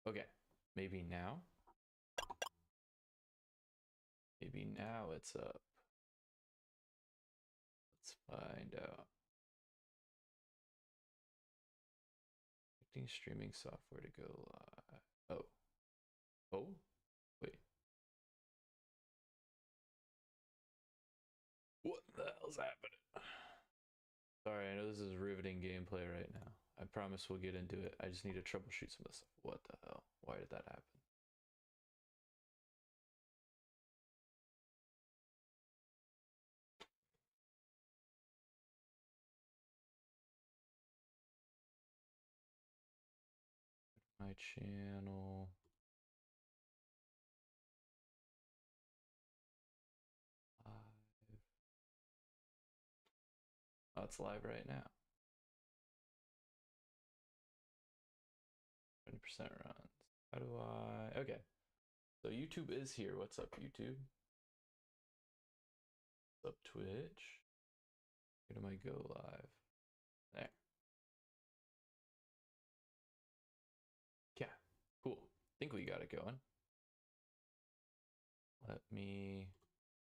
Okay, maybe now. Maybe now it's up. Let's find out. Expecting streaming software to go live. Oh. Oh? Wait. What the hell's happening? Sorry, I know this is riveting gameplay right now. I promise we'll get into it. I just need to troubleshoot some of this stuff. What the hell? Why did that happen? My channel. Live. Oh, it's live right now. 20% runs. How do I... Okay. So YouTube is here. What's up, YouTube? What's up, Twitch? Where do I go live? There. Yeah. Cool. Think we got it going. Let me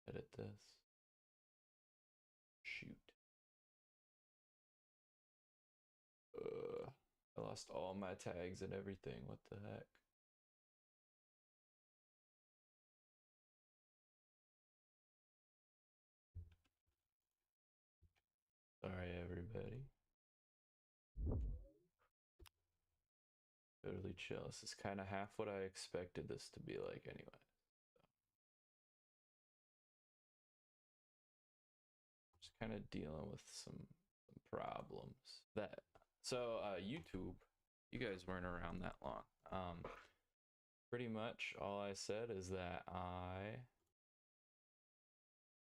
edit this. Shoot. I lost all my tags and everything. What the heck? Sorry, everybody. Totally chill. This is kind of half what I expected this to be like anyway. Just kind of dealing with some problems. YouTube, you guys weren't around that long. Pretty much all I said is that I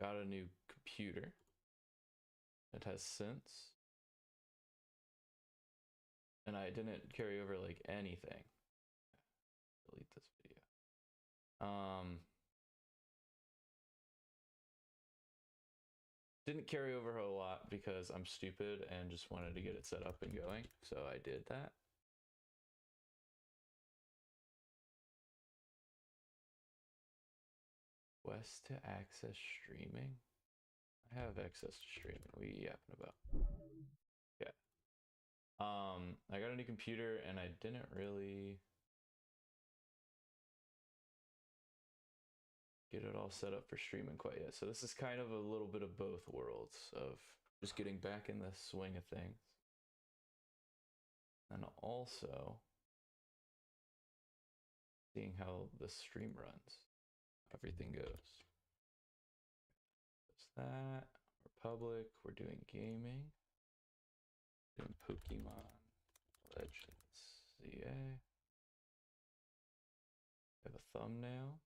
got a new computer. It has Sense. And I didn't carry over like anything. Delete this video. Didn't carry over a lot because I'm stupid and just wanted to get it set up and going. So I did that. Quest to access streaming. I have access to streaming. What are you yapping about? Yeah. I got a new computer and I didn't really get it all set up for streaming quite yet. So this is kind of a little bit of both worlds of just getting back in the swing of things. And also seeing how the stream runs. Everything goes. That's that. We're public. We're doing gaming. Doing Pokemon Legends ZA. Have a thumbnail.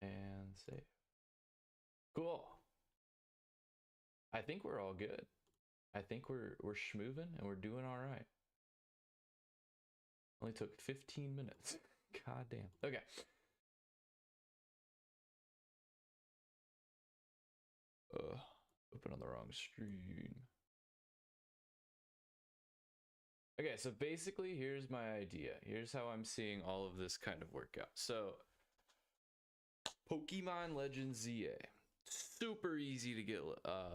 And save. Cool. I think we're all good. I think we're schmoovin' and we're doing all right. Only took 15 minutes. God damn. Okay. Open on the wrong stream. Okay, so basically here's my idea. Here's how I'm seeing all of this kind of work out. So Pokemon Legends ZA. Super easy to get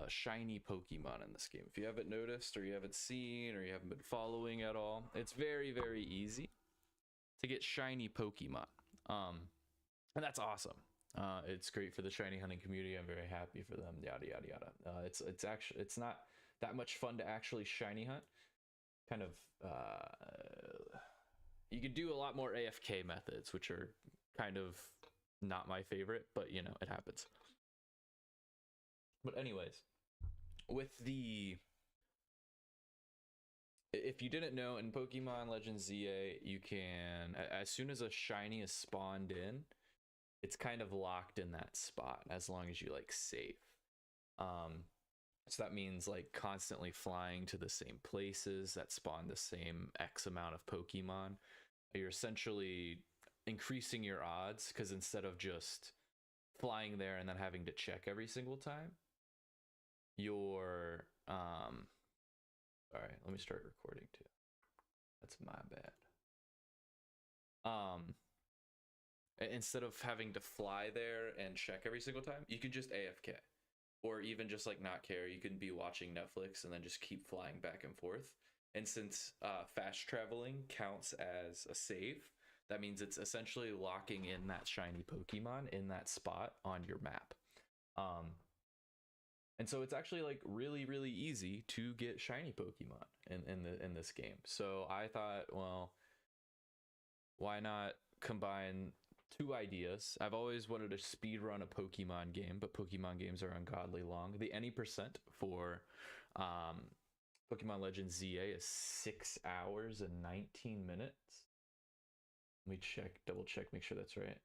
shiny Pokemon in this game. If you haven't noticed or you haven't seen or you haven't been following at all, it's very, very easy to get shiny Pokemon. And that's awesome. It's great for the shiny hunting community. I'm very happy for them. Yada yada yada. It's not that much fun to actually shiny hunt. Kind of you could do a lot more AFK methods, which are kind of not my favorite, but you know, it happens. But anyways, if you didn't know, in Pokemon Legends ZA, you can, as soon as a shiny is spawned in, it's kind of locked in that spot as long as you like save. So that means like constantly flying to the same places that spawn the same X amount of Pokemon. You're essentially increasing your odds, because instead of just flying there and then having to check every single time, you're All right, let me start recording too. That's my bad. Instead of having to fly there and check every single time, you can just AFK. Or even just like not care. You can be watching Netflix and then just keep flying back and forth. And since fast traveling counts as a save, that means it's essentially locking in that shiny Pokemon in that spot on your map. And so it's actually like really, really easy to get shiny Pokemon in this game. So I thought, well, why not combine two ideas? I've always wanted to speed run a Pokemon game, but Pokemon games are ungodly long. The any percent for Pokemon Legends ZA is 6 hours and 19 minutes. Let me check, double check, make sure that's right.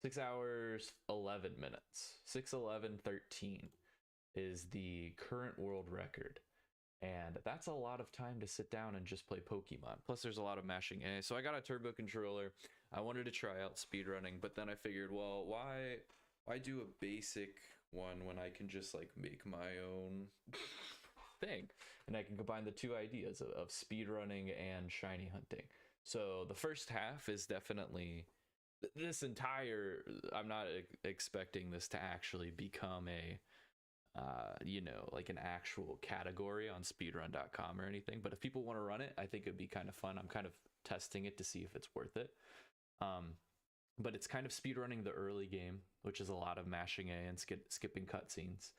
6 hours 11 minutes. 6:11:13 is the current world record. And that's a lot of time to sit down and just play Pokemon. Plus, there's a lot of mashing A. So I got a turbo controller. I wanted to try out speedrunning, but then I figured, well, why do a basic one when I can just like make my own thing? And I can combine the two ideas of speedrunning and shiny hunting. So the first half is definitely this entire. I'm not expecting this to actually become a like an actual category on speedrun.com or anything. But if people want to run it, I think it'd be kind of fun. I'm kind of testing it to see if it's worth it. But it's kind of speedrunning the early game, which is a lot of mashing A and skipping cutscenes.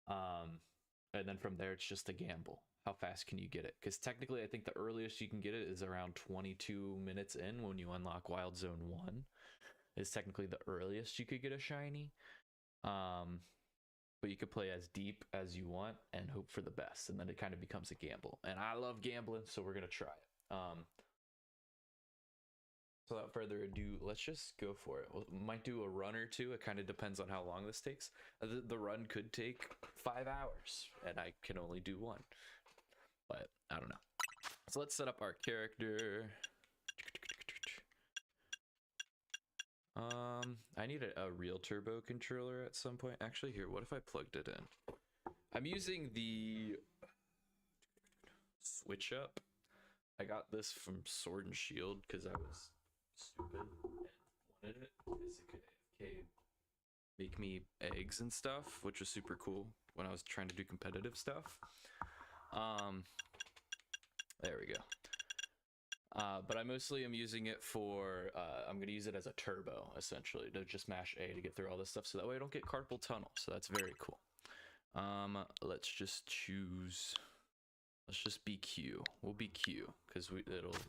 And then from there, it's just a gamble. How fast can you get it? Because technically, I think the earliest you can get it is around 22 minutes in when you unlock Wild Zone 1. Is technically the earliest you could get a shiny. But you could play as deep as you want and hope for the best, and then it kind of becomes a gamble. And I love gambling, so we're gonna try it. So without further ado, let's just go for it. We might do a run or two. It kind of depends on how long this takes. The run could take 5 hours, and I can only do one. But I don't know. So let's set up our character. I need a real turbo controller at some point. Actually, here, what if I plugged it in? I'm using the switch up. I got this from Sword and Shield because I was stupid and wanted it because it could AFK make me eggs and stuff, which was super cool when I was trying to do competitive stuff. There we go. But I mostly am using it for, I'm going to use it as a turbo, essentially, to just mash A to get through all this stuff, so that way I don't get carpal tunnel, so that's very cool. Let's just choose, let's just be Q. We'll be Q, because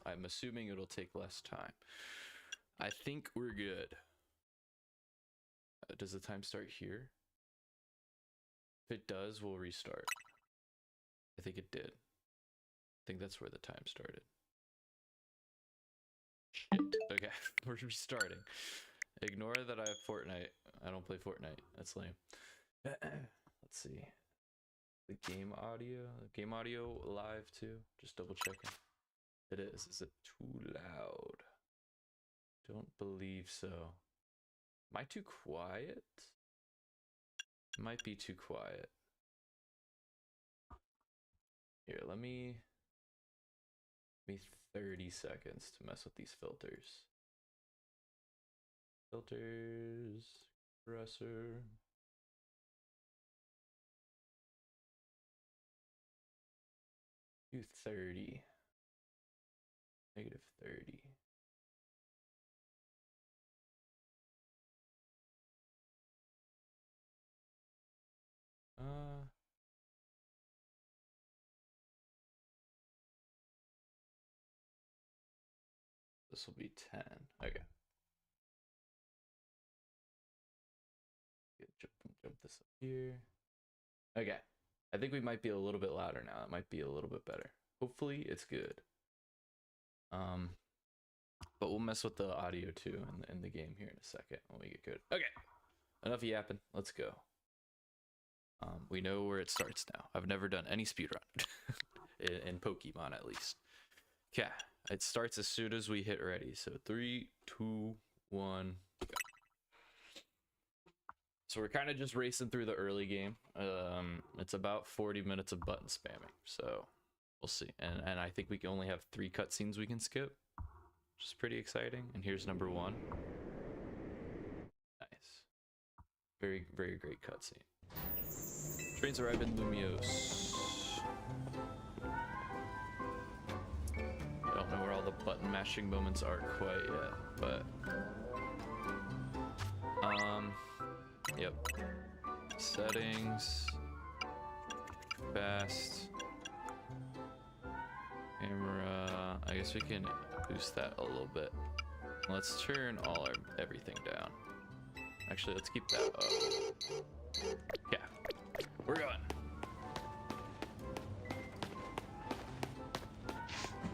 I'm assuming it'll take less time. I think we're good. Does the time start here? If it does, we'll restart. I think it did. I think that's where the time started. Shit. Okay, we're restarting. Ignore that I have Fortnite. I don't play Fortnite. That's lame. Let's see. The game audio live too? Just double checking. It is. Is it too loud? Don't believe so. Am I too quiet? Might be too quiet. Here, let me 30 seconds to mess with these filters. Filters, compressor. Do 30. Negative 30. This will be 10. Okay. Jump this up here. Okay. I think we might be a little bit louder now. It might be a little bit better. Hopefully it's good. But we'll mess with the audio too in the game here in a second when we get good. Okay. Enough yapping. Let's go. We know where it starts now. I've never done any speedrun in Pokemon, at least. Okay, it starts as soon as we hit ready. So 3, 2, 1, go. So we're kind of just racing through the early game. It's about 40 minutes of button spamming. So We'll see. And I think we can only have 3 cutscenes we can skip, which is pretty exciting. And here's number 1. Nice. Very, very great cutscene. Trains arrive in Lumios. I don't know where all the button mashing moments are quite yet, but yep. Settings, fast, camera. I guess we can boost that a little bit. Let's turn everything down. Actually, let's keep that up. Yeah, we're going.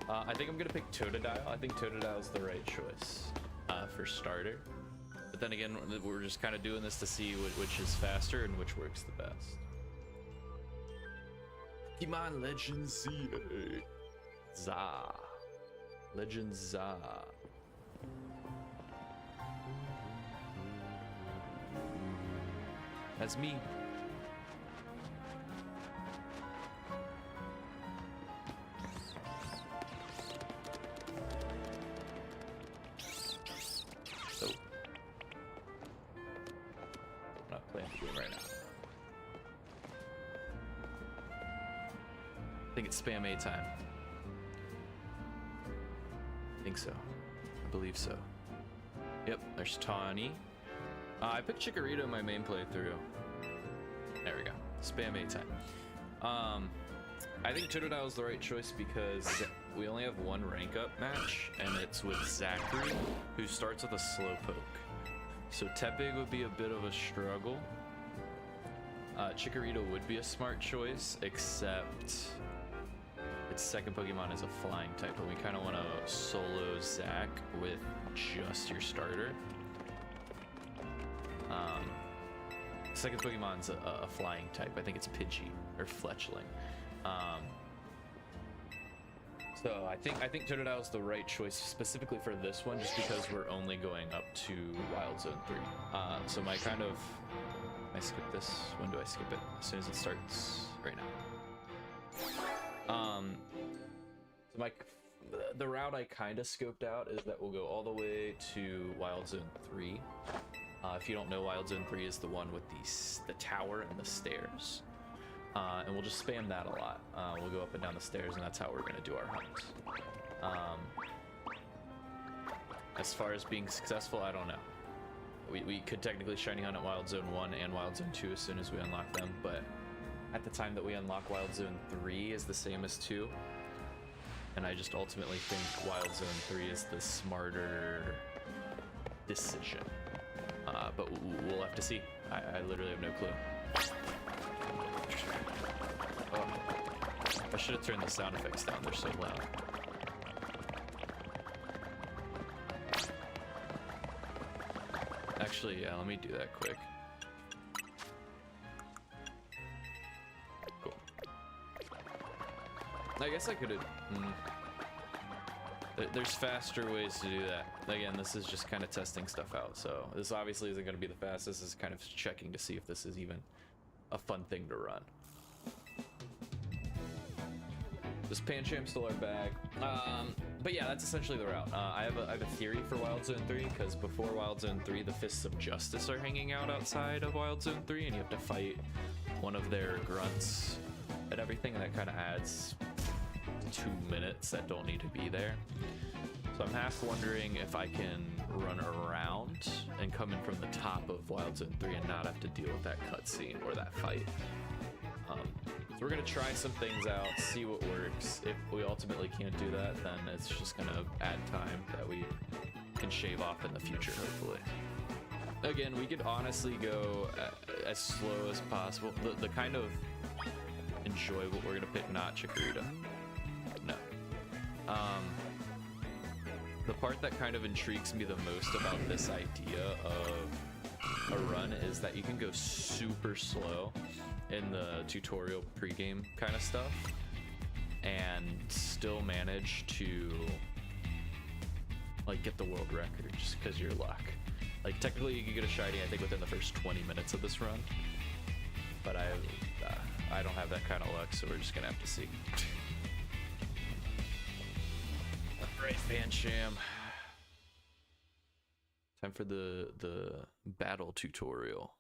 I think I'm gonna pick Totodile. I think Totodile is the right choice for starter. But then again, we're just kind of doing this to see which is faster and which works the best. Pokemon Legends ZA. Legends ZA. That's me. So, I'm not playing the game right now. I think it's spam A time. I think so. I believe so. Yep, there's Tawny. I picked Chikorita in my main playthrough. There we go. Spam A time. I think Totodile is the right choice because we only have 1 rank up match, and it's with Zachary, who starts with a Slowpoke. So Tepig would be a bit of a struggle. Chikorita would be a smart choice, except its second Pokemon is a flying type, but we kind of want to solo Zach with just your starter. Second Pokemon's a flying type. I think it's Pidgey or Fletchling. So I think Totodile is the right choice specifically for this one, just because we're only going up to Wild Zone 3. So my kind of, I skip this. When do I skip it? As soon as it starts, right now. So the route I kind of scoped out is that we'll go all the way to Wild Zone 3. If you don't know, Wild Zone 3 is the one with the tower and the stairs. And we'll just spam that a lot. We'll go up and down the stairs, and that's how we're going to do our hunts. As far as being successful, I don't know. We could technically shiny hunt at Wild Zone 1 and Wild Zone 2 as soon as we unlock them, but at the time that we unlock Wild Zone 3 is the same as 2. And I just ultimately think Wild Zone 3 is the smarter decision. But we'll have to see. I literally have no clue. Oh. I should have turned the sound effects down, they're so loud. Actually, yeah, let me do that quick. Cool. I guess I could have... There's faster ways to do that. Again, this is just kind of testing stuff out, so this obviously isn't going to be the fastest. This is kind of checking to see if this is even a fun thing to run. This Pancham still our bag. But yeah, that's essentially the route. I have a theory for Wild Zone 3, because before Wild Zone 3, the Fists of Justice are hanging out outside of Wild Zone 3, and you have to fight one of their grunts and everything, and that kind of adds 2 minutes that don't need to be there. So I'm half wondering if I can run around and come in from the top of Wild Zone 3 and not have to deal with that cutscene or that fight. So we're gonna try some things out, see what works. If we ultimately can't do that, then it's just gonna add time that we can shave off in the future, hopefully. Again, we could honestly go as slow as possible. The kind of enjoyable, we're gonna pick not Chikorita. No. The part that kind of intrigues me the most about this idea of a run is that you can go super slow in the tutorial pregame kind of stuff and still manage to like get the world record just because you're luck. Like technically you can get a shiny I think within the first 20 minutes of this run, but I don't have that kind of luck, so we're just gonna have to see. right, Fancham. Time for the battle tutorial.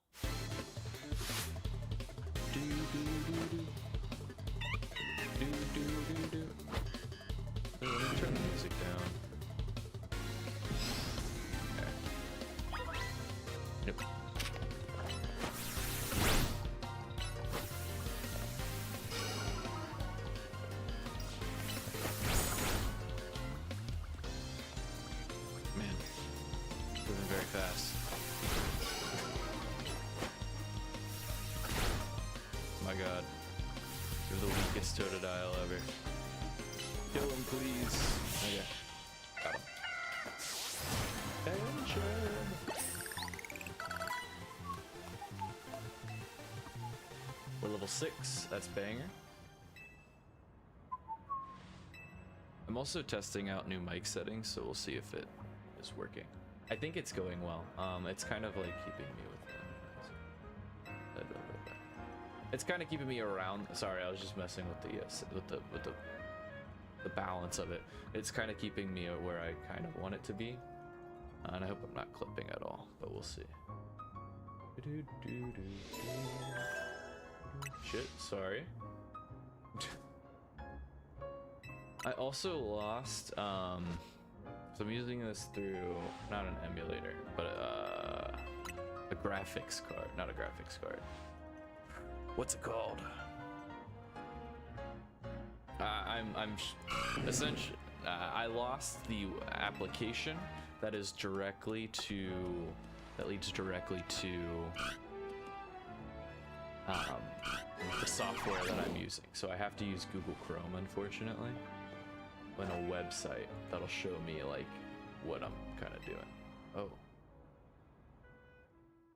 Do do do do. Do do do do. Let me turn the music down. Okay. Nope. Man, moving very fast. My God, you're the weakest Totodile ever. Kill him, please. Okay, got him. We're level 6. That's banger. I'm also testing out new mic settings, so we'll see if it is working. I think it's going well. It's kind of like keeping me with it's kind of keeping me around. Sorry, I was just messing with the balance of it. It's kind of keeping me where I kind of want it to be, and I hope I'm not clipping at all, but we'll see. Shit, sorry. I also lost, so I'm using this through, not an emulator, but a graphics card, not a graphics card. What's it called? I'm essentially, I lost the application that is directly to, that leads directly to the software that I'm using. So I have to use Google Chrome, unfortunately, on a website that'll show me like what I'm kind of doing. Oh.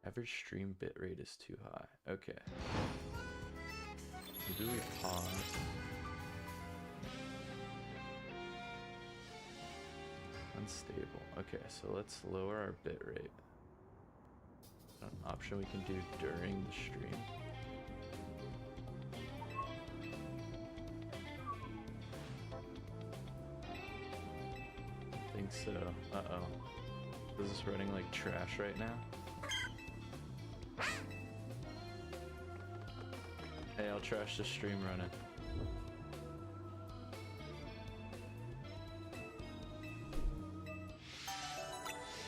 Average stream bitrate is too high. Okay. Do we pause? Unstable. Okay, so let's lower our bitrate. An option we can do during the stream. I think so. Uh-oh. Is this running like trash right now? Hey, I'll trash the stream running.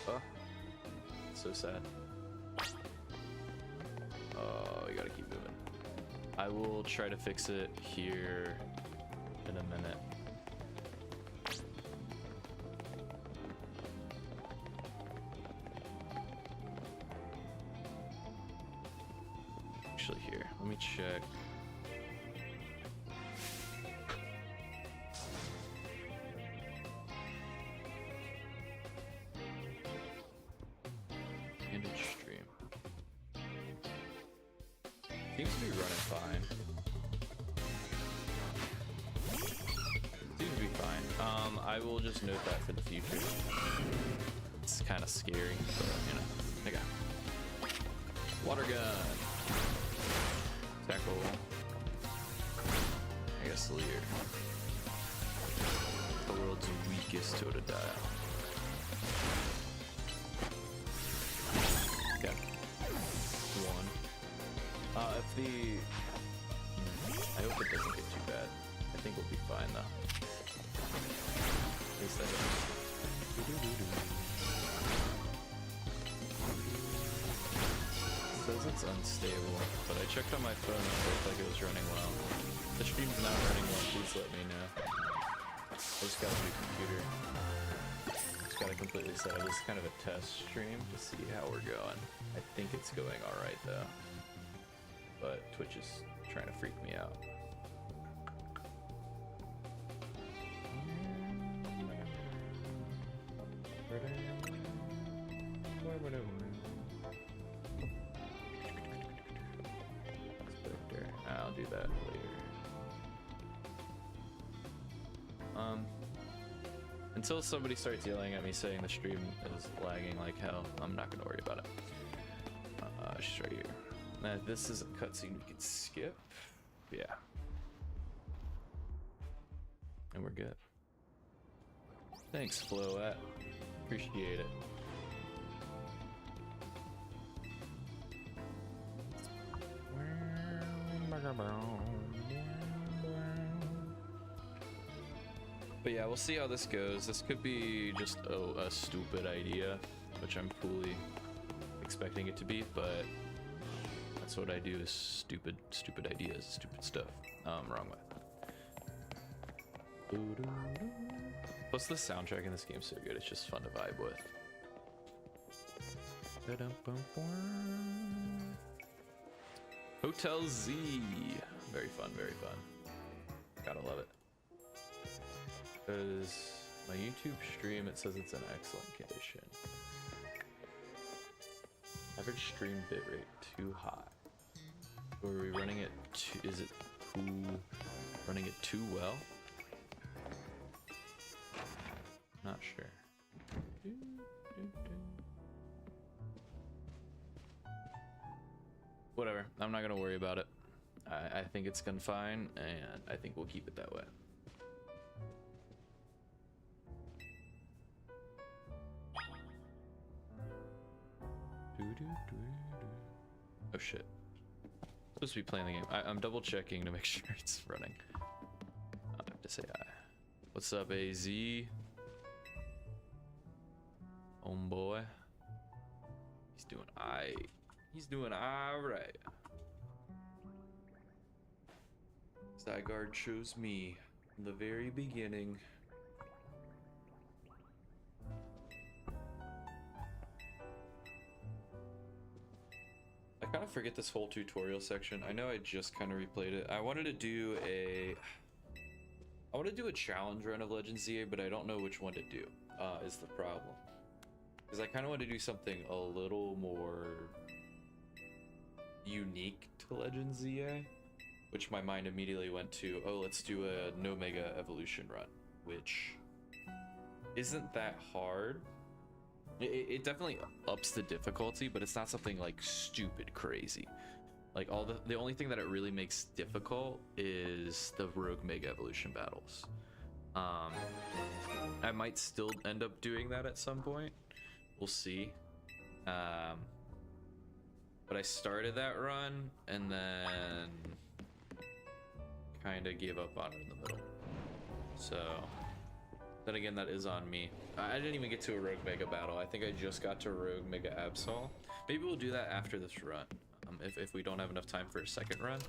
Oh, so sad. Oh, we gotta keep moving. I will try to fix it here in a minute. Actually, here, let me check. Seems to be running fine. Seems to be fine. I will just note that for the future. It's kind of scary, but you know. Okay. Water gun. Tackle. I guess Leer. The world's weakest Totodile. Okay. One. If the... I hope it doesn't get too bad. I think we'll be fine though. At least I don't. It says it's unstable, but I checked on my phone and it looked like it was running well. If the stream's not running well, please let me know. I just got a new computer. Just gotta completely set up. This is kind of a test stream to see how we're going. I think it's going alright though. But Twitch is trying to freak me out. I'll do that later. Until somebody starts yelling at me saying the stream is lagging like hell, I'm not gonna worry about it. She's right here. Now, this is a cutscene we can skip. Yeah. And we're good. Thanks, Floette. Appreciate it. But yeah, we'll see how this goes. This could be just a stupid idea, which I'm fully expecting it to be, but that's what I do, is stupid ideas, stupid stuff. Wrong way. Plus the soundtrack in this game is so good, it's just fun to vibe with. Hotel Z. Very fun, very fun. Gotta love it. Because my YouTube stream, it says it's in excellent condition. Average stream bitrate too high. Or are we running it too, is it running it too well? Not sure. Whatever, I'm not gonna worry about it. I think it's gone fine, and I think we'll keep it that way. Oh shit. I'm supposed to be playing the game. I'm double checking to make sure it's running. I have to say hi. What's up, AZ? Homeboy. He's doing alright. Zygarde chose me from the very beginning. I kind of forget this whole tutorial section. I know I just kind of replayed it. I wanted to do a challenge run of Legends ZA, but I don't know which one to do, is the problem. Because I kind of want to do something a little more unique to Legends ZA, which my mind immediately went to, oh, let's do a no mega evolution run, which isn't that hard. It definitely ups the difficulty, but it's not something like stupid crazy. Like the only thing that it really makes difficult is the rogue mega evolution battles. I might still end up doing that at some point. We'll see. But I started that run and then kind of gave up on it in the middle. So then again, that is on me. I didn't even get to a rogue mega battle. I think I just got to rogue mega Absol. Maybe we'll do that after this run. If we don't have enough time for a second run,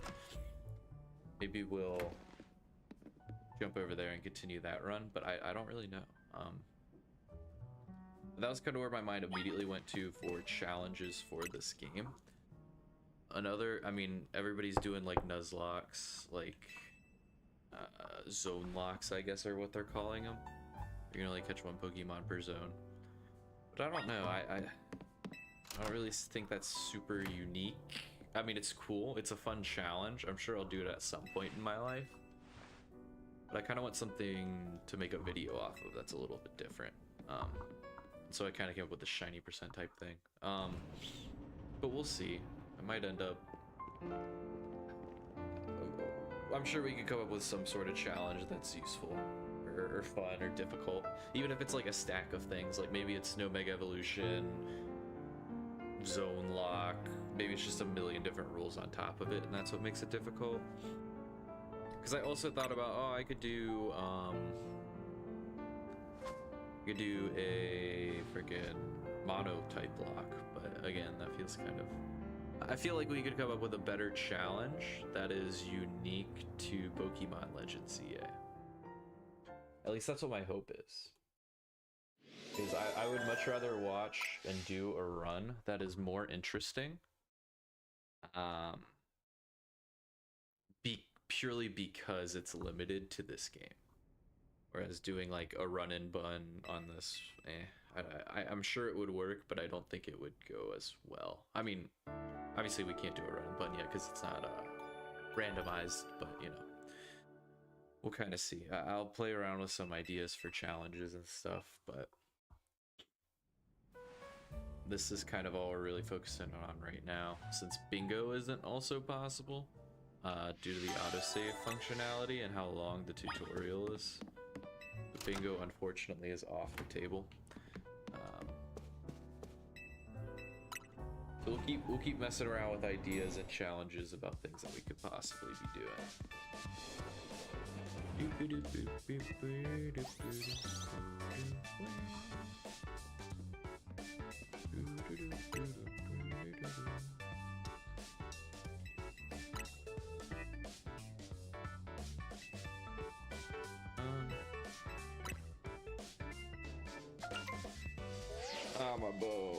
maybe we'll jump over there and continue that run, but I don't really know. That was kind of where my mind immediately went to for challenges for this game. I mean, everybody's doing like Nuzlocks, like zone locks, I guess are what they're calling them. You're gonna like catch one Pokemon per zone. But I don't know, I don't really think that's super unique. I mean, it's cool, it's a fun challenge. I'm sure I'll do it at some point in my life. But I kind of want something to make a video off of that's a little bit different. So I kind of came up with the shiny percent type thing. But we'll see. I might end up... I'm sure we could come up with some sort of challenge that's useful or fun or difficult. Even if it's like a stack of things, like maybe it's no mega evolution, zone lock, maybe it's just a million different rules on top of it, and that's what makes it difficult. Because I also thought about, oh, I could do a freaking mono type lock, but again, that feels kind of... I feel like we could come up with a better challenge that is unique to Pokemon Legends ZA. At least that's what my hope is. Because I would much rather watch and do a run that is more interesting. Purely because it's limited to this game. Whereas doing like a run and bun on this, I'm sure it would work, but I don't think it would go as well. I mean, obviously we can't do a run and bun yet because it's not randomized, but you know, we'll kind of see. I'll play around with some ideas for challenges and stuff, but this is kind of all we're really focusing on right now, since bingo isn't also possible due to the autosave functionality and how long the tutorial is. bingo, unfortunately, is off the table. So we'll keep messing around with ideas and challenges about things that we could possibly be doing.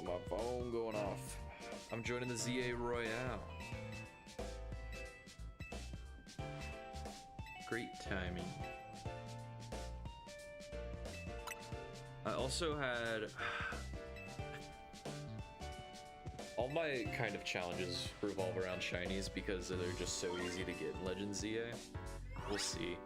My phone going off. I'm joining the ZA Royale. Great timing. I also had all my kind of challenges revolve around shinies because they're just so easy to get in Legend ZA. We'll see.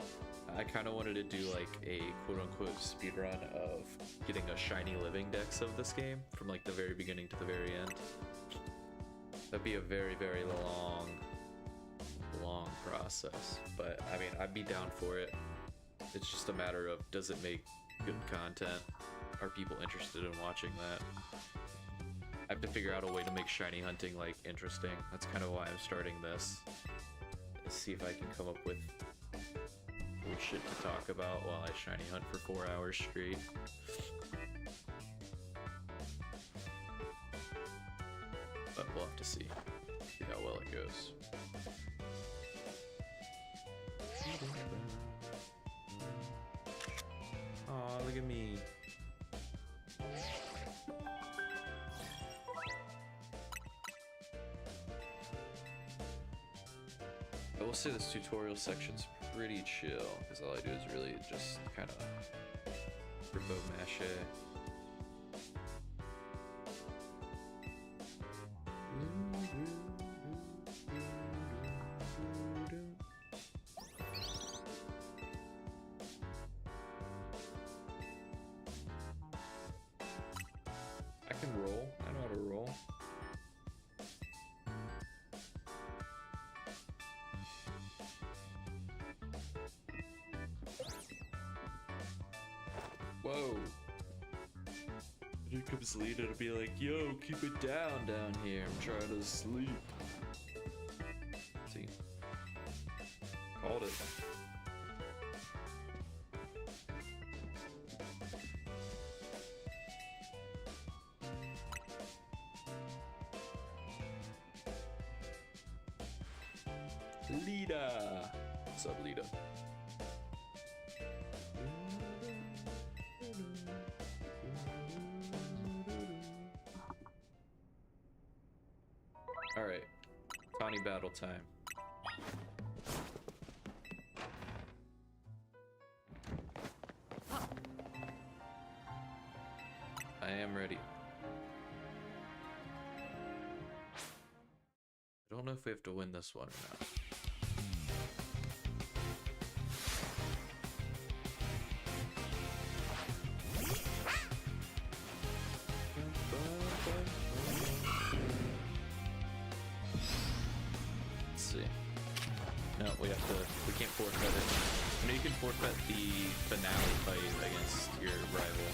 I kind of wanted to do like a quote-unquote speedrun of getting a shiny living dex of this game from like the very beginning to the very end. That'd be a very, very long process, but I mean, I'd be down for it. It's just a matter of, does it make good content? Are people interested in watching that? I have to figure out a way to make shiny hunting like interesting. That's kind of why I'm starting this. See if I can come up with cool shit to talk about while I shiny hunt for 4 hours straight. But we'll have to see how well it goes. Aw, look at me. I will say this tutorial section's pretty chill, because all I do is really just kind of remote mache. I can roll. I know how to roll. Whoa. Here comes Lita to be like, yo, keep it down here. I'm trying to sleep. See? Called it. Lita! What's up, Lita? Alright, Connie battle time. I am ready. I don't know if we have to win this one or not. We can't forfeit it. I know you can forfeit the finale fight against your rival.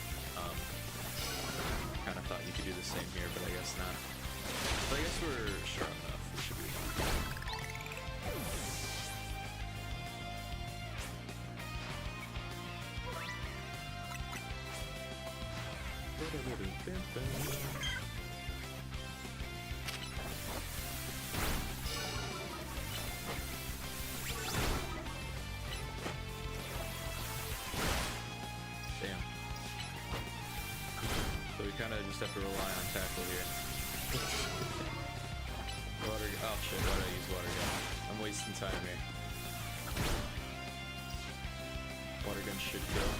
Kind of thought you could do the same here, but I guess not. But I guess we're strong enough. We should be fine. Just have to rely on tackle here. Water. Oh shit! Why did I use water gun? I'm wasting time here. Water gun should kill.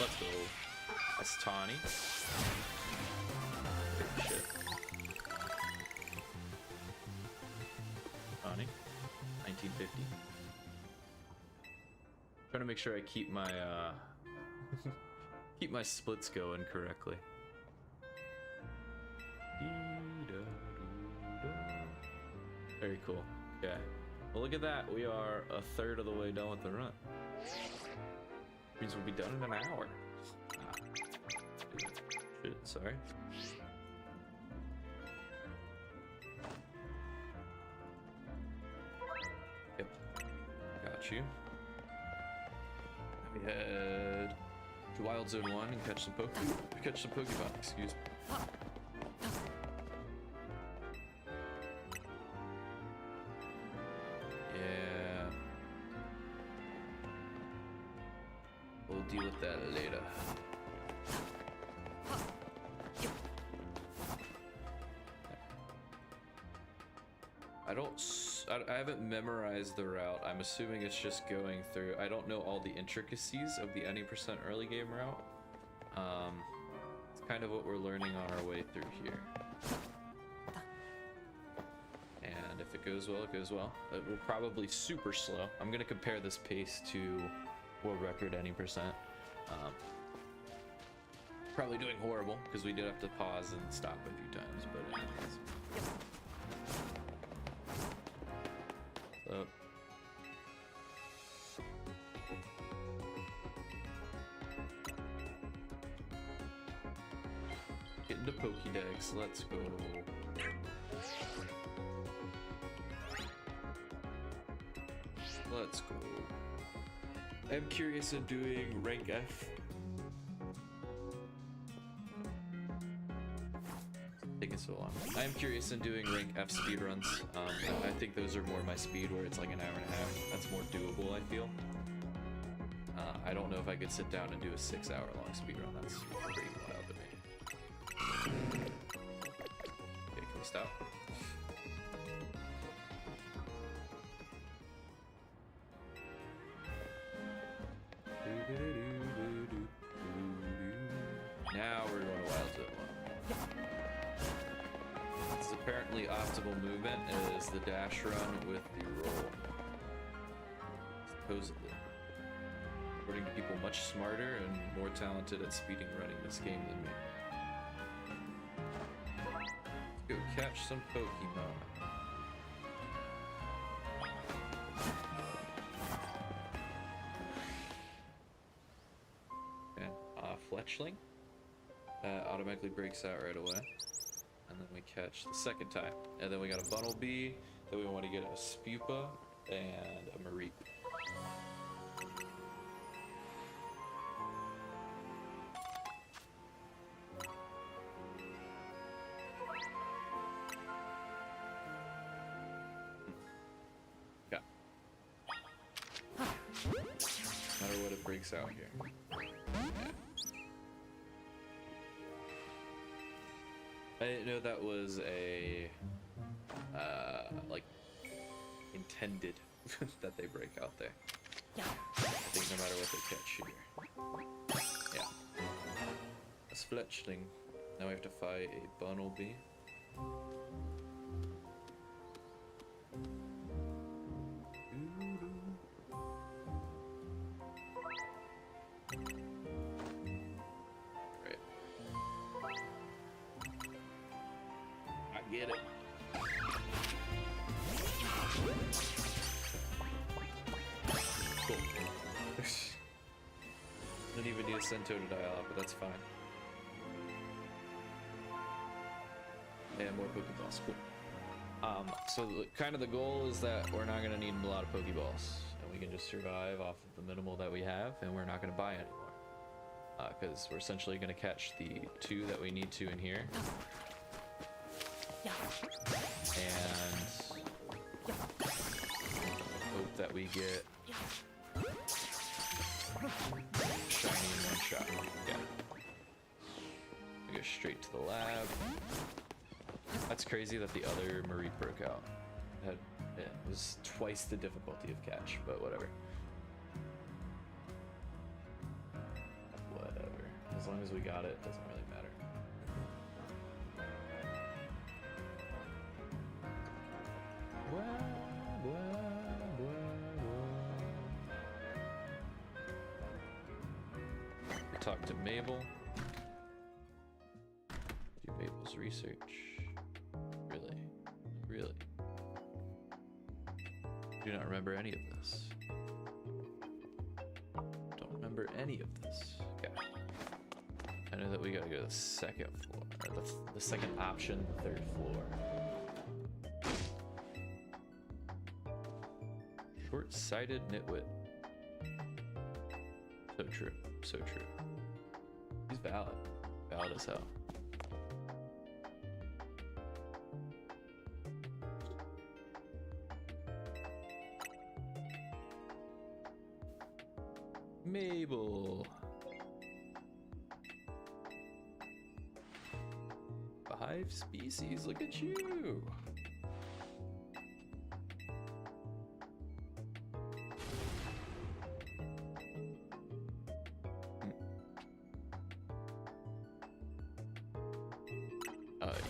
Let's go. That's Tawny. Shit. Tawny. 1950. Trying to make sure I keep my keep my splits going correctly. Very cool. Yeah. Well, look at that. We are a third of the way done with the run. Means we'll be done in an hour. Ah. Shit, sorry. Yep. Got you. We head to Wild Zone 1 and catch some Pokemon, excuse me. Yeah. We'll deal with that later. I haven't memorized the route. I'm assuming it's just going through. I don't know all the intricacies of the any % early game route. It's kind of what we're learning on our way through here. And if it goes well, it goes well. We're probably super slow. I'm gonna compare this pace to world record any %. Probably doing horrible because we did have to pause and stop a few times, but anyways. Up. Get into Pokédex, let's go. Let's go. I'm curious in doing rank F. Taking so long. I am curious in doing rank F speedruns. I think those are more my speed, where it's like an hour and a half. That's more doable, I feel. I don't know if I could sit down and do a 6-hour long speedrun. That's pretty wild to me. Okay, can we stop? Now we're going to Wild Zone 1. This apparently optimal movement is the dash run with the roll. Supposedly. According to people much smarter and more talented at speeding running this game than me. Let's go catch some Pokemon. Okay, Fletchling. Automatically breaks out right away. And then we catch the second time. And then we got a Bunnelby. Then we want to get a Spupa and a Mareep. Yeah. No matter what, it breaks out here. I didn't know that was a, like, intended that they break out there. I think no matter what they catch here. Yeah. That's Fletchling. Now we have to fight a Bunnelby. Get it. Cool. Didn't even need a Cento to die off, but that's fine. And more Pokeballs. Cool. So kind of the goal is that we're not gonna need a lot of Pokeballs, and we can just survive off of the minimal that we have, and we're not gonna buy anymore. Because we're essentially gonna catch the 2 that we need to in here. And hope that we get shiny in one shot. Yeah. We go straight to the lab. That's crazy that the other Mareep broke out. It was twice the difficulty of catch, but whatever. Whatever. As long as we got it, it doesn't really matter. Talk to Mabel. Do Mabel's research. Really? Really? Do not remember any of this. Don't remember any of this. Okay. I know that we gotta go to the second floor. Or the second option, the third floor. Short-sighted nitwit. So true. So true. He's valid. Valid as hell. Mabel. 5 species. Look at you.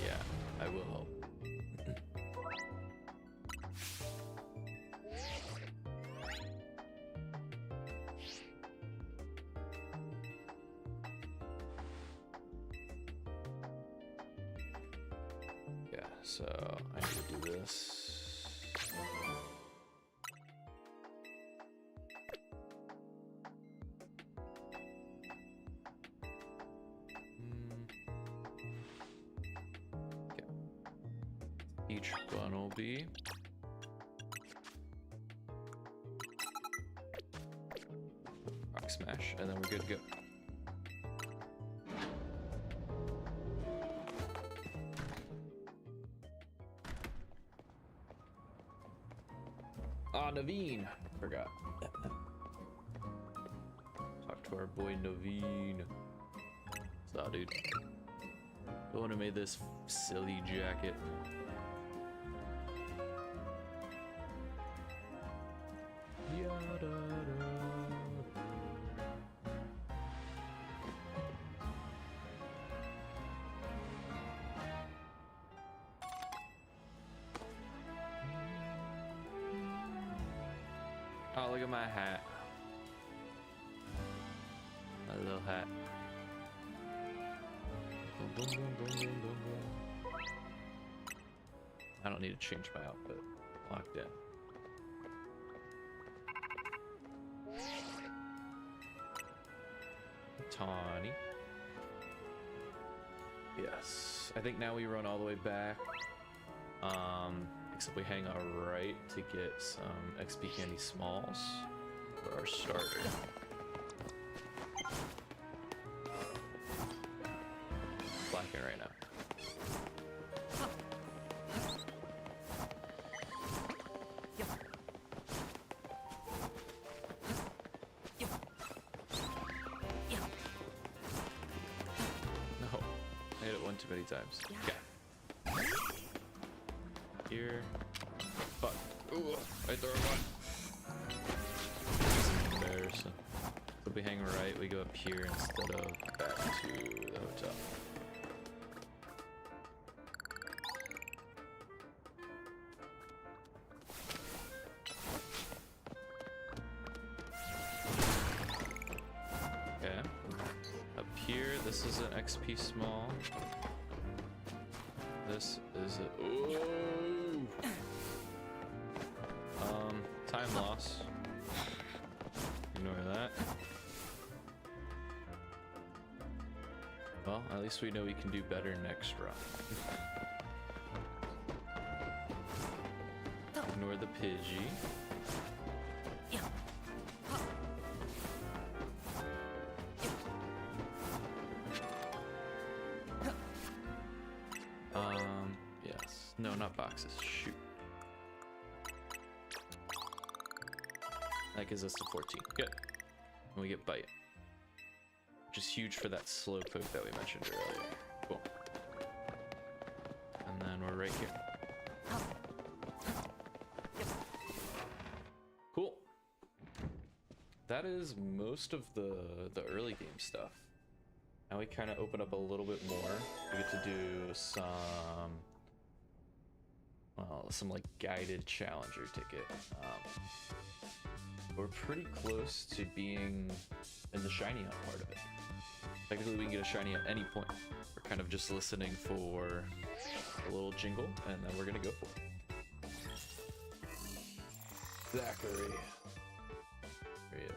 Yeah, I will help. Yeah, so I need to do this. Each one will be rock smash, and then we're good to go. Ah, Naveen! Forgot. Talk to our boy Naveen. What's up, dude? The one who made this silly jacket. Oh, look at my hat. My little hat. I don't need to change my outfit. Locked in. Tawny. Yes. I think now we run all the way back. Except we hang a right to get some XP candy smalls for our starter. Blacking right now. No, I hit it one too many times. Okay. Here. Fuck. Ooh, I throw one. Embarrassing. If we hang right, we go up here instead of back to the hotel. Okay. Up here, this is an XP small. This is a... Ooh. Time loss. Ignore that. Well, at least we know we can do better next run. Ignore the Pidgey. Yes. No, not boxes. Shoot. That gives us to 14. Good. And we get bite. Which is huge for that slow poke that we mentioned earlier. Cool. And then we're right here. Cool. That is most of the early game stuff. Now we kind of open up a little bit more. We get to do some... well, some like guided challenger ticket. We're pretty close to being in the shiny hunt part of it. Technically, we can get a shiny at any point. We're kind of just listening for a little jingle, and then we're gonna go for it. Zachary. There he is.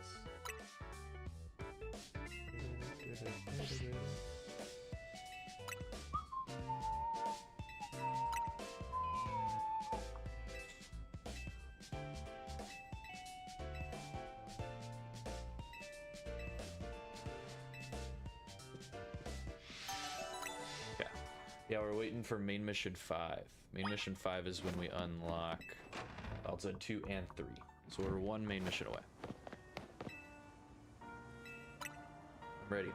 Yeah, we're waiting for main mission 5. Main mission 5 is when we unlock also 2 and 3. So we're 1 main mission away. I'm ready.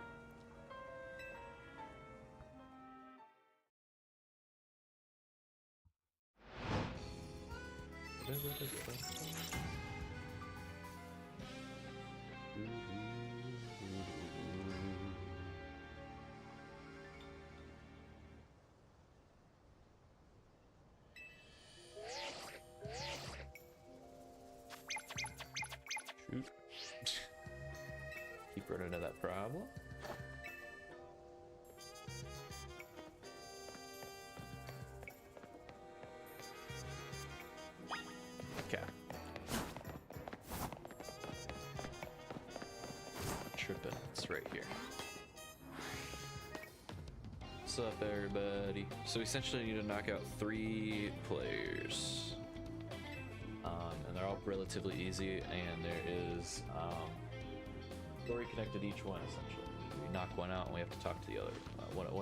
Keep running into that problem. Okay. Tripping. It's right here. What's up, everybody? So we essentially need to knock out 3 players. And they're all relatively easy, and there is story connected to each one, essentially. We knock one out and we have to talk to the other. One of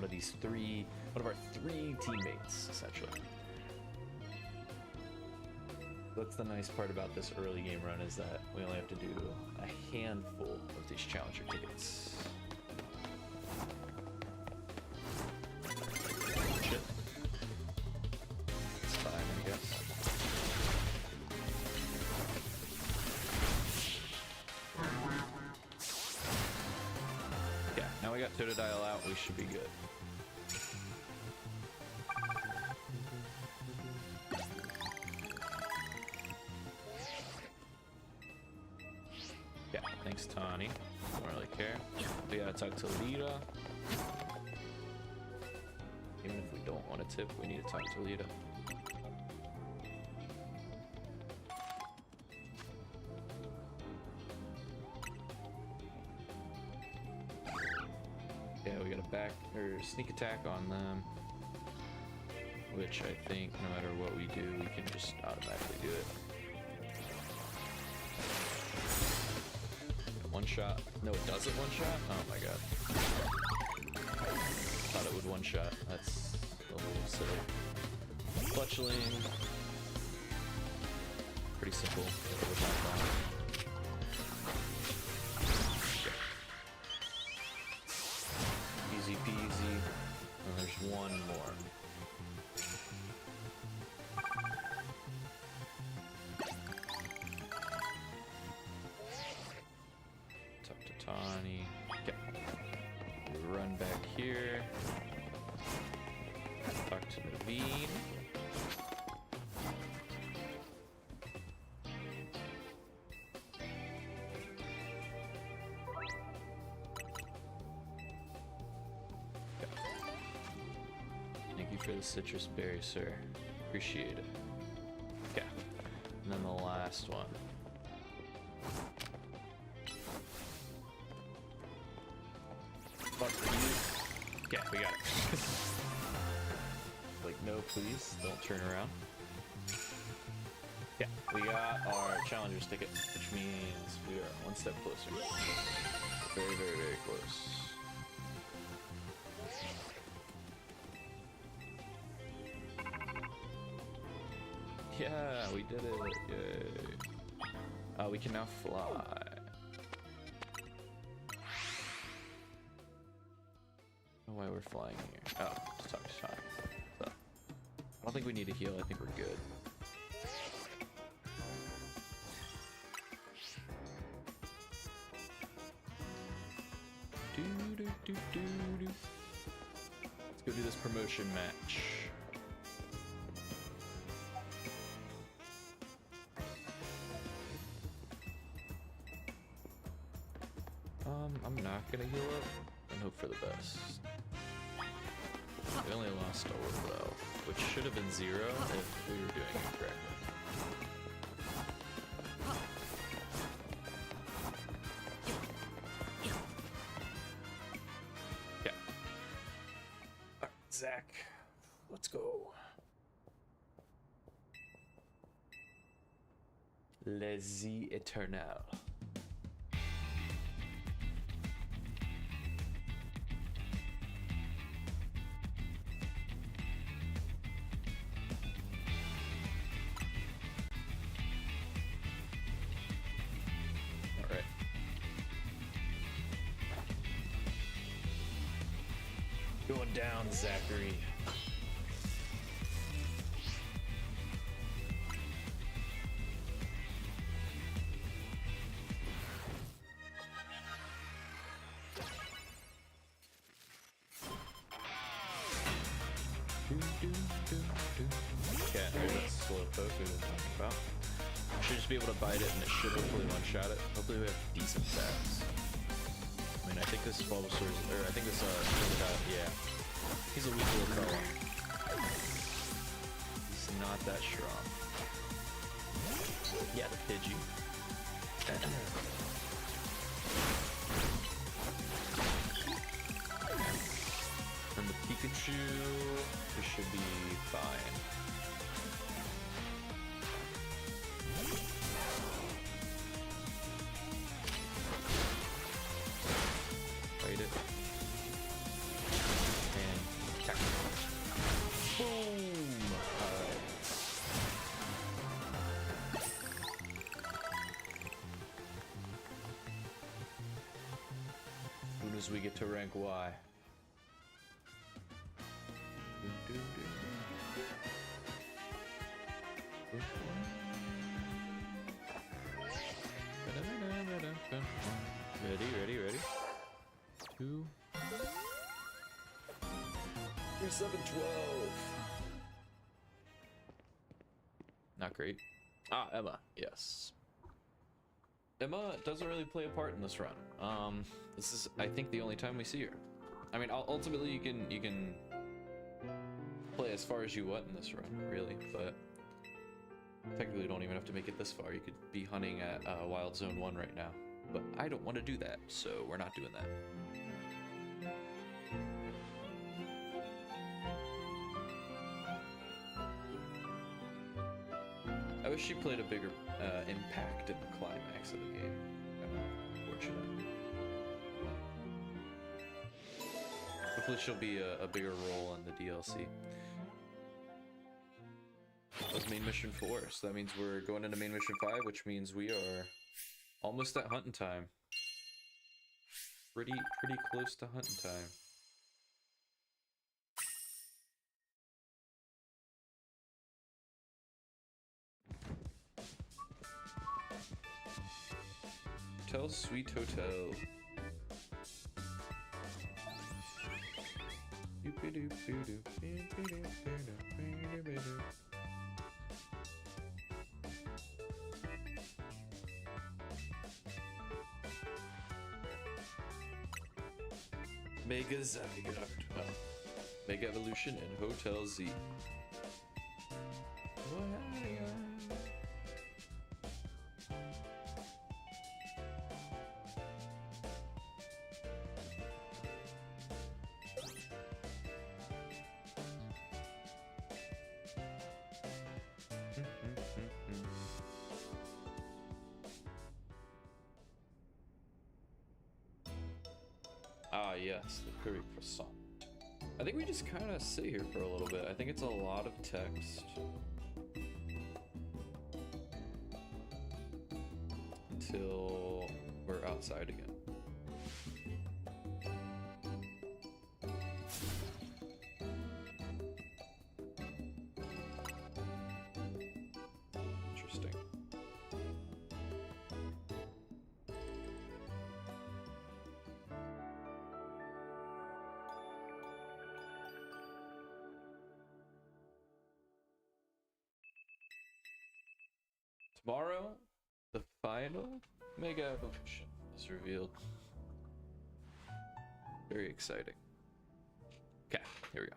our 3 teammates, essentially. That's the nice part about this early game run, is that we only have to do a handful of these challenger tickets. Shit. It's fine, I guess. Yeah, now we got Totodile out, we should be good. Yeah, thanks, Tawny. Don't really care. We gotta talk to Lita. Even if we don't want to tip, we need to talk to Lita. Yeah, we got a back or sneak attack on them, which I think no matter what we do, we can just automatically do it. One shot. No, it doesn't one shot? Oh my god. Thought it would one shot. That's a little silly. Fletchling. Pretty simple. It was not fun. Easy peasy. And there's one more. Talk to Tawny. Okay. We run back here. Talk to Naveen. Thank you for the citrus berry, sir. Appreciate it. Okay. And then the last one. Fuck you. Okay, we got it. Like, no, please, don't turn around. Yeah, we got our challenger's ticket, which means we are 1 step closer. Very, very, very close. Yeah, we did it. Yay. We can now fly. I don't know why we're flying here. Oh, just talk to Sean. So, I don't think we need to heal. I think we're good. Let's go do this promotion match. I'm not gonna heal up and hope for the best. We only lost a orb though, which should have been 0 if we were doing it correctly. Zach. Let's go. Les Eternal. Alright. Going down, Zachary. Can't hear that slow poke we were talking about. Should just be able to bite it and it should hopefully one-shot it. Hopefully we have decent stats. I mean, I think this Bulbasaur is, or I think this, yeah. He's a weak little fella. He's not that strong. Yeah, the Pidgey. And the Pikachu, we should be fine. Fight it. And attack. Boom! Alright. As soon as we get to rank Y. Ready. 2. You're 712. Not great. Ah, Emma. Yes. Emma doesn't really play a part in this run. This is, I think, the only time we see her. I mean, ultimately, you can play as far as you want in this run, really, but technically you don't even have to make it this far. You could be hunting at Wild Zone 1 right now, but I don't want to do that, so we're not doing that. I wish she played a bigger impact in the climax of the game. Unfortunate. Hopefully she'll be a bigger role in the DLC. That's main mission 4, so that means we're going into main mission 5, which means we are almost at hunting time. Pretty close to hunting time. Hotel Sweet Hotel. Mega Zygarde. Mega Evolution and Hotel Z. Ah, yes, the curry croissant. I think we just kind of sit here for a little bit. I think it's a lot of text. Until we're outside again. Interesting. Tomorrow, the final Mega Evolution is revealed. Very exciting. Okay, here we go.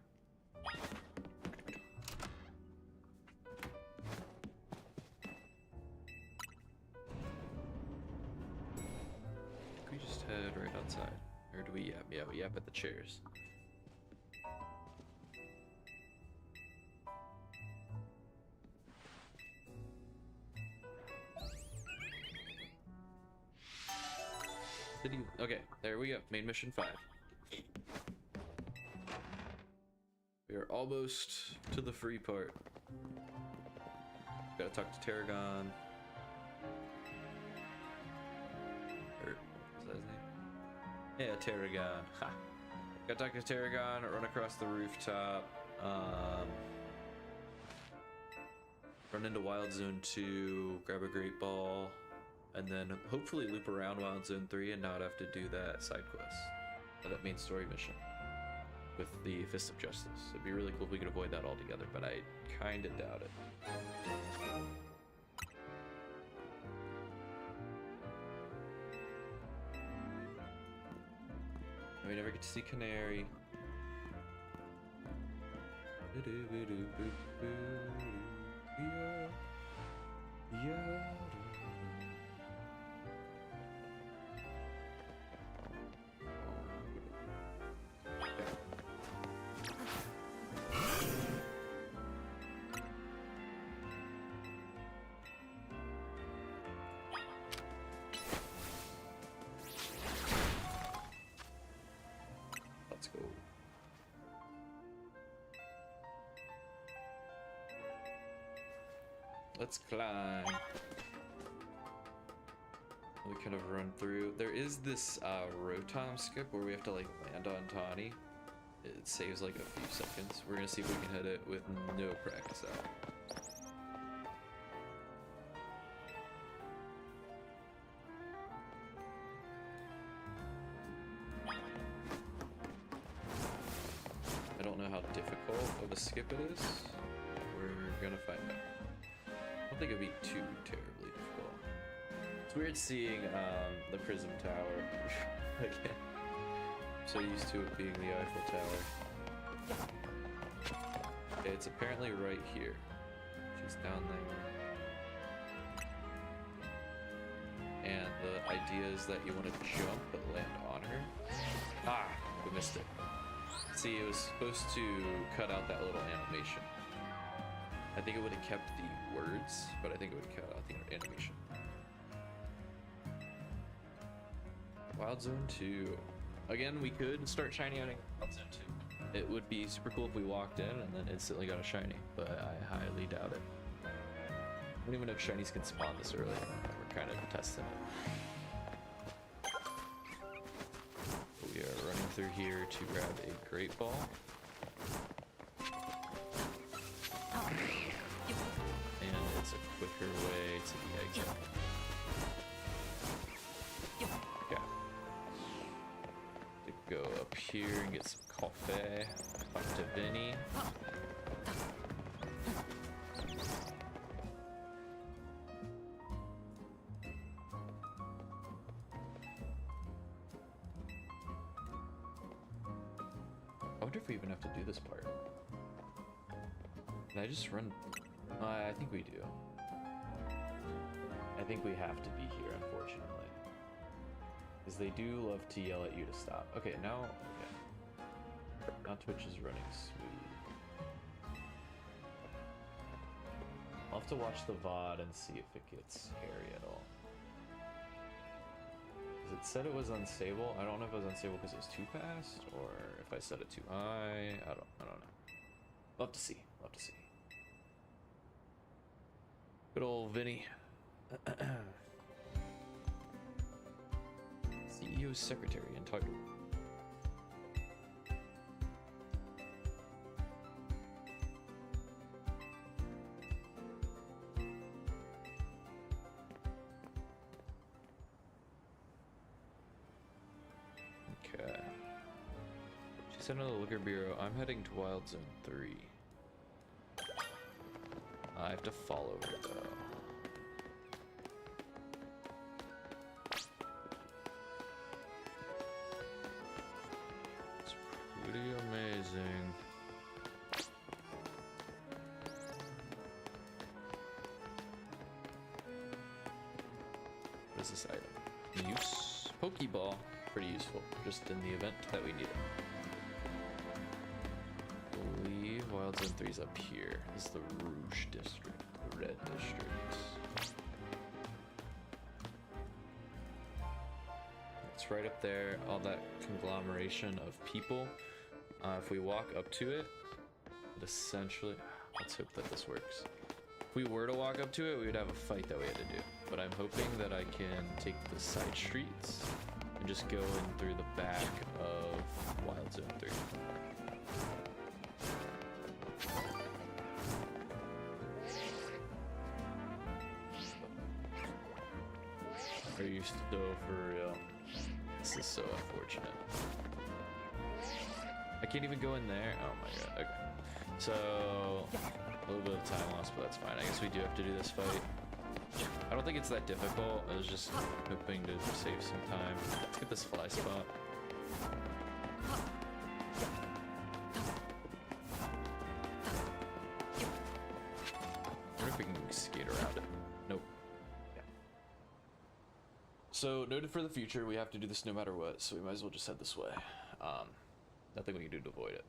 Can we just head right outside? Or do we yap? Yeah, we yap at the chairs. City. Okay, there we go. Main mission 5. We are almost to the free part. Gotta talk to Tarragon. Or, is that his name? Yeah, Tarragon. Ha! Gotta talk to Tarragon, run across the rooftop. Run into Wild Zone 2, grab a Great Ball, and then hopefully loop around Wild Zone 3 and not have to do that side quest. Or that main story mission with the Fist of Justice. It'd be really cool if we could avoid that altogether, but I kinda doubt it. And we never get to see Canary. Yeah. Let's go. Let's climb. We kind of run through. There is this Rotom skip where we have to like land on Tawny. It saves like a few seconds. We're gonna see if we can hit it with no practice out. I don't know how difficult of a skip it is. We're gonna find out. I don't think it'd be too terribly difficult. It's weird seeing the Prism Tower again. I'm so used to it being the Eiffel Tower. Okay, it's apparently right here. She's down there. And the idea is that you want to jump but land on her. Ah, we missed it. See, it was supposed to cut out that little animation. I think it would have kept the words, but I think it would cut out the animation. Wild Zone 2. Again, we could start shiny outing Wild Zone 2. It would be super cool if we walked in and then instantly got a shiny, but I highly doubt it. I don't even know if shinies can spawn this early. We're kind of testing it. We are running through here to grab a Great Ball. And it's a quicker way to the exit. Okay. To go up here and get some coffee. Talk to Vinny. I wonder if we even have to do this part. Can I just run? I think we do. I think we have to be here, unfortunately. Because they do love to yell at you to stop. Okay, now... Okay. Now Twitch is running smooth. I'll have to watch the VOD and see if it gets hairy at all. Because it said it was unstable. I don't know if it was unstable because it was too fast, or if I set it too high. I don't know. We'll have to see. We'll have to see. Good old Vinny. CEO secretary entitled. Okay. She sent another liquor bureau. I'm heading to Wild Zone 3. I have to follow her though. It's pretty amazing. What is this item? Use Pokeball. Pretty useful, just in the event that we need it. I believe Wild Zone 3 is up here. This is the Rouge district, the red district. It's right up there, all that conglomeration of people. If we walk up to it, it essentially, let's hope that this works. If we were to walk up to it, we would have a fight that we had to do. But I'm hoping that I can take the side streets and just go in through the back of Wild Zone 3. Are you so for real? This is so unfortunate. I can't even go in there. Oh my god. Okay. So a little bit of time lost, but that's fine. I guess we do have to do this fight. I don't think it's that difficult. I was just hoping to save some time. Let's get this fly spot. I wonder if we can skate around it. Nope. So, noted for the future, we have to do this no matter what, so we might as well just head this way. Nothing we can do to avoid it.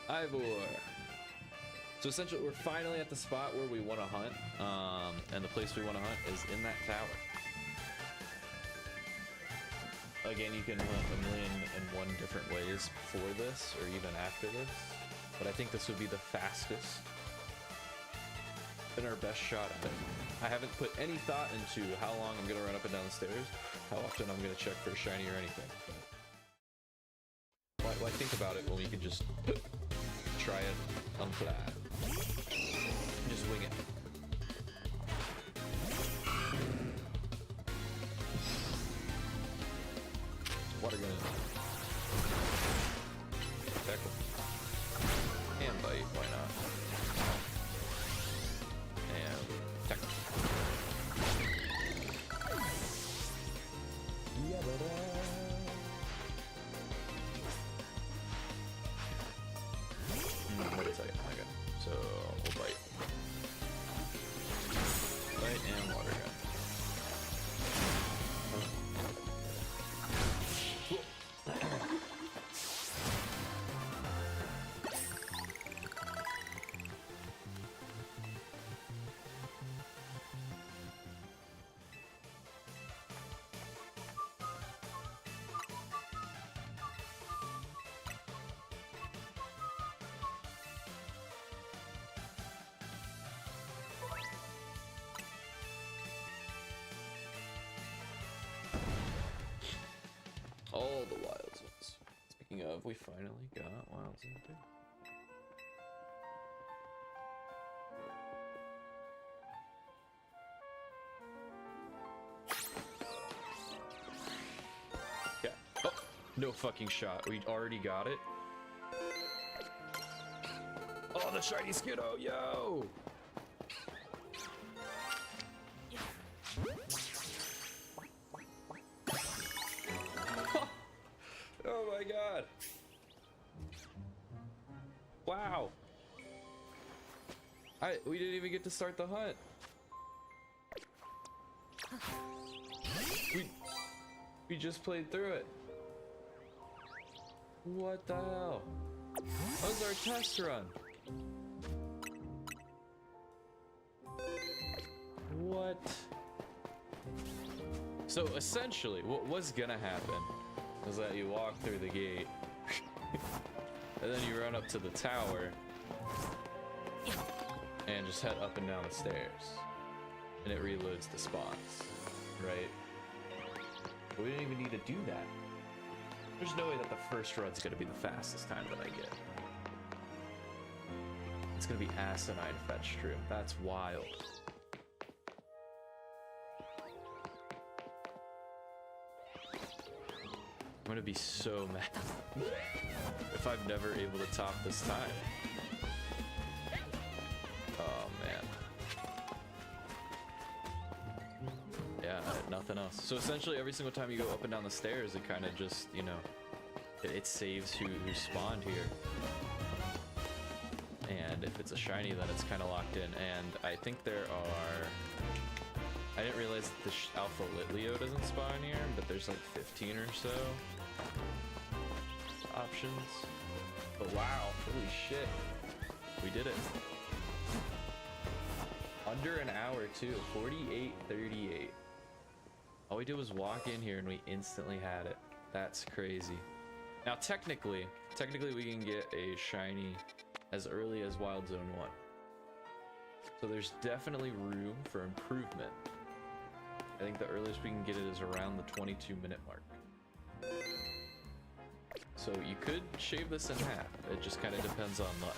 Ivor! So essentially, we're finally at the spot where we want to hunt, and the place we want to hunt is in that tower. Again, you can hunt a million and one different ways before this, or even after this, but I think this would be the fastest and our best shot at it. I haven't put any thought into how long I'm going to run up and down the stairs, how often I'm going to check for a shiny or anything. Why think about it when we can just try it on flat? Just wing it. Water gun. Tackle. And bite, why not? And tackle. Wait a second, okay. So we'll bite. Bite and water gun. All the wild zones. Speaking of, we finally got wild zone 2. Yeah. Oh, no fucking shot. We already got it. Oh, the shiny Skiddo, yo! Oh my god. Wow. We didn't even get to start the hunt. We just played through it. What the hell? That was our test run. What? So essentially, what was gonna happen is that you walk through the gate, and then you run up to the tower, and just head up and down the stairs, and it reloads the spawns, right? But we didn't even need to do that. There's no way that the first run's gonna be the fastest time that I get. It's gonna be asinine if that's true. That's wild. I'm gonna be so mad if I'm never able to top this time. Oh man. Yeah, nothing else. So essentially every single time you go up and down the stairs, it kind of just, you know, it saves who spawned here. And if it's a shiny, then it's kind of locked in. And I think there are... I didn't realize that the Alpha Litleo doesn't spawn here, but there's like 15 or so options. But wow, holy shit. We did it. Under an hour too, 48:38. All we did was walk in here and we instantly had it. That's crazy. Now technically we can get a shiny as early as Wild Zone 1. So there's definitely room for improvement. I think the earliest we can get it is around the 22-minute mark. So you could shave this in half. It just kind of depends on luck.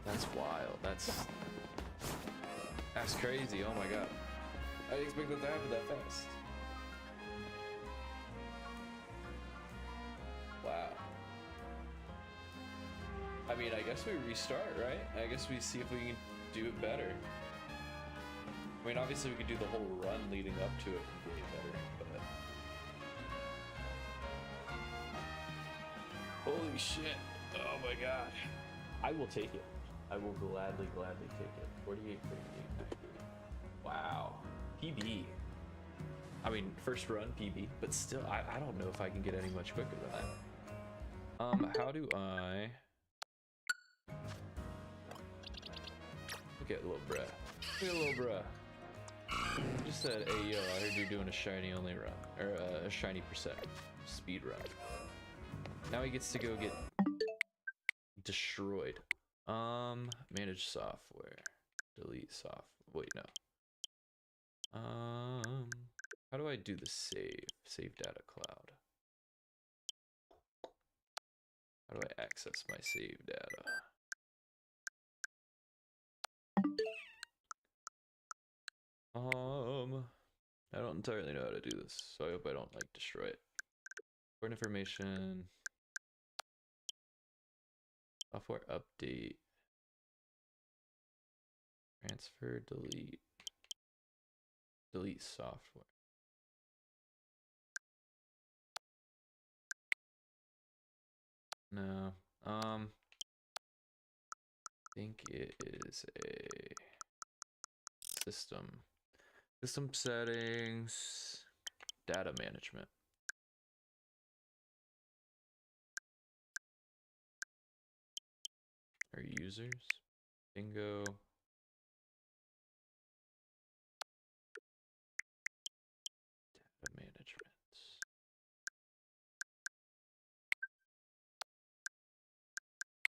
That's wild. That's crazy. Oh my god. I didn't expect that to happen that fast. Wow. I mean, I guess we restart, right? I guess we see if we can do it better. I mean, obviously we could do the whole run leading up to it completely better, but... Holy shit. Oh my god. I will take it. I will gladly take it. 48, 38. Wow. PB. I mean, first run PB, but still, I don't know if I can get any much quicker than that. How do I... Look at little bruh. Look at little bruh. Just said, hey yo, I heard you're doing a shiny only run. Or a shiny per sec. Speed run. Now he gets to go get destroyed. Manage software. Delete software. Wait, no. How do I do the save? Save data cloud. How do I access my save data? I don't entirely know how to do this, so I hope I don't like destroy it. Important information. Software update. Transfer, delete. Delete software. No. I think it is a system settings, data management. Or users, bingo. Data management.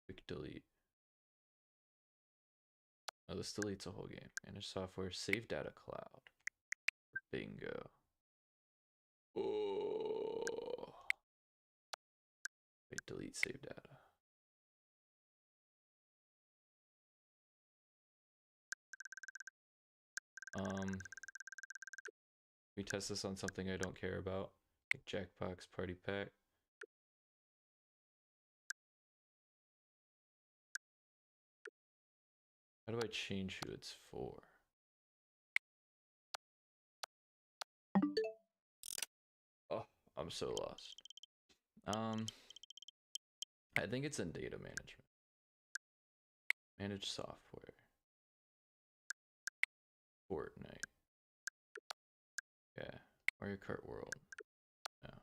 Quick delete. Oh, this deletes a whole game. Manage software, save data cloud. Bingo. Oh. Wait, delete save data. We test this on something I don't care about, like Jackbox Party Pack. How do I change who it's for? Oh, I'm so lost. I think it's in data management. Manage software. Fortnite. Yeah. Mario Kart World. No.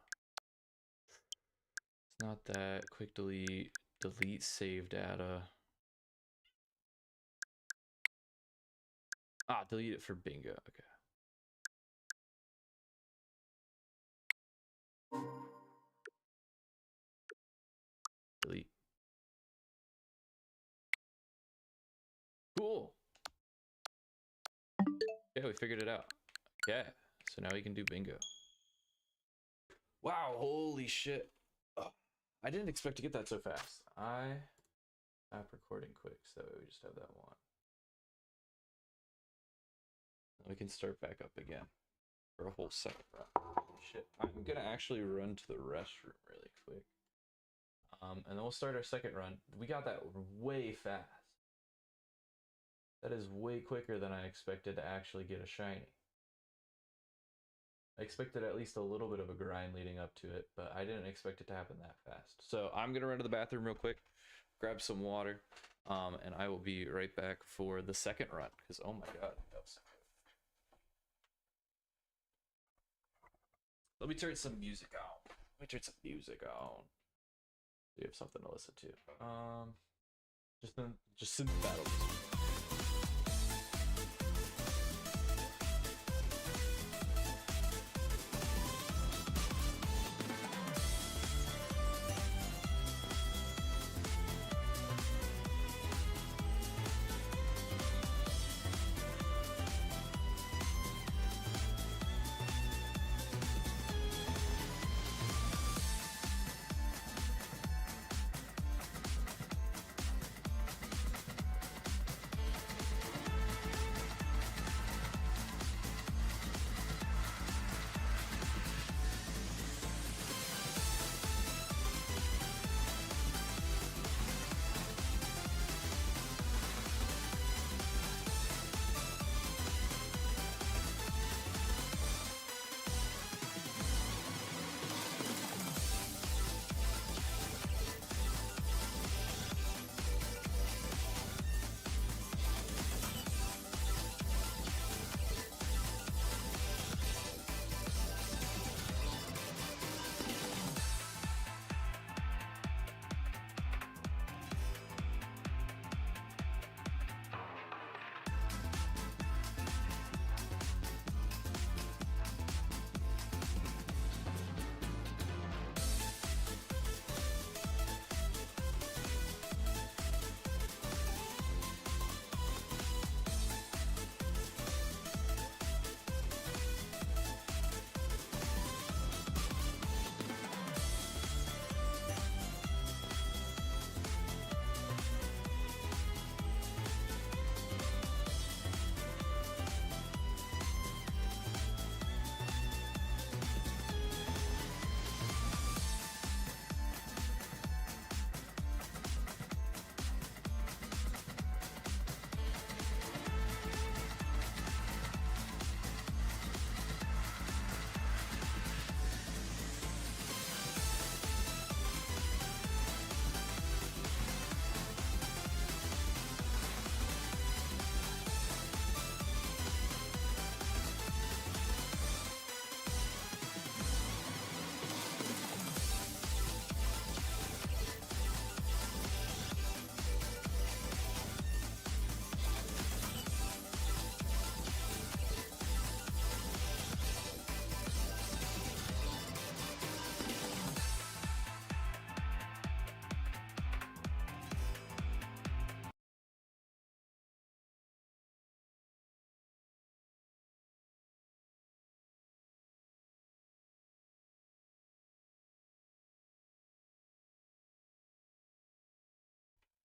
It's not that. Quick delete. Delete save data. Ah, delete it for bingo. Okay. Delete. Cool. Yeah, we figured it out. Yeah. So now we can do bingo. Wow, holy shit. Oh, I didn't expect to get that so fast. I stop recording quick, so that way we just have that one. We can start back up again for a whole second run. Shit. I'm gonna actually run to the restroom really quick. And then we'll start our second run. We got that way fast. That is way quicker than I expected to actually get a shiny. I expected at least a little bit of a grind leading up to it, but I didn't expect it to happen that fast. So I'm gonna run to the bathroom real quick, grab some water, and I will be right back for the second run, because oh my god, that was so good. Let me turn some music on. We have something to listen to. Just synth battles.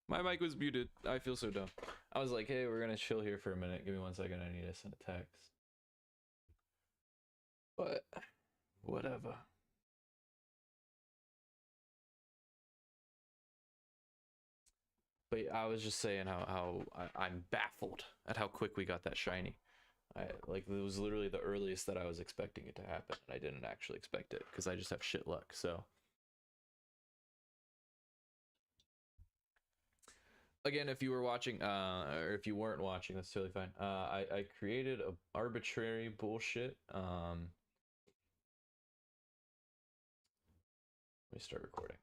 My mic was muted. I feel so dumb. I was like, hey, we're gonna chill here for a minute. Give me 1 second. I need to send a text. But whatever. But I was just saying how I'm baffled at how quick we got that shiny. Like, it was literally the earliest that I was expecting it to happen. And I didn't actually expect it because I just have shit luck. So again, if you were watching, or if you weren't watching, that's totally fine. I created a arbitrary bullshit. Let me start recording.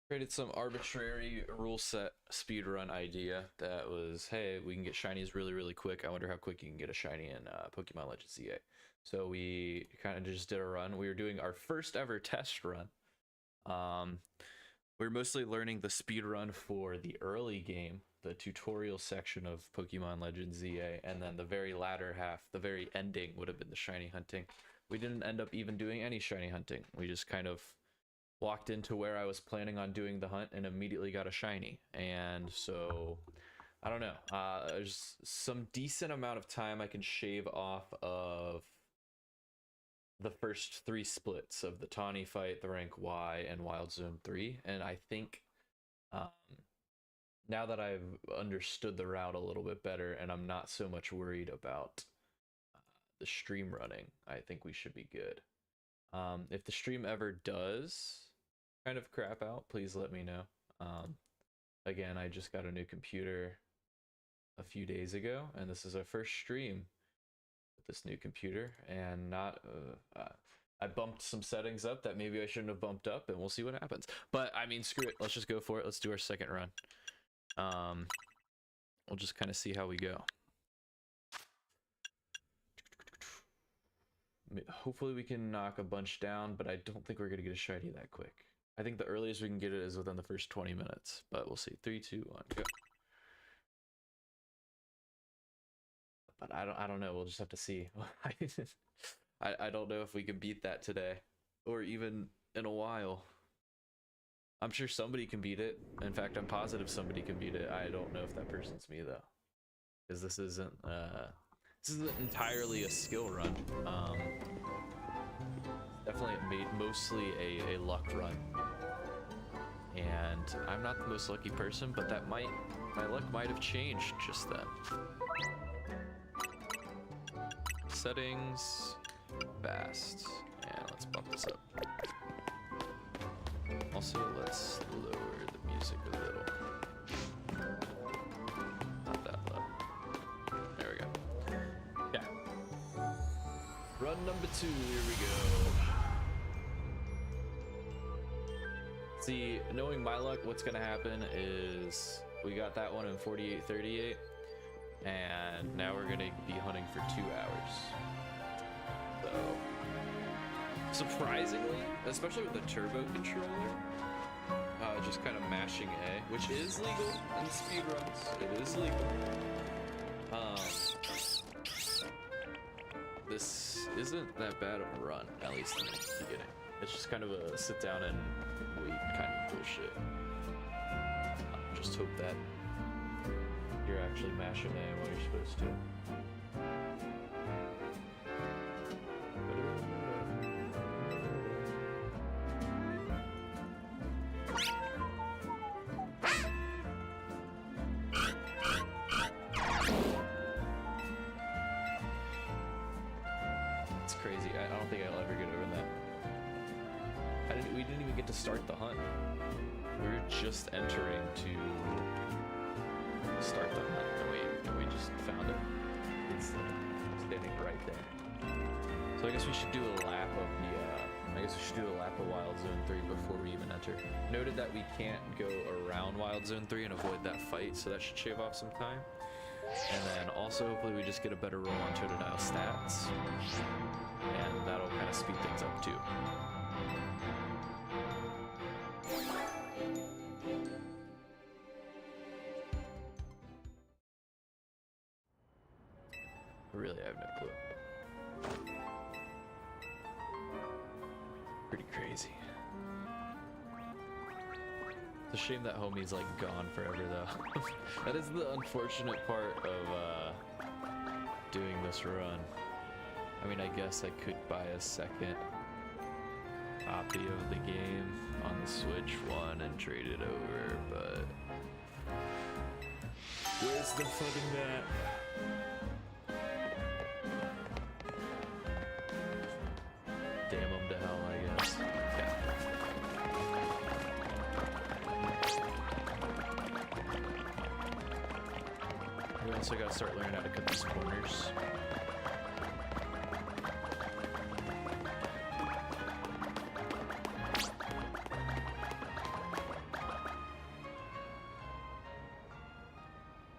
Created some arbitrary rule set speedrun idea that was, hey, we can get shinies really, really quick. I wonder how quick you can get a shiny in Pokemon Legends ZA. So we kind of just did a run. We were doing our first ever test run. We were mostly learning the speedrun for the early game, the tutorial section of Pokemon Legends ZA, and then the very latter half, the very ending, would have been the shiny hunting. We didn't end up even doing any shiny hunting. We just kind of walked into where I was planning on doing the hunt and immediately got a shiny. And so, I don't know, there's some decent amount of time I can shave off of the first 3 splits of the Tawny fight, the rank Y, and Wild Zone 3. And I think now that I've understood the route a little bit better and I'm not so much worried about the stream running, I think we should be good. If the stream ever does kind of crap out, please let me know. Again, I just got a new computer a few days ago, and this is our first stream with this new computer, and not I bumped some settings up that maybe I shouldn't have bumped up, and we'll see what happens. But I mean, screw it, let's just go for it. Let's do our second run. We'll just kind of see how we go. Hopefully we can knock a bunch down, but I don't think we're gonna get a shiny that quick. I think the earliest we can get it is within the first 20 minutes, but we'll see. 3, 2, 1, go. But I don't know. We'll just have to see. I don't know if we can beat that today, or even in a while. I'm sure somebody can beat it. In fact, I'm positive somebody can beat it. I don't know if that person's me though, because this isn't entirely a skill run. Definitely mostly a luck run. And I'm not the most lucky person, but my luck might have changed just then. Settings, fast, and let's bump this up. Also, let's lower the music a little. Not that low. There we go. Yeah. Run number 2, here we go. See, knowing my luck, what's gonna happen is we got that one in 48:38, and now we're gonna be hunting for 2 hours. So, surprisingly, especially with the turbo controller, just kind of mashing A, which is legal in speedruns. It is legal. This isn't that bad of a run, at least in the beginning. It's just kind of a sit down and wait kind of bullshit. Just hope that you're actually mashing A while you're supposed to. It's crazy. I don't think I'll ever get over that. We didn't even get to start the hunt. We were just entering to start the hunt, and we just found it. It's standing right there. So I guess we should do a lap of Wild Zone 3 before we even enter. Noted that we can't go around Wild Zone 3 and avoid that fight, so that should shave off some time. And then also hopefully we just get a better roll on Totodile stats, and that'll kind of speed things up too. Really, I have no clue. Pretty crazy. It's a shame that homie's like gone forever though. That is the unfortunate part of doing this run. I mean, I guess I could buy a second copy of the game on the Switch one and trade it over, but where's the fun in that? Damn them to hell, I guess. Yeah. We also gotta start learning how to cut these corners.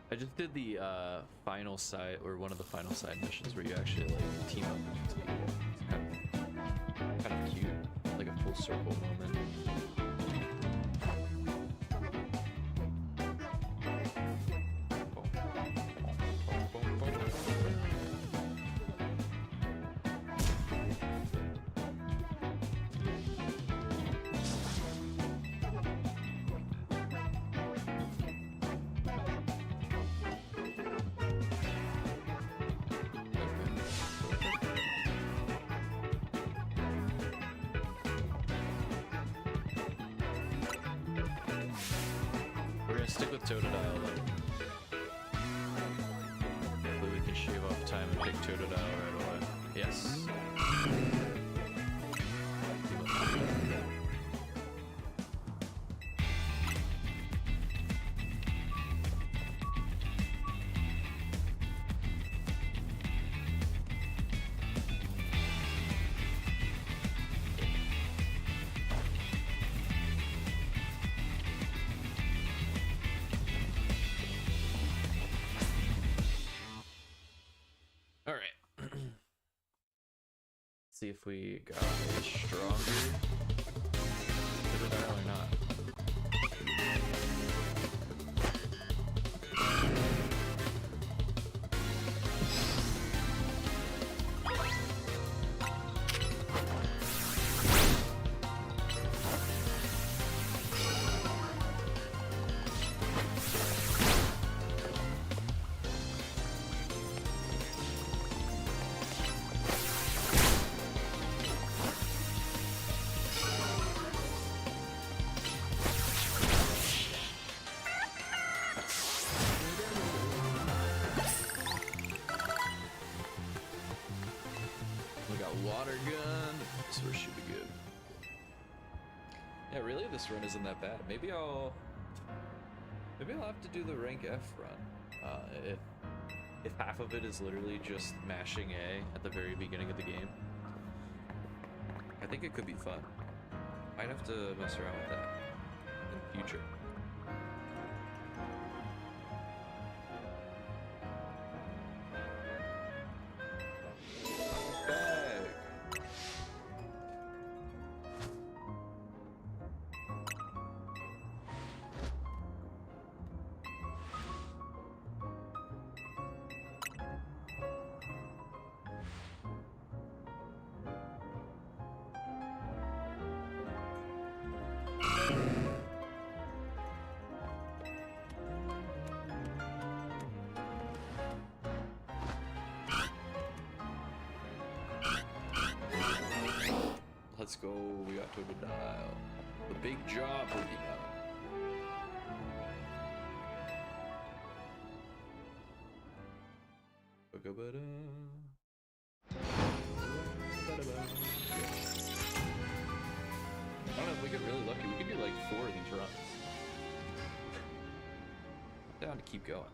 I just did the final side, or one of the final side missions where you actually like team up with people. It's kind of cute, like a full circle moment. Stick with Totodile then. Hopefully we can shave off time and pick Totodile right away. Yes. See if we got a stronger Totodile or not. Water gun, so we should be good. Yeah, really, this run isn't that bad. Maybe I'll have to do the rank F run. If half of it is literally just mashing A at the very beginning of the game, I think it could be fun. Might have to mess around with that in the future. Let's go, we got Totodile. The big jaw Pokemon. I don't know, if we get really lucky, we could do like 4 of these runs. I'm down to keep going.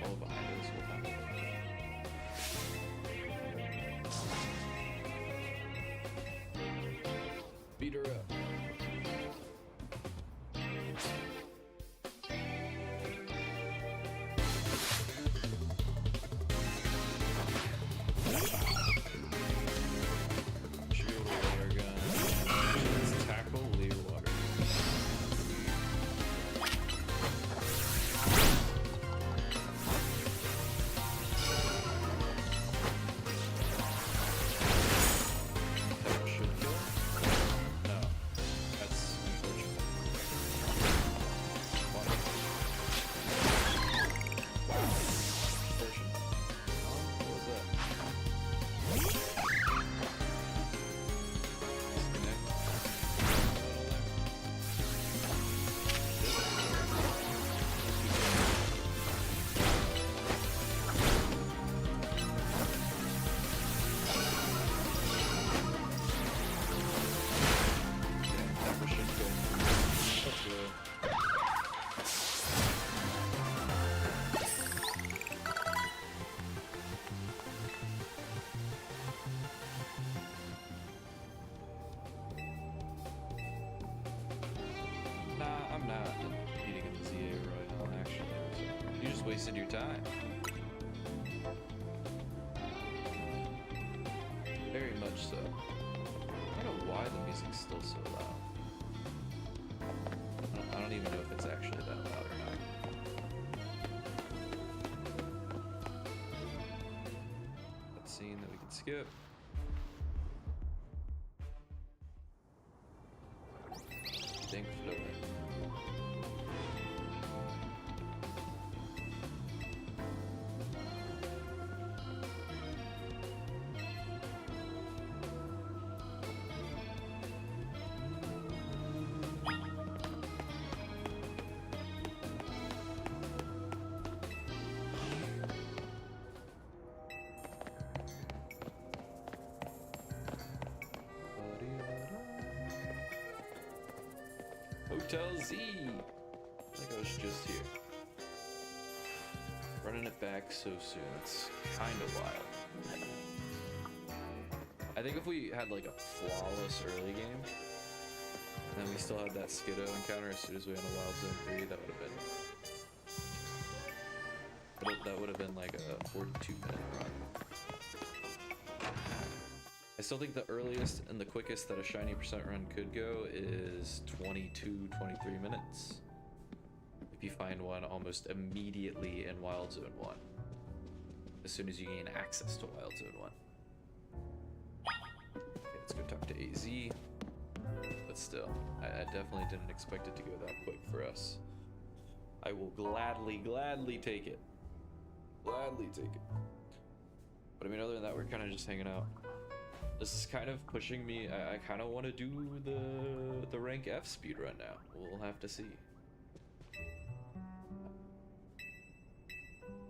follow behind her this whole time. Beat her up. Shield water gun. Let's tackle Leer water. That should kill. No, that's unfortunate. Water. Wow. Version. What was that? Disconnect. That was should kill. That's good. Nah, I'm not competing in the ZA Royale, actually. You just wasted your time. Very much so. I don't know why the music's still so loud. I don't even know if it's actually that loud or not. That scene that we can skip. Think fluid. Hotel Z! Like I was just here. Running it back so soon, it's kind of wild. I think if we had like a flawless early game, and then we still had that Skiddo encounter as soon as we went to Wild Zone 3, that would have been like a 42-minute run. I still think the earliest and the quickest that a shiny percent run could go is 22, 23 minutes. If you find one almost immediately in Wild Zone 1. As soon as you gain access to Wild Zone 1. Okay, let's go talk to AZ. But still, I definitely didn't expect it to go that quick for us. I will gladly take it. Gladly take it. But I mean, other than that, we're kind of just hanging out. This is kind of pushing me. I kind of want to do the rank F speedrun now. We'll have to see.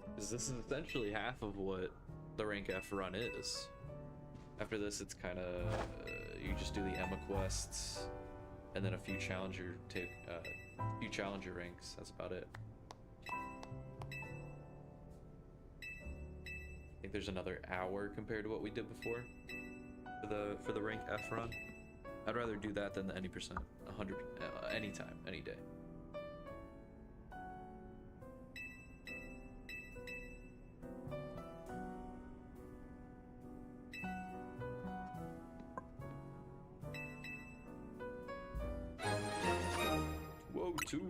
Because this is essentially half of what the rank F run is. After this, it's kind of you just do the Emma quests, and then a few challenger ranks. That's about it. I think there's another hour compared to what we did before. For the rank F run, I'd rather do that than the any percent 100 anytime, any day. Whoa, 2.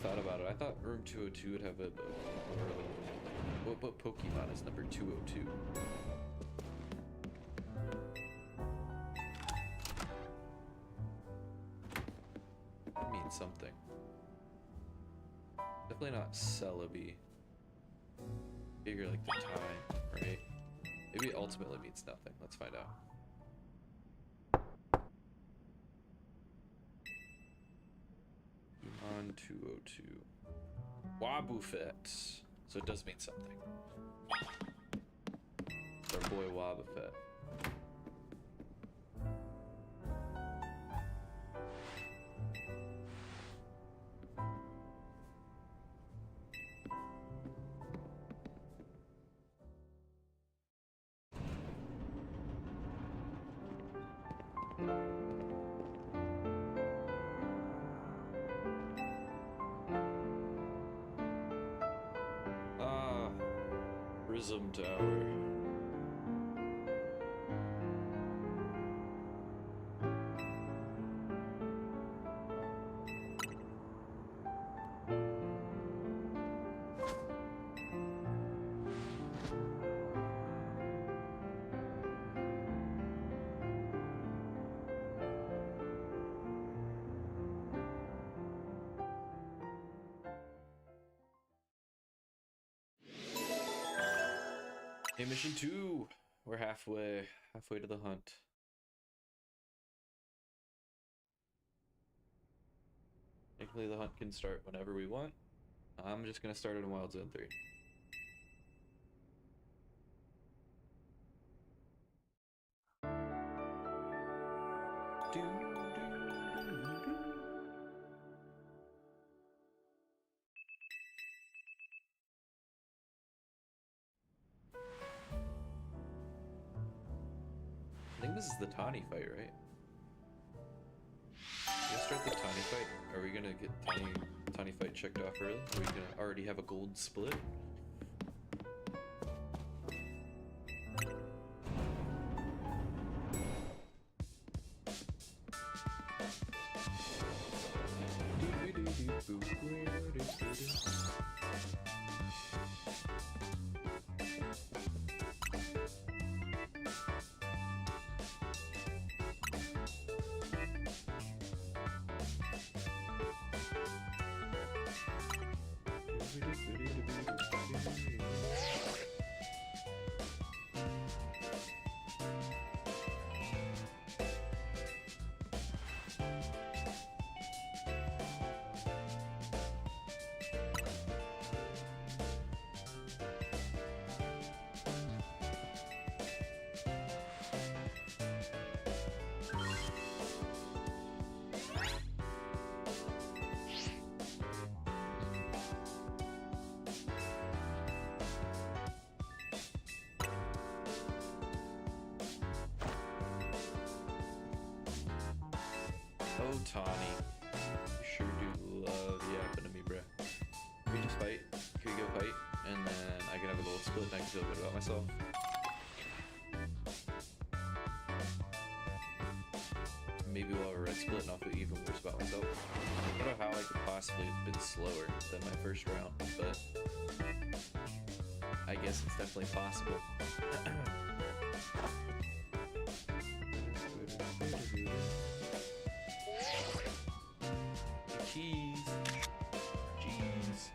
Thought about it. I thought room 202 would have a what Pokemon is number 202? It means something. Definitely not Celebi. Figure like the tie, right? Maybe it ultimately means nothing. Let's find out. On 202. Wobbuffet. So it does mean something. Our boy Wobbuffet. Ah, Prism Tower. Hey, mission 2. We're halfway to the hunt. Technically, the hunt can start whenever we want. I'm just gonna start it in Wild Zone 3. I think this is the Tawny fight, right? Let's start the Tawny fight. Are we gonna get Tawny fight checked off early? Are we gonna already have a gold split? Oh, Tawny. You sure do love yapping to me, bruh. Can we just fight? Can we go fight? And then I can have a gold split and I can feel good about myself. Maybe we'll have a red split and I'll feel even worse about myself. I don't know how I could possibly have been slower than my first round, but I guess it's definitely possible. Cheese. Cheese.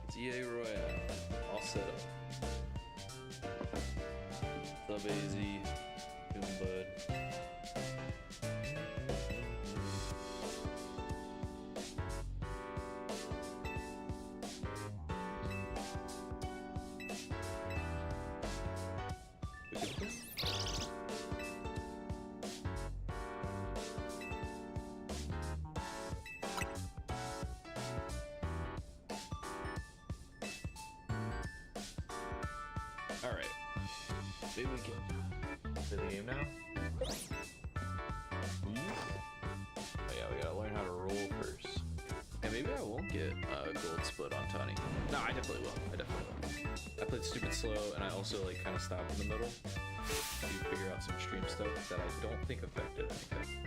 It's EA Royale. All set up. Sub AZ. Goombud. Alright. Maybe we can play the game now. Oh yeah, we gotta learn how to roll first. And maybe I won't get a gold split on Tawny. No, I definitely will. I played stupid slow and I also like kind of stopped in the middle to figure out some stream stuff that I don't think affected anything.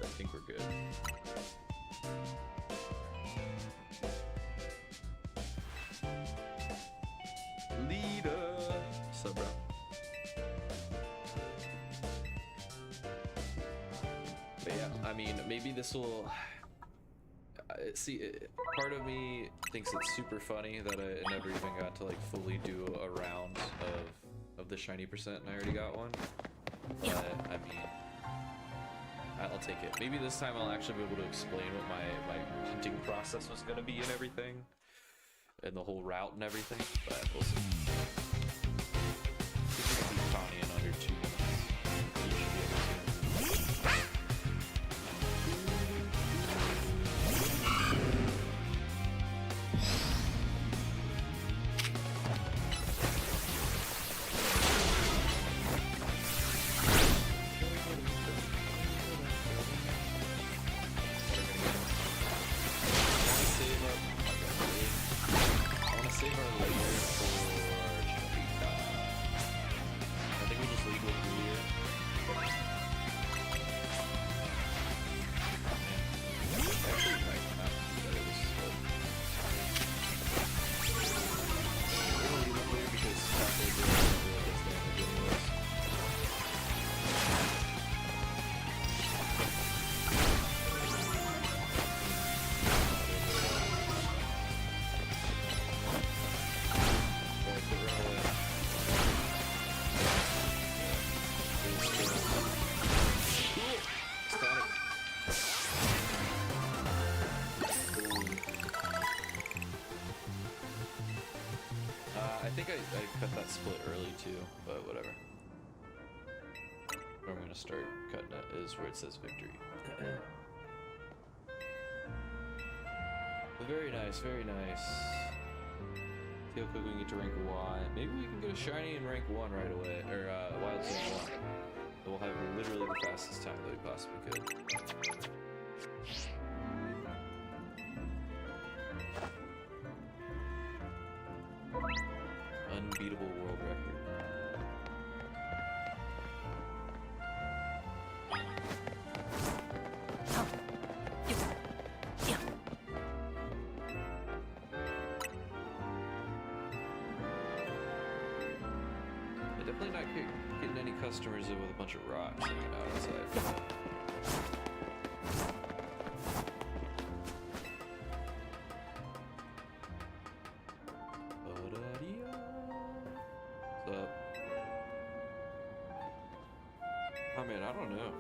I think we're good. What's up, bro? But yeah, I mean, maybe this will... part of me thinks it's super funny that I never even got to like fully do a round of the shiny percent and I already got one. But I mean, I'll take it. Maybe this time I'll actually be able to explain what my hunting process was gonna be and everything, and the whole route and everything. But we'll see. See if we can beat Connie in under 2 minutes. You should be able to. I think I cut that split early too, but whatever. Where I'm gonna start cutting it is where it says victory. Very nice, very nice. Feel quick we can get to rank 1. Maybe we can get a shiny in rank 1 right away, or wild zone 1. We'll have literally the fastest time that we possibly could. Unbeatable world record. Yeah, definitely not getting any customers in with a bunch of rocks hanging out outside. I mean, I don't know.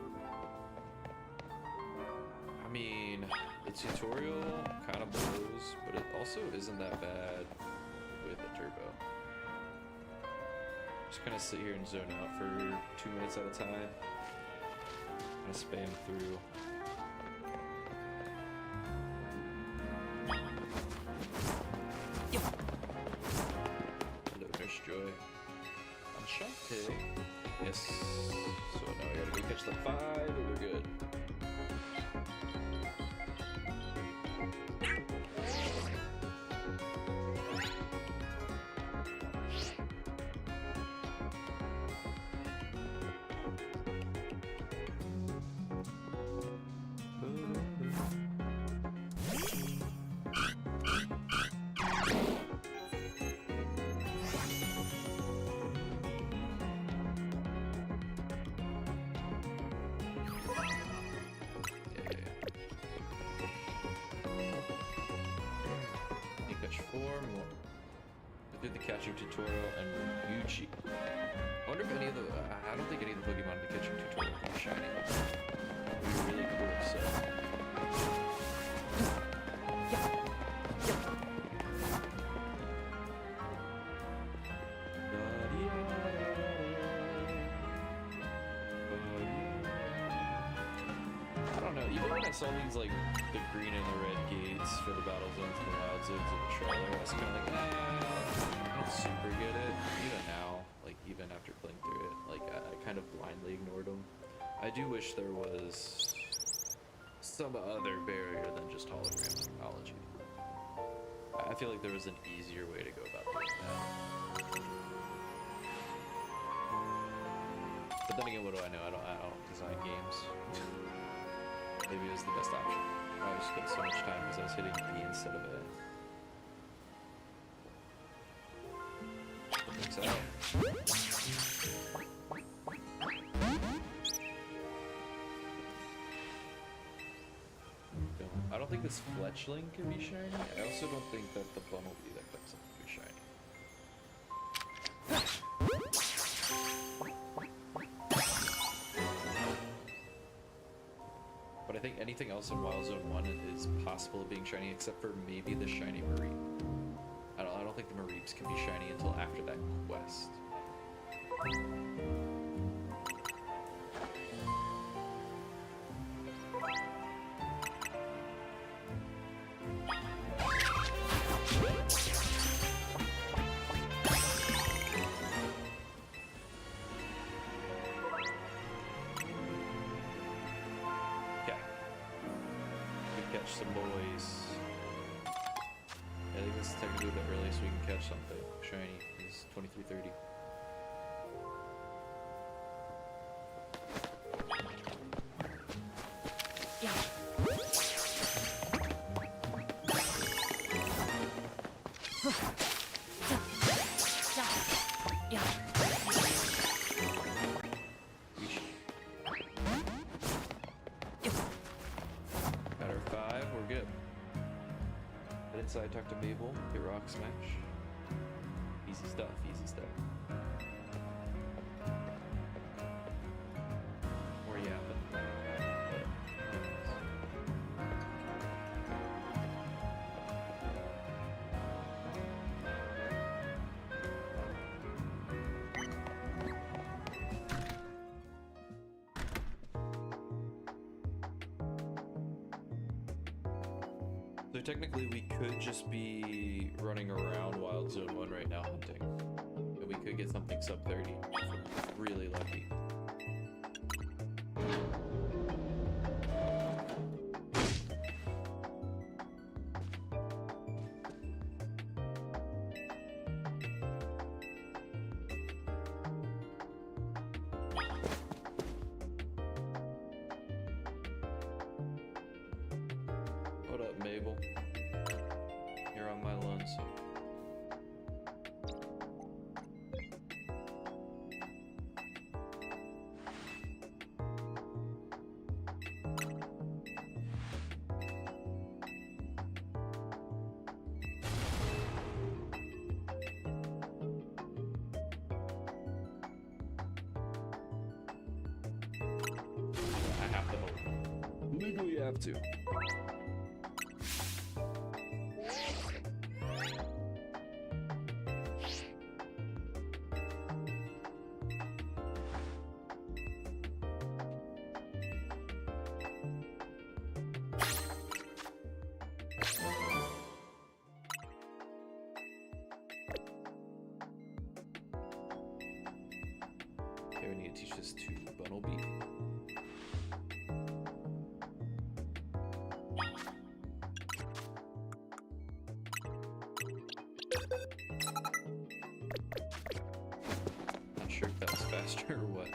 I mean, the tutorial kind of blows, but it also isn't that bad with a turbo. Just kind of sit here and zone out for 2 minutes at a time. Kind of spam through. Hello, Nurse Joy. Enchanté. Yes. So now I gotta go catch the 5 and we're good. Do the catching tutorial and Ryuchi. I wonder if any of the I don't think any of the Pokemon in the catching tutorial are shiny. It would be really cool if so. I don't know, even when I saw these like the green and the red gates for the battle zones and the wild zones in the trailer, I was kind of like, I don't super get it. Even now, like even after playing through it, like I kind of blindly ignored them. I do wish there was some other barrier than just hologram technology. I feel like there was an easier way to go about doing that. But then again, what do I know? I don't design games. Maybe it was the best option. I just spent so much time because I was hitting B instead of A. Looks out. I don't think this fletchling can be shiny. I also don't think that the bumblebee that comes up can be shiny. anything else in Wild Zone 1 is possible of being shiny except for maybe the shiny Mareep. I don't think the Mareeps can be shiny until after that quest. Some boys. Yeah, I think this is technically a bit early, so we can catch something shiny. It's 23:30. Inside, talk to Mabel, get rock smash. Easy stuff, easy stuff. More yapping. So technically we could just be running around Wild Zone 1 right now hunting. And we could get something sub 30 if we're really lucky. What up, Mabel? You're on my lonesome. I have to hope. Legally have to. Okay, we need to teach this to Bunnelby. Not sure if that was faster or what.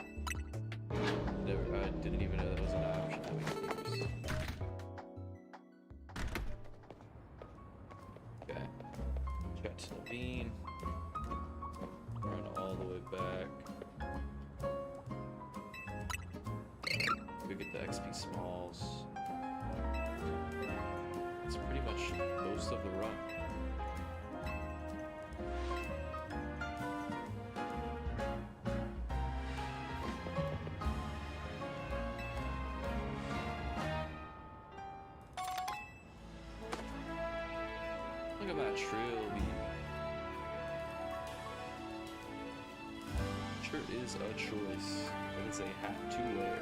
I didn't even know that was an option that we could use. Okay. Got to Naveen. Run all the way back. We get the XP smalls. It's pretty much most of the run. Look at that Trilby. Sure is a choice. That is a hat to wear.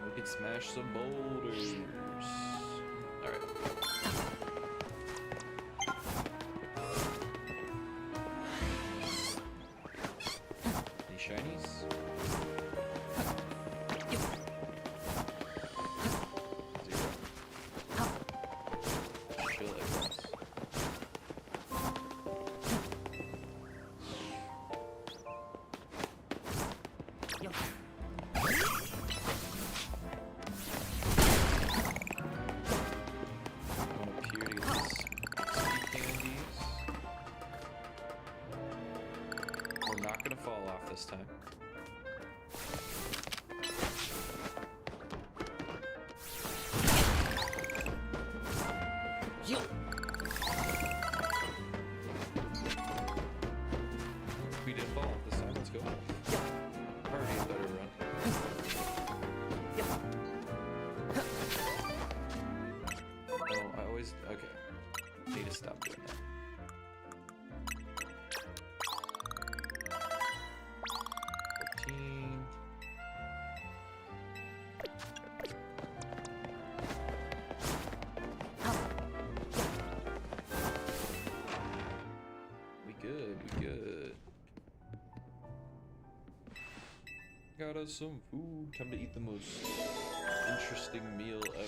We can smash some boulders. All right. Any shinies? Zero. Chill, I guess. Appear to Got us some food. Time to eat the most interesting meal ever.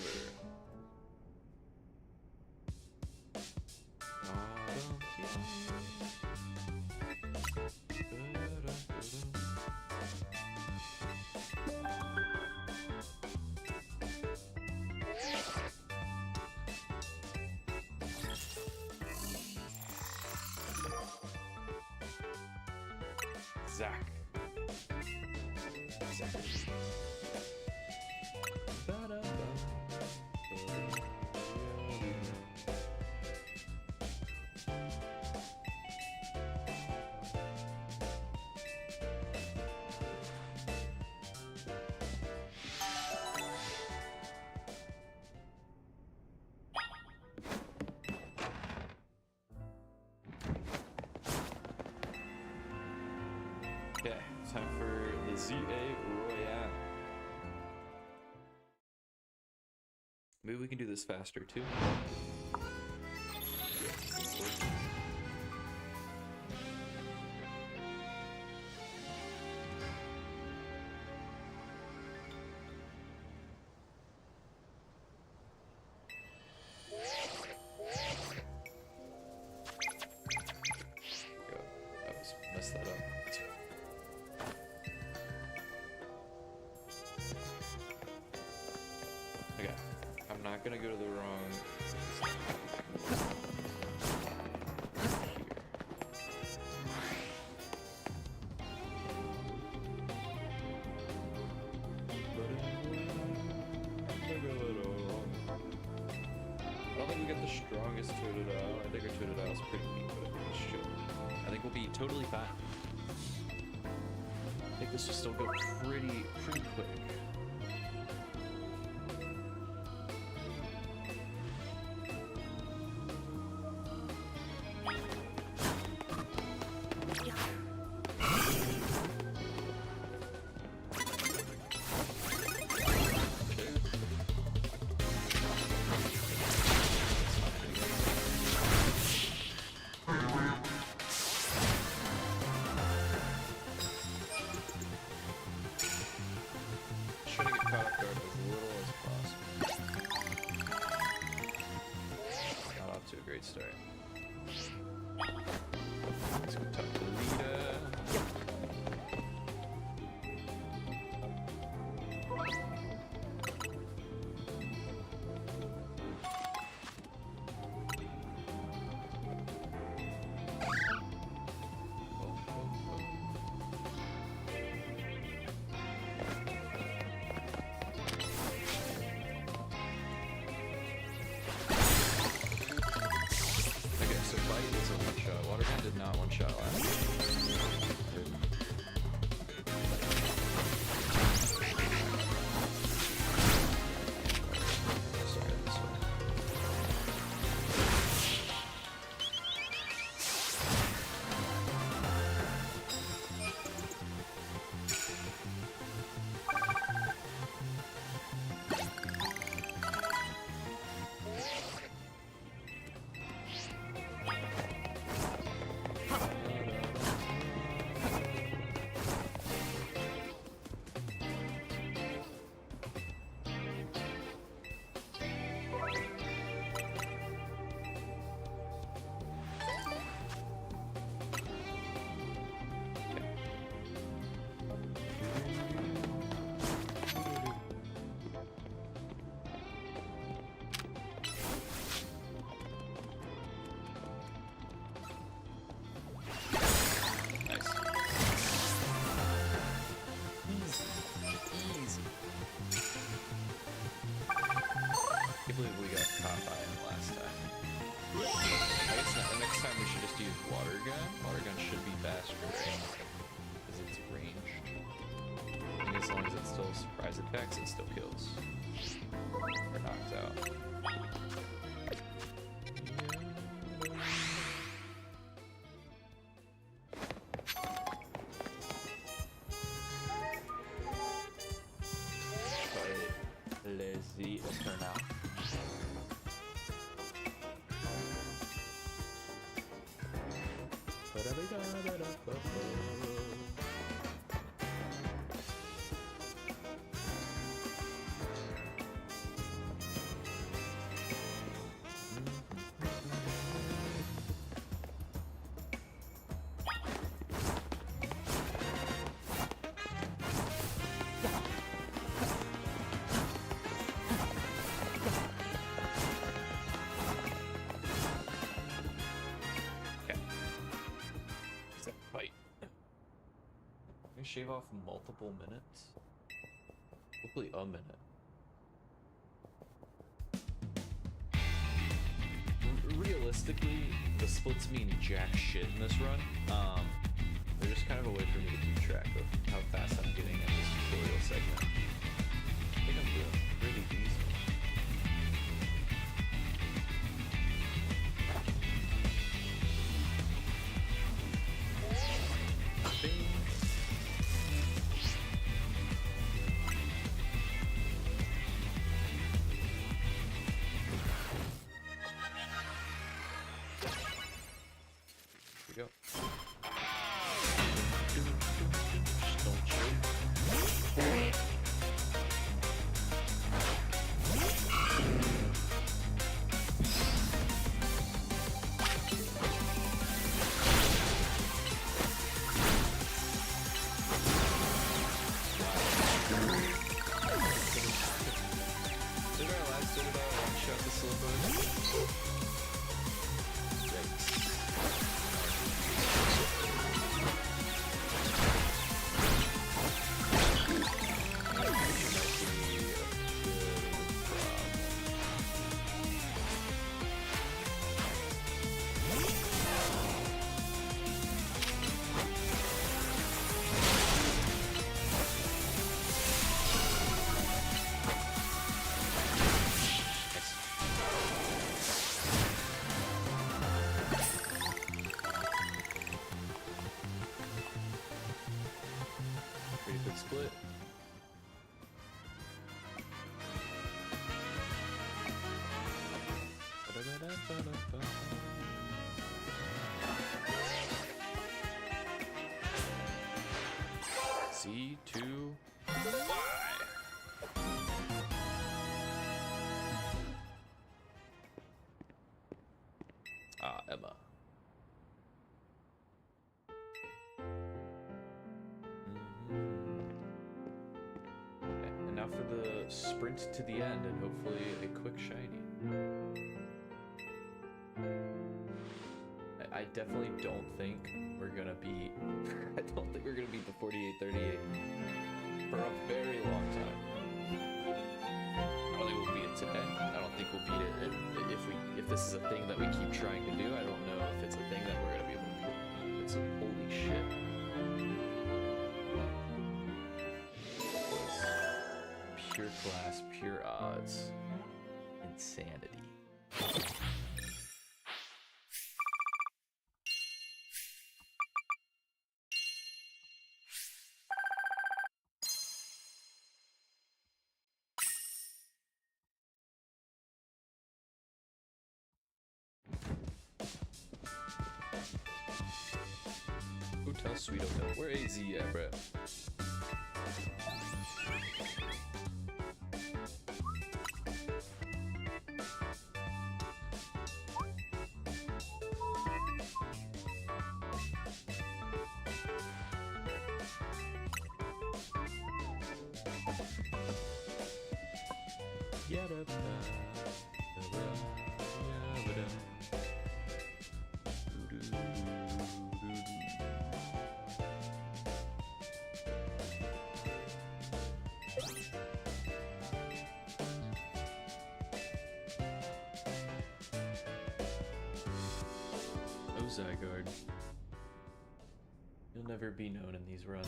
Zach. Okay, time for the ZA Royale. Maybe we can do this faster too. I was messed that up. Okay, I'm not gonna go to the wrong. I don't think we get the strongest Totodile. I think our Totodile is pretty weak, but it should. I think we'll be totally fine. I think this will still go pretty quick. Start. Let's go talk to Lita. Watergun did not one-shot last time. Sorry, this way. I can't believe we got caught by him last time. I guess next time we should just use water gun. Water gun should be faster, right? Because it's ranged. And as long as it still surprise attacks, it still kills. Or knocks out. Lazy turnout. shave off multiple minutes. Hopefully a minute. Realistically, the splits mean jack shit in this run. They're just kind of a way for me to keep track of how fast I'm getting in this tutorial segment. I think I'm doing pretty decent. Split. C2 Emma. Now for the sprint to the end and hopefully a quick shiny. I definitely don't think we're gonna beat I don't think we're gonna beat the 4838 for a very long time. I don't think we'll beat it today. I don't think we'll beat it if this is a thing that we keep trying to do. I don't know if it's a thing that we're gonna be able to do. It's holy shit. Pure class, pure odds. Insanity. Hotel Sweet Hotel. Where AZ at, bro? Zygarde. You'll never be known in these runs.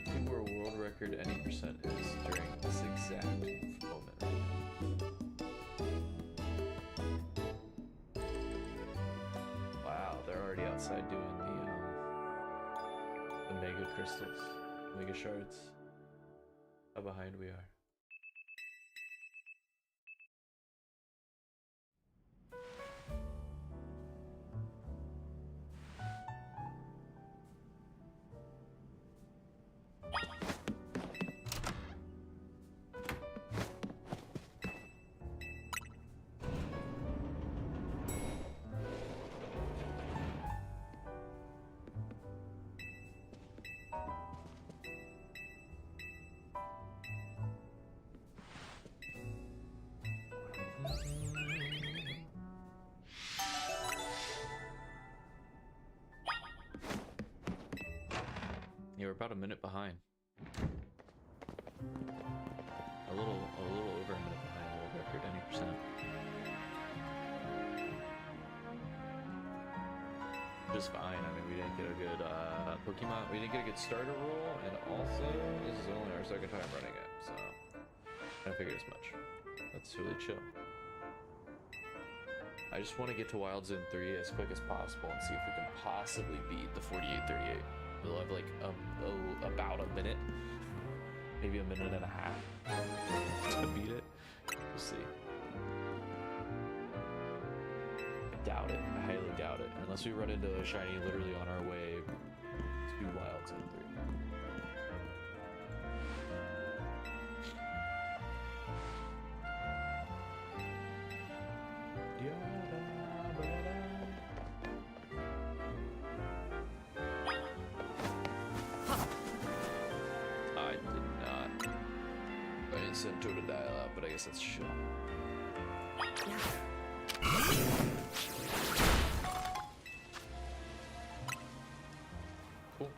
See where world record any percent is during this exact moment. Outside doing the mega crystals, mega shards. How behind we are. about a minute behind. A little over a minute behind world record, 90%. Just fine. I mean, we didn't get a good Pokemon. We didn't get a good starter roll, and also this is only our second time running it, so I figured as much. That's really chill. I just want to get to Wild Zone 3 as quick as possible and see if we can possibly beat the 4838. We'll have like about a minute, maybe a minute and a half to beat it. We'll see. Doubt it. I highly doubt it. Unless we run into a shiny literally on our way to Wild Zone 3. I did not. I didn't send Totodile out, but I guess that's chill. Cool.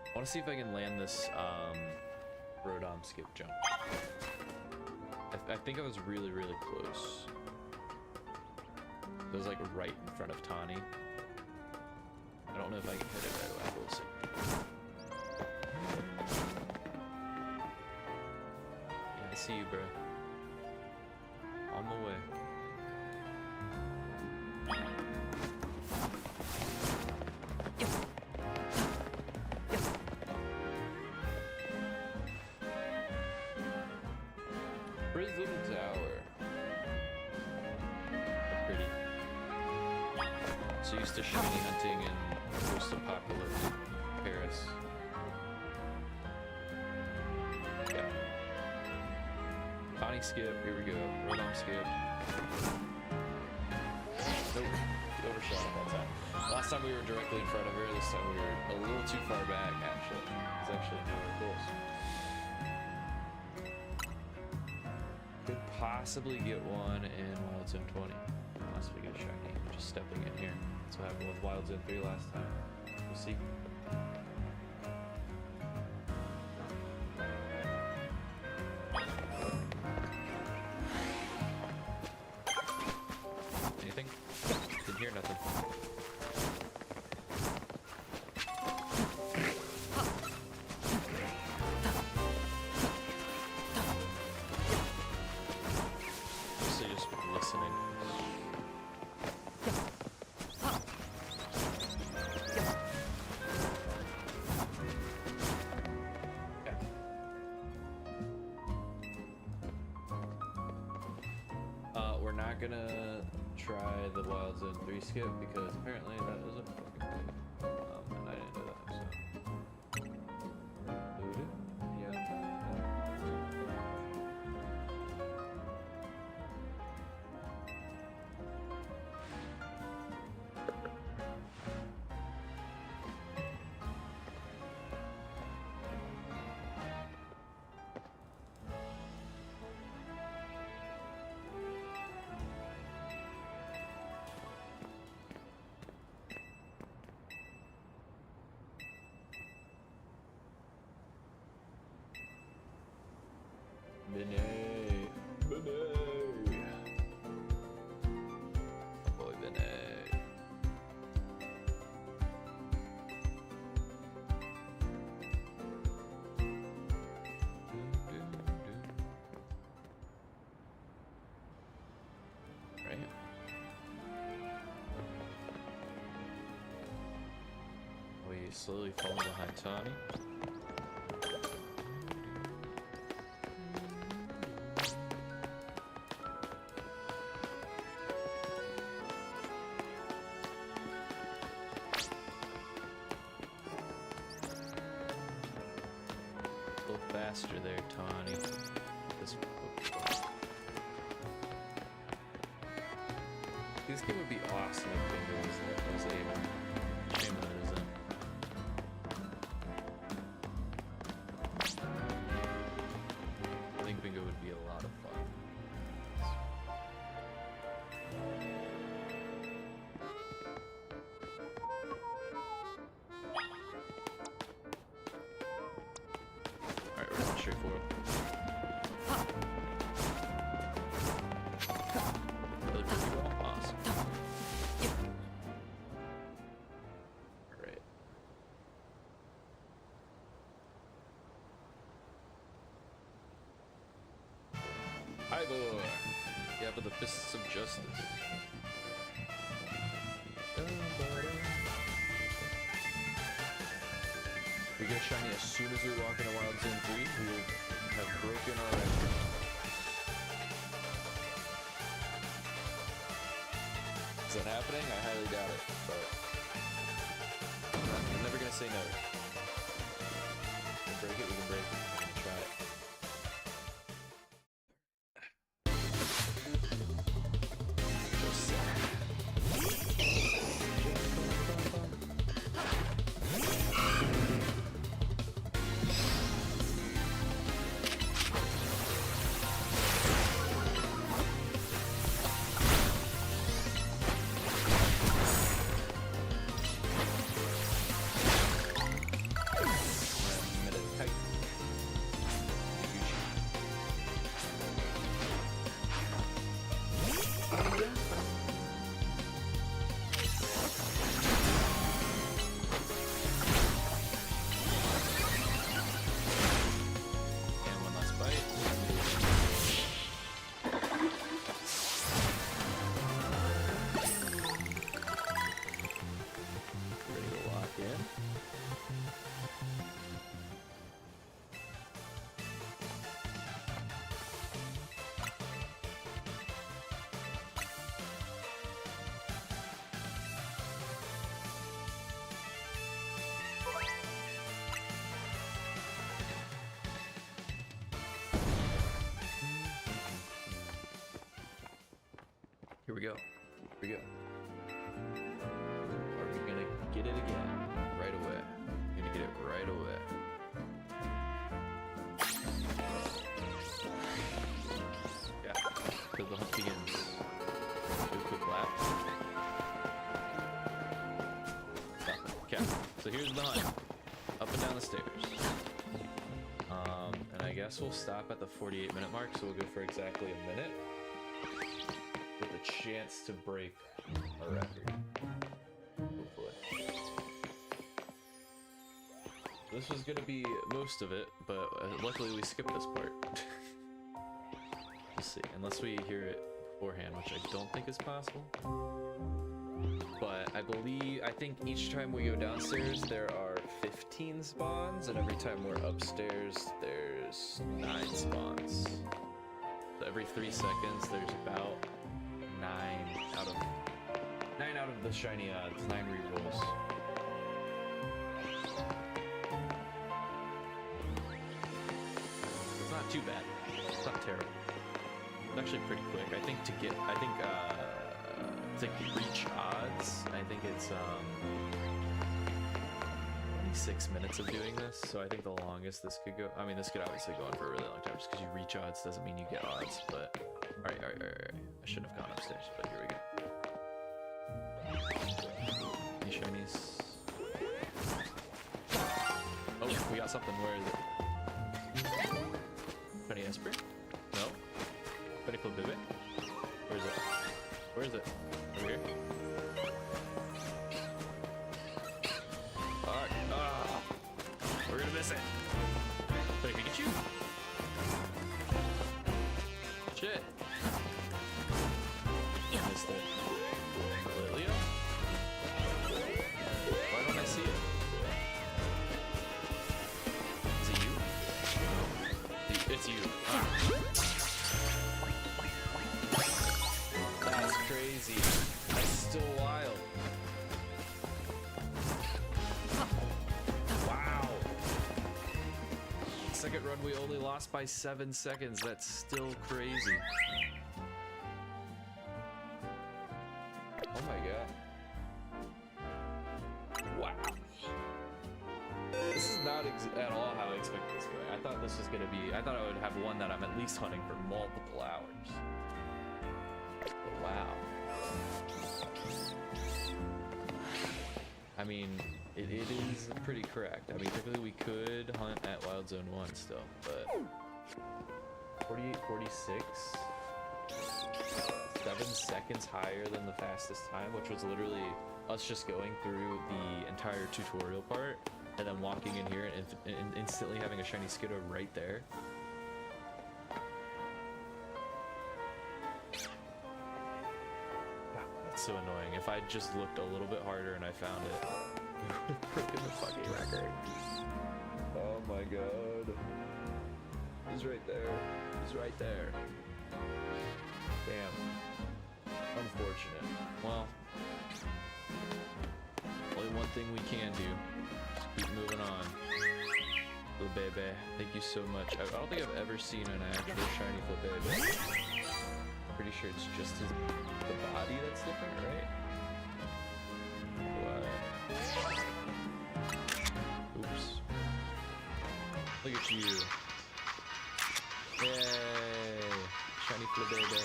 I want to see if I can land this Rotom skip jump. I think I was really close. It was like right in front of Tawny. I don't know if I can hit it right away. We'll see. Yeah, I see you, bro. On the way. Prism Tower. Pretty. So used to shiny hunting in post-apocalypse Paris. Yeah. Bonnie skip, here we go. Rotom skip. Nope. Overshot it that time. Last time we were directly in front of her, this time we were a little too far back, actually. It's actually nowhere close. Could possibly get one in Wild Zone 20. Unless we get a shiny. Just stepping in here. That's what happened with Wild Zone 3 last time. We'll see. Anything? Didn't hear nothing. Mostly just listening. We're not gonna try the Wild Zone 3 skip because apparently that is a fucking thing. And I didn't know that, so. Yeah. Benet. Boy, Benet. Right. We slowly fall behind Tawny. Faster there, Tawny. This game would be awesome if Bingo was able. Shame that it isn't. I think Bingo would be a lot of fun. straightforward. Really pretty well. Awesome. Alright. Hi, boy. Yeah, but the fists of justice. We get shiny as soon as we walk into Wild Zone 3, we will have broken our record. Is that happening? I highly doubt it, but I'm never gonna say no. We can break it, we can break it. I'm gonna try it. Here we go. Here we go. Are we gonna get it again? Right away. We're gonna get it right away. Yeah. Till the hunt begins. Do a quick lap. Stop. Okay. So here's the hunt. Up and down the stairs. And I guess we'll stop at the 48-minute mark, so we'll go for exactly a minute. With a chance to break a record. Hopefully. This was gonna be most of it, but luckily we skipped this part. We'll see, unless we hear it beforehand, which I don't think is possible. But I think each time we go downstairs there are 15 spawns, and every time we're upstairs there's 9 spawns. So every 3 seconds there's about 9 out of the shiny odds, 9 rerolls. It's not too bad. It's not terrible. It's actually pretty quick. I think to reach odds, I think it's 26 minutes of doing this. So I think the longest this could go, I mean, this could obviously go on for a really long time. Just because you reach odds doesn't mean you get odds, but all right. I shouldn't have gone upstairs, but here we go. Any shinies? Oh, we got something. Where is it? Shiny Esper? No. Pinnacle Bibit? Where is it? Where is it? Over here? Alright. We're gonna miss it. Wait, Pikachu? Shit. Missed it. Lilio? Why don't I see it? Is it you? No. It's you. That's crazy. That's still wild. Wow. Second run we only lost by 7 seconds. That's still crazy. Oh my god. Wow. This is not at all how I expected this to go. I thought this was gonna be, I thought I would have one that I'm at least hunting for multiple hours. But wow. I mean, It is pretty correct. I mean, typically we could hunt at Wild Zone 1 still, but 48, 46, 7 seconds higher than the fastest time, which was literally us just going through the entire tutorial part and then walking in here and instantly having a shiny Skiddo right there. That's so annoying. If I just looked a little bit harder and I found it, freaking the fucking record. Oh my god. He's right there. He's right there. Damn. Unfortunate. Well, only one thing we can do. Just keep moving on. Little baby, thank you so much. I don't think I've ever seen an actual shiny Flabébé. I'm pretty sure it's just the body that's different, right? Oops. Look at you. Yay! Shiny Flabébé.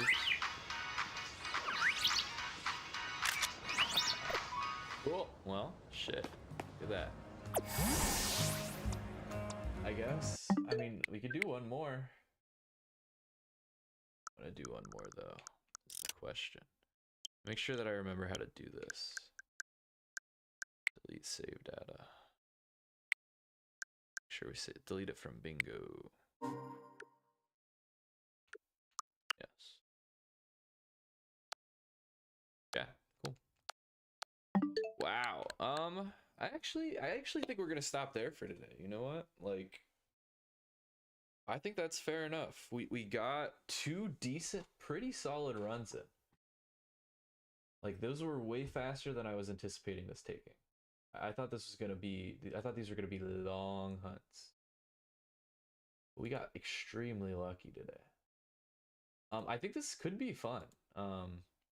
Oops. Cool. Well, shit. Look at that. I guess. I mean, we could do one more. I'm gonna do one more though. That's the question. Make sure that I remember how to do this. Delete save data. Make sure we say delete it from bingo. Yes. Yeah, cool. Wow. I actually think we're gonna stop there for today. You know what? Like, I think that's fair enough. We got 2 decent, pretty solid runs in. Like, those were way faster than I was anticipating this taking. I thought this was gonna be, I thought these were gonna be long hunts. We got extremely lucky today. I think this could be fun. I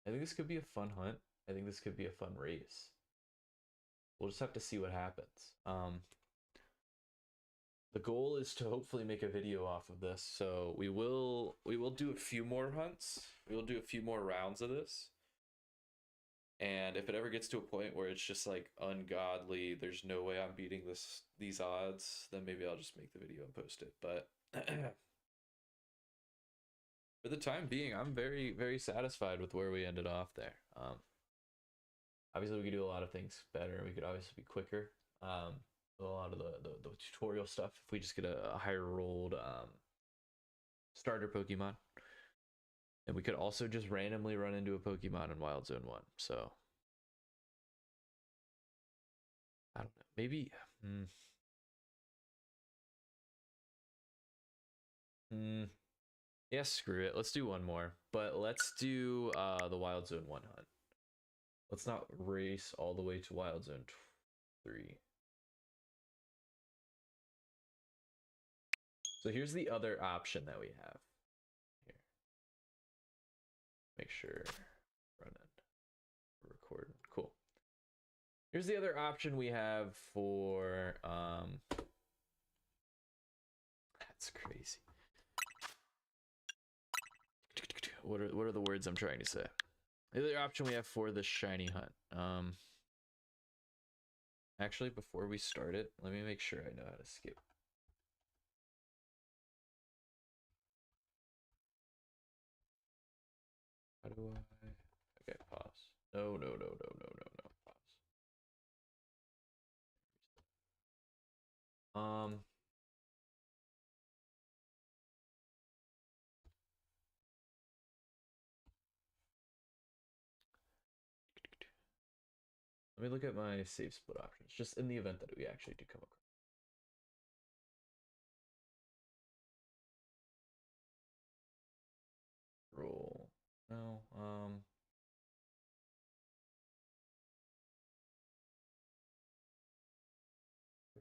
think this could be a fun hunt. I think this could be a fun race. We'll just have to see what happens. The goal is to hopefully make a video off of this. So we will do a few more hunts. We will do a few more rounds of this. And if it ever gets to a point where it's just like ungodly, there's no way I'm beating these odds, then maybe I'll just make the video and post it. But for the time being, I'm very, very satisfied with where we ended off there. Obviously, we could do a lot of things better. We could obviously be quicker. A lot of the tutorial stuff if we just get a higher rolled starter Pokemon. And we could also just randomly run into a Pokemon in Wild Zone 1. So, I don't know. Maybe... Yeah, screw it. Let's do one more. But let's do the Wild Zone 1 hunt. Let's not race all the way to Wild Zone 3. So here's the other option that we have. Here. Make sure running. Recording. Cool. Here's the other option we have for that's crazy. What are the words I'm trying to say? The other option we have for the shiny hunt. Actually, before we start it, let me make sure I know how to skip. How do I? Okay, pause. No. Pause. Let me look at my save split options, just in the event that we actually do come across. Roll. No.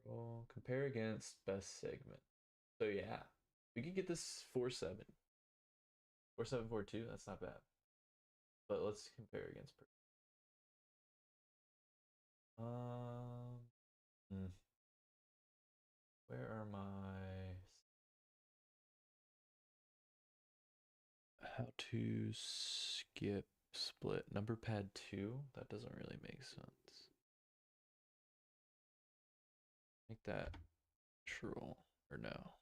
Roll. Compare against best segment. So yeah, we could get this 4-7. 4-7, 4-2. That's not bad. But let's compare against. Where are my how to skip split. Number pad 2? That doesn't really make sense. Make that true. Or no.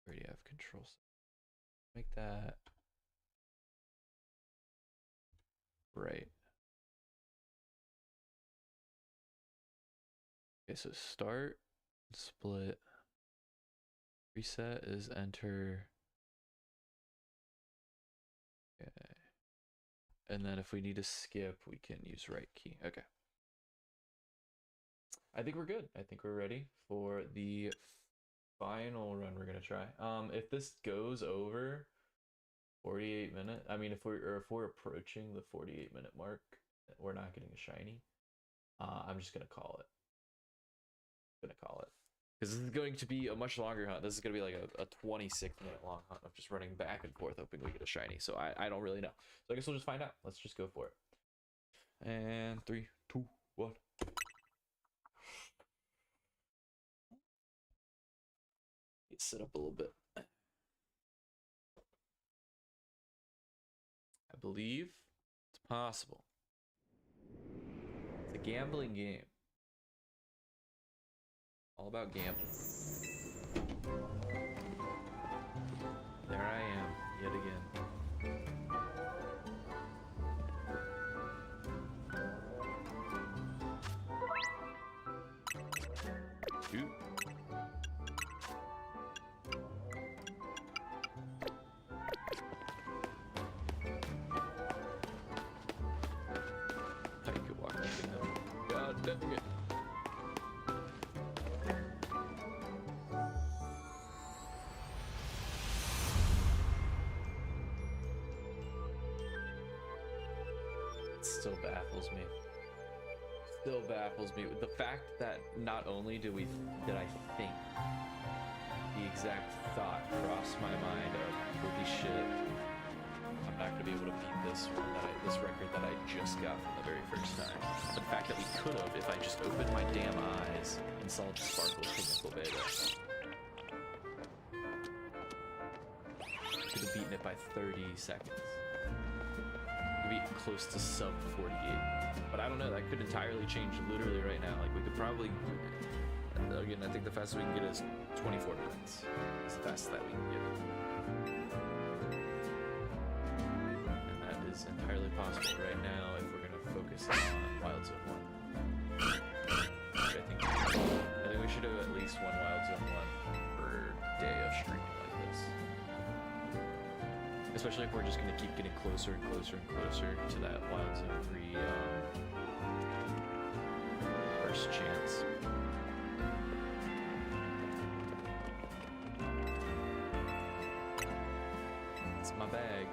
We already have control. Make that right. Okay, so start, split. Reset is enter. Okay. And then if we need to skip, we can use right key. Okay. I think we're good. I think we're ready for the final run we're gonna try. If this goes over 48 minutes, I mean if we're approaching the 48-minute mark, we're not getting a shiny. I'm just gonna call it. Because this is going to be a much longer hunt. This is going to be like a 26-minute long hunt of just running back and forth hoping we get a shiny. So I don't really know. So I guess we'll just find out. Let's just go for it. And 3, 2, 1. Sit up a little bit. I believe it's possible. It's a gambling game. All about gambling. There I am, yet again. Shoot. I could walk that thing up. God dang it. Still baffles me the fact that not only did I think the exact thought crossed my mind of holy shit, I'm not gonna be able to beat this record that I just got from the very first time. The fact that we could have if I just opened my damn eyes and saw the sparkle chemical beta. Could have beaten it by 30 seconds. Be close to sub 48, but I don't know, that could entirely change literally right now. Like we could probably, again, I think the fastest we can get is 24 minutes. It's the fastest that we can get. And that is entirely possible right now if we're gonna focus on Wild Zone 1. Which I think we should have at least one Wild Zone 1 per day of streaming like this. Especially if we're just going to keep getting closer and closer and closer to that Wild Zone 3 first chance. It's my bag.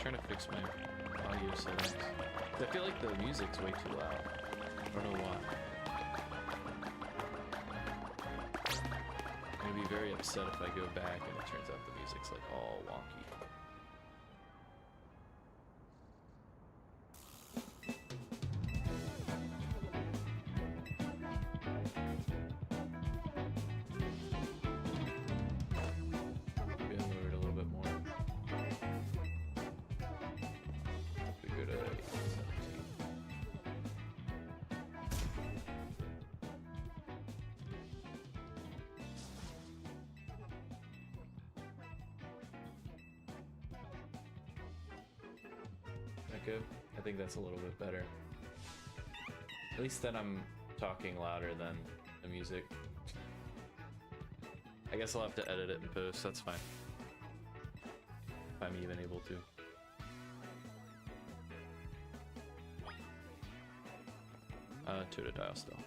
Trying to fix my audio settings. I feel like the music's way too loud. I don't know why. I'm gonna be very upset if I go back and it turns out the music's like all wonky. good. I think that's a little bit better. At least then I'm talking louder than the music. I guess I'll have to edit it in post, that's fine. If I'm even able to. Totodile still.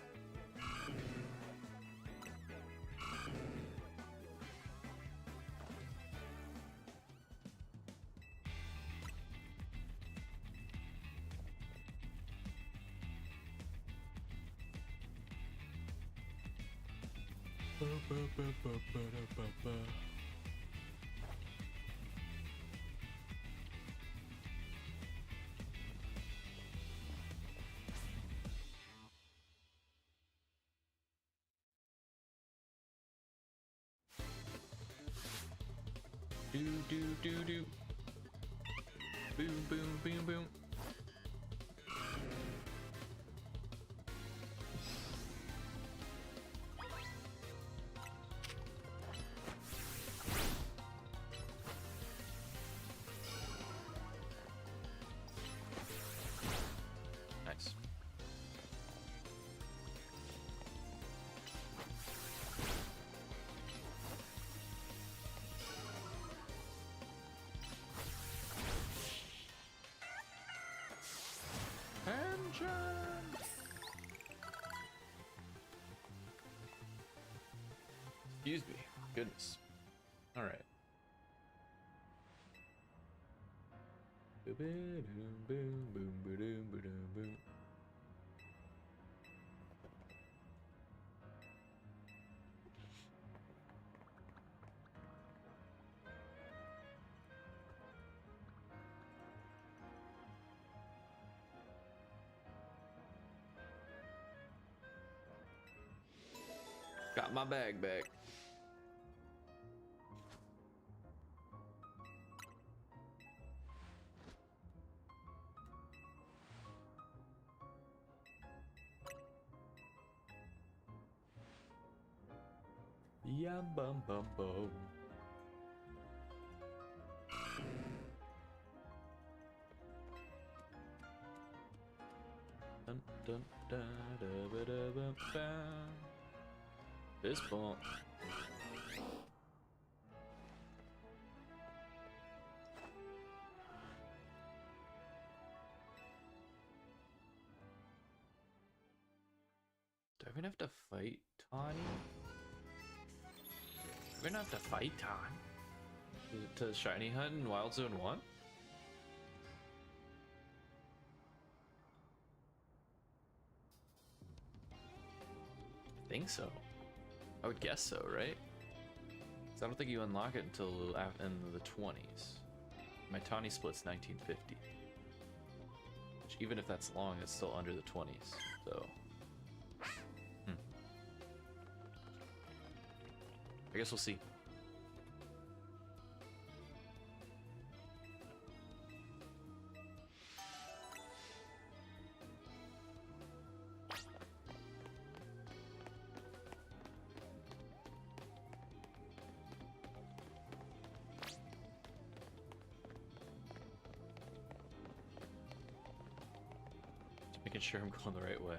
Do do do do. Boom boom boom boom. Nice. Excuse me. Goodness. All right. Boom boom boom boom boom boom boom. Got my bag back. Yum bum bum bum. Dun dun da da ba da ba ba. Fist bump. Do I even have to fight Tawny? We're gonna have to fight Ton to shiny hunt in Wild Zone 1? I think so. I would guess so, right? 'Cause I don't think you unlock it until in the 20s. My Tawny split's 1950. Which, even if that's long, it's still under the 20s, so... I guess we'll see. Just making sure I'm going the right way.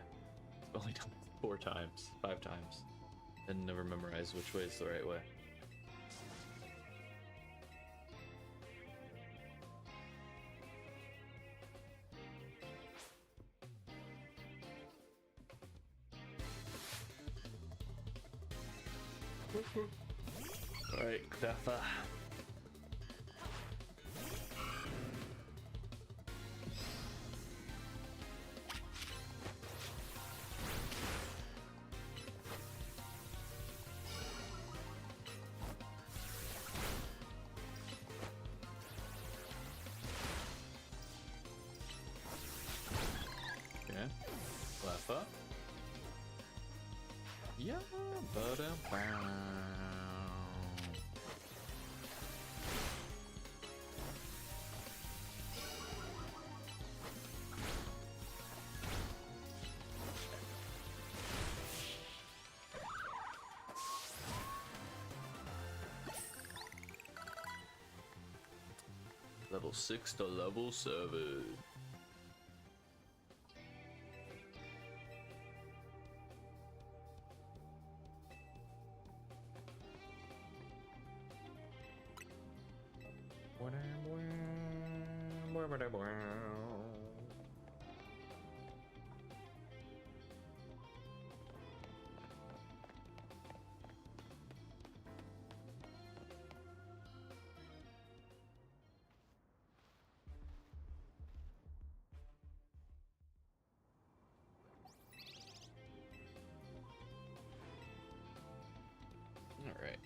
I've only done it 4 times, 5 times. And never memorized which way is the right way. Alright, Kdefa. Kdefa. Yeah, ba-da-bow. Level 6 to level 7. All right.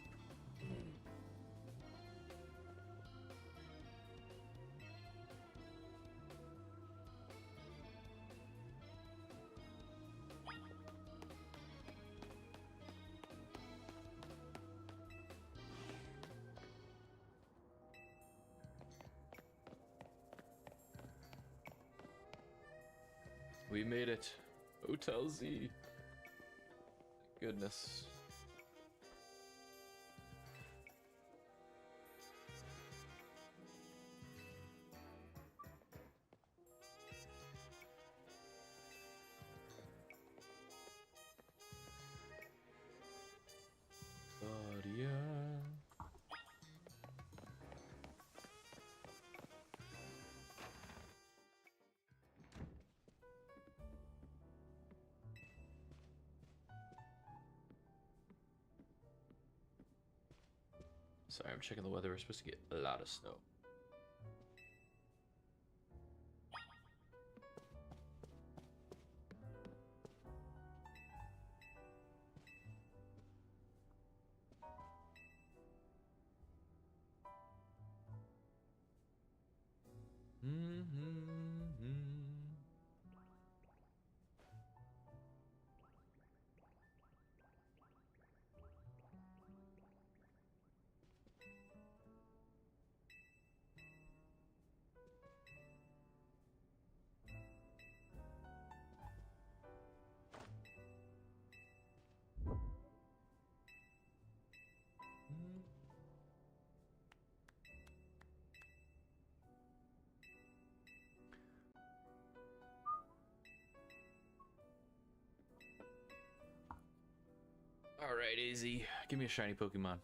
We made it. Hotel Z. Goodness. Claudia. Sorry, I'm checking the weather. We're supposed to get a lot of snow. Alright, AZ. Give me a shiny Pokemon.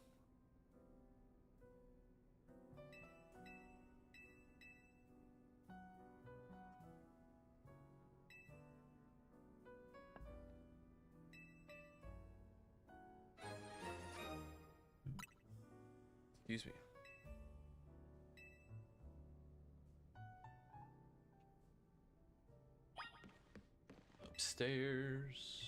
Excuse me. Upstairs.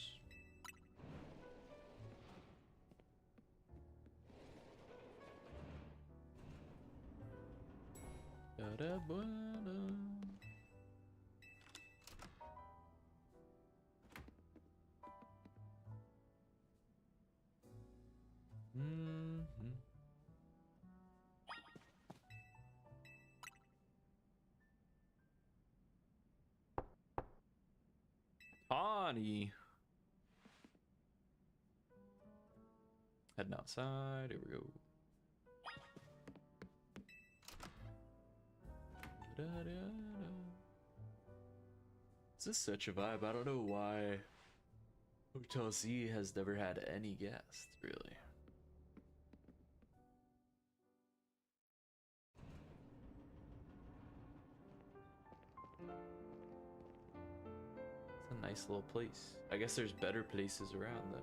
Tawny. Heading outside. Here we go. This is such a vibe. I don't know why Hotel Z has never had any guests, really. It's a nice little place. I guess there's better places around though.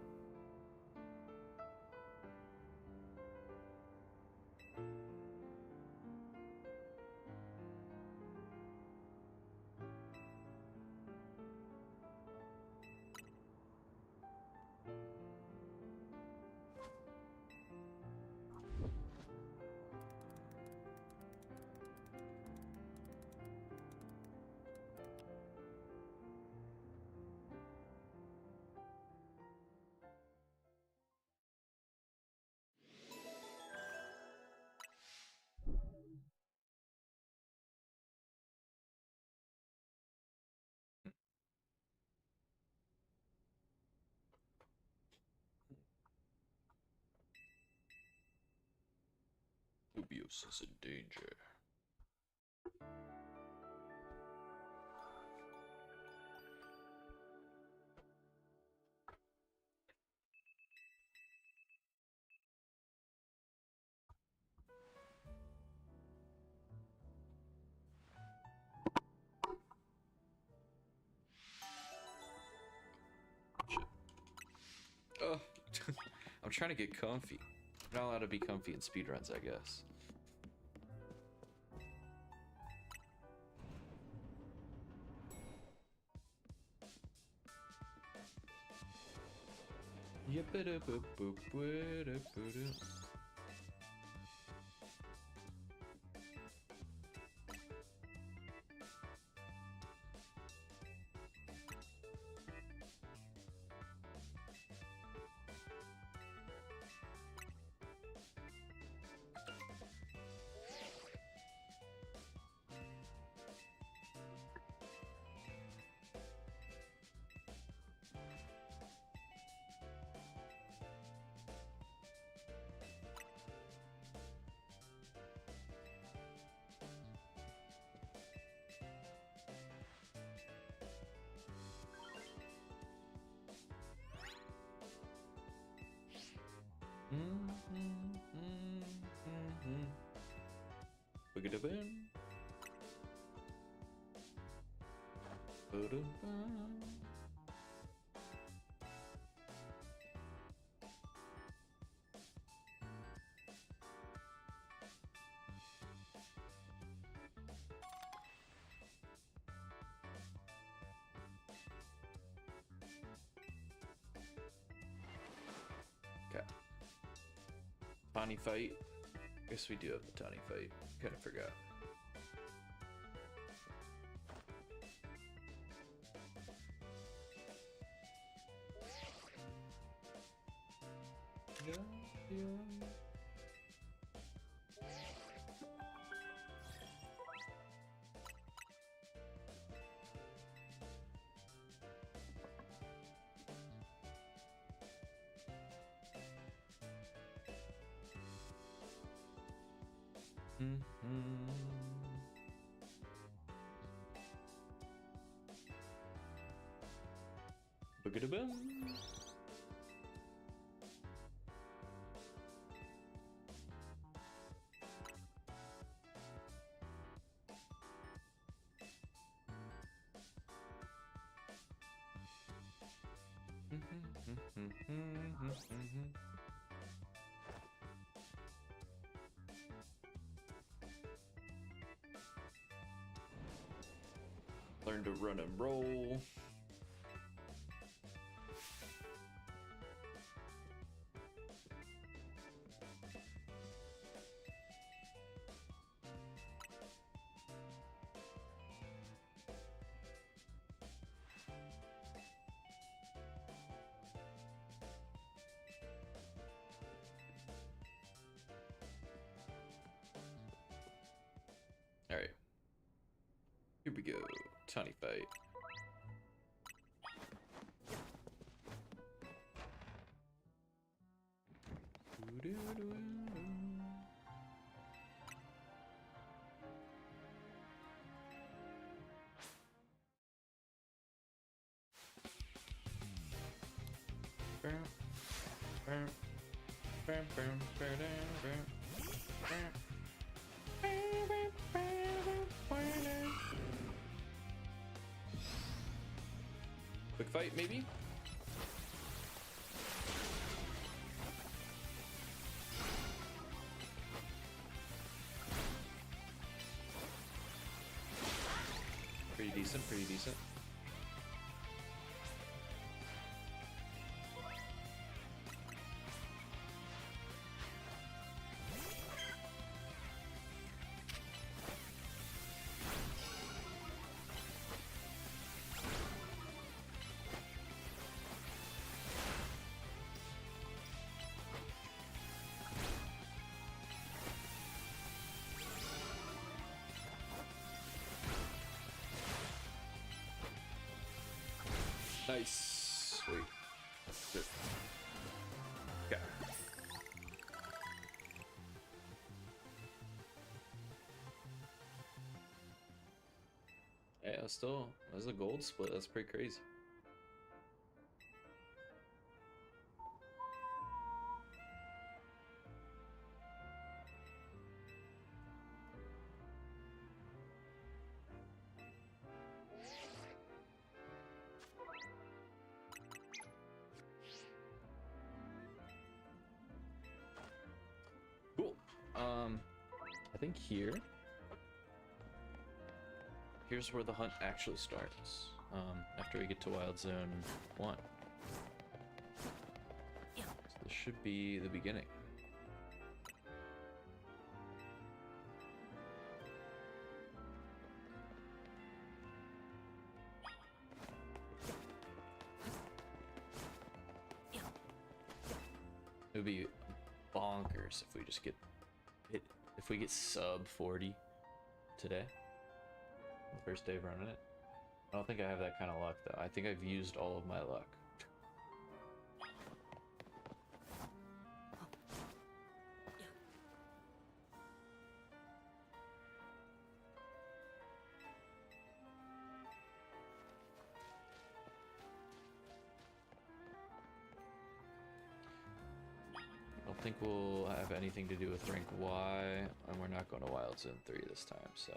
Dubious is in danger. trying to get comfy. You're not allowed to be comfy in speedruns, I guess. Okay. Tawny fight. Guess we do have the tawny fight. Kind of forgot. Boogada-boom. Learn to run and roll. All right, here we go. Tawny fight. Quick fight, maybe? Pretty decent, pretty decent. Nice. Sweet. That's good. Okay. Yeah, still, there's a gold split. That's pretty crazy. I think here's where the hunt actually starts. After we get to Wild Zone 1. So this should be the beginning. It would be bonkers if we just get hit, if we get sub 40 today, the first day of running it. I don't think I have that kind of luck though. I think I've used all of my luck. I don't think we'll have anything to do with rank Y, and we're not going to Wild Zone 3 this time, so.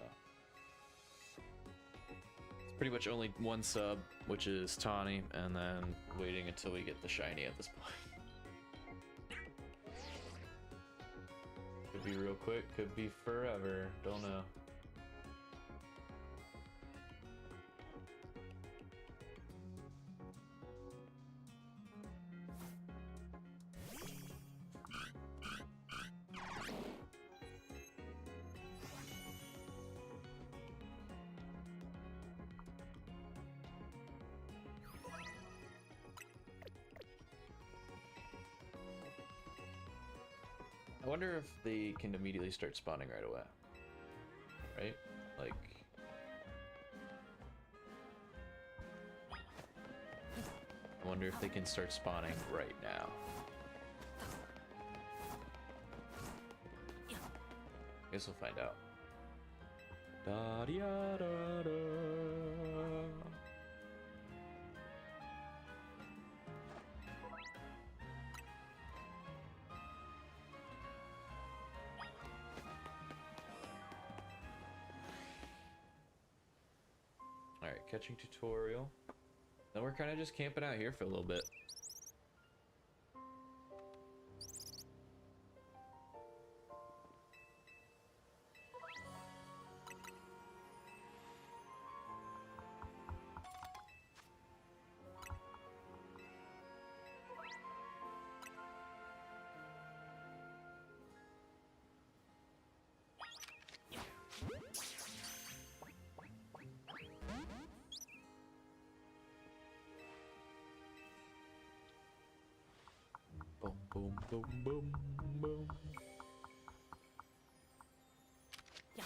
It's pretty much only one sub, which is Tawny, and then waiting until we get the shiny at this point. Could be real quick, could be forever, don't know. I wonder if they can immediately start spawning right away. Right? Like... I wonder if they can start spawning right now. Guess we'll find out. Da -da -da -da. Alright, catching tutorial. Then we're kind of just camping out here for a little bit. Boom, boom, boom, boom, boom. Yeah.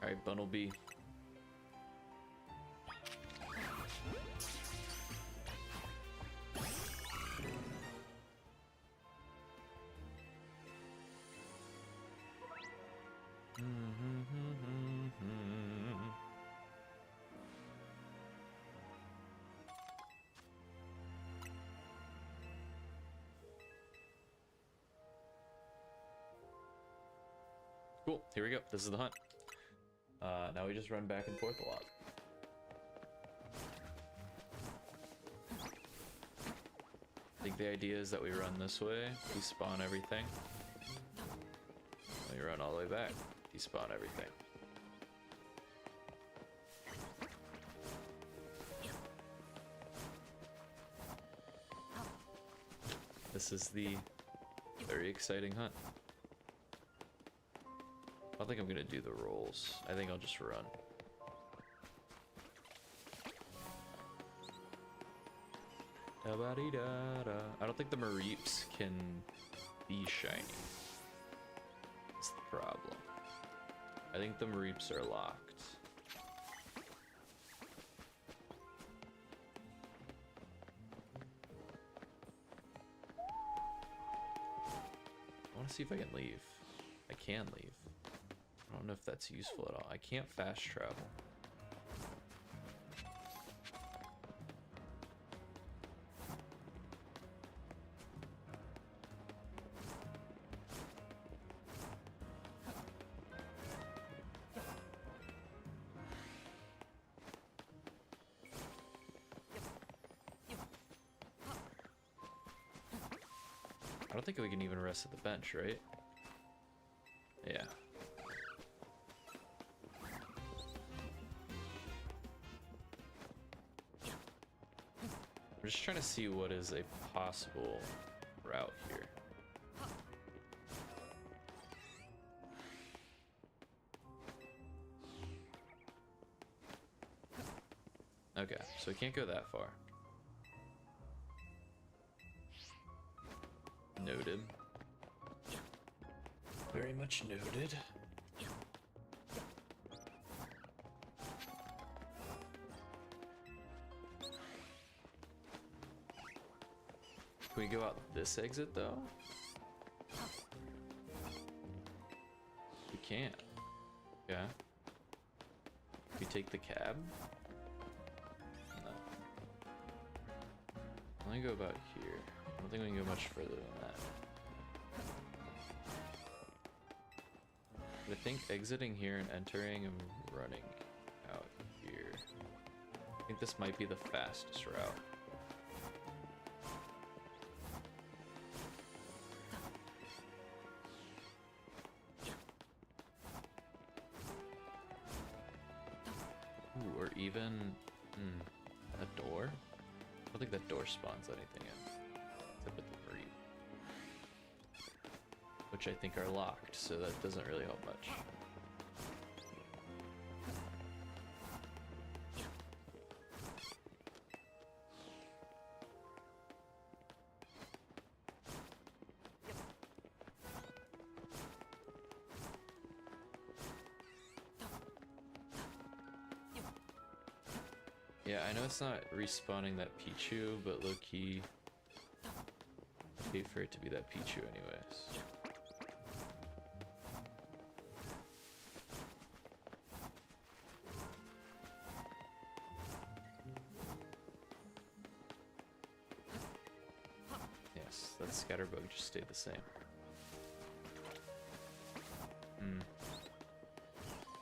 All right, Bunnelby. Cool, here we go. This is the hunt. Now we just run back and forth a lot. I think the idea is that we run this way, despawn everything. We run all the way back, despawn everything. This is the very exciting hunt. I don't think I'm gonna do the rolls. I think I'll just run. Da-ba-dee-da-da. I don't think the Mareeps can be shiny. That's the problem. I think the Mareeps are locked. I want to see if I can leave. I can leave. I don't know if that's useful at all. I can't fast travel. I don't think we can even rest at the bench, right? Yeah. We're just trying to see what is a possible route here. Okay, so we can't go that far. Noted. Very much noted. Can we go out this exit though? We can't. Yeah. We take the cab? No. Let me go about here. I don't think we can go much further than that. But I think exiting here and entering and running out here. I think this might be the fastest route. Ooh, or even a door? I don't think that door spawns anything in. Except at the Mareep. Which I think are locked, so that doesn't really help much. Yeah, I know it's not respawning that Pichu, but low-key, I hate for it to be that Pichu anyways. Yes, that scatterbug just stayed the same.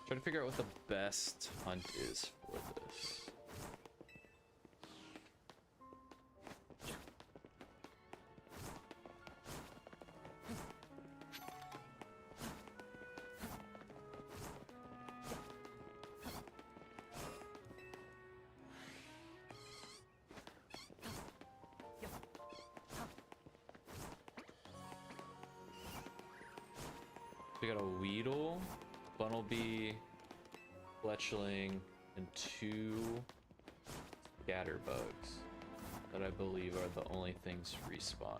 Try to figure out what the best hunt is for this. We got a Weedle, Bunnelby, Fletchling, and 2 Scatterbugs that I believe are the only things respawning.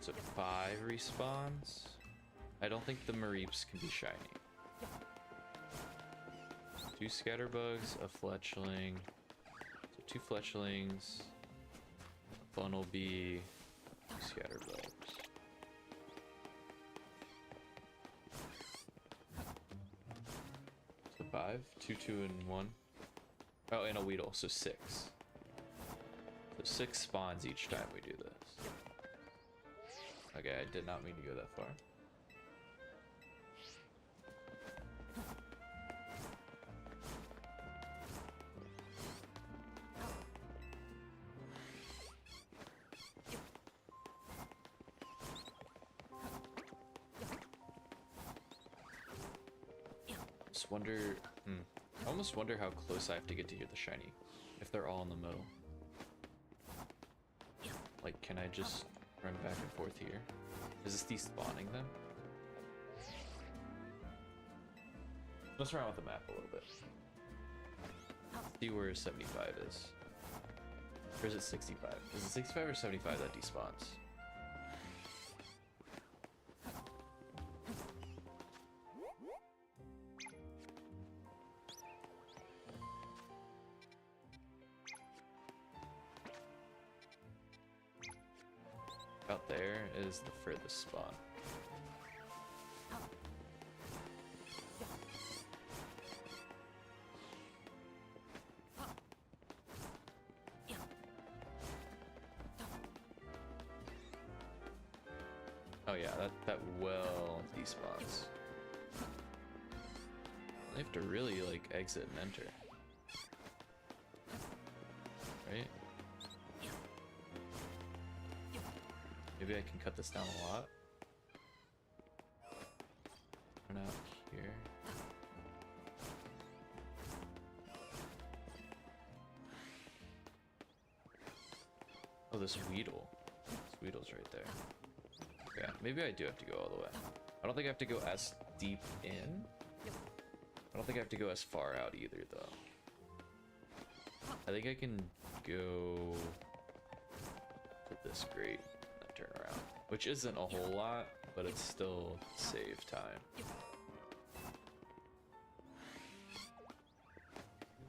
So 5 respawns. I don't think the Mareeps can be shiny. 2 Scatterbugs, a Fletchling, so 2 Fletchlings, a Bunnelby, 2 Scatterbugs. So 5, 2, 2, and 1. Oh, and a Weedle, so 6. So 6 spawns each time we do this. Okay, I did not mean to go that far. Just wonder, I almost wonder how close I have to get to hear the shiny, if they're all in the middle. Like, can I just run back and forth here? Is this despawning them? Let's run with the map a little bit. See where 75 is. Or is it 65? Is it 65 or 75 that despawns? Out there is the furthest spawn. Oh yeah, that well despawns. I have to really like exit and enter. Right? Maybe I can cut this down a lot. Run out here. Oh, this Weedle. This Weedle's right there. Yeah, maybe I do have to go all the way. I don't think I have to go as deep in. I don't think I have to go as far out either, though. I think I can go to this grate and then turn around. Which isn't a whole lot, but it's still save time.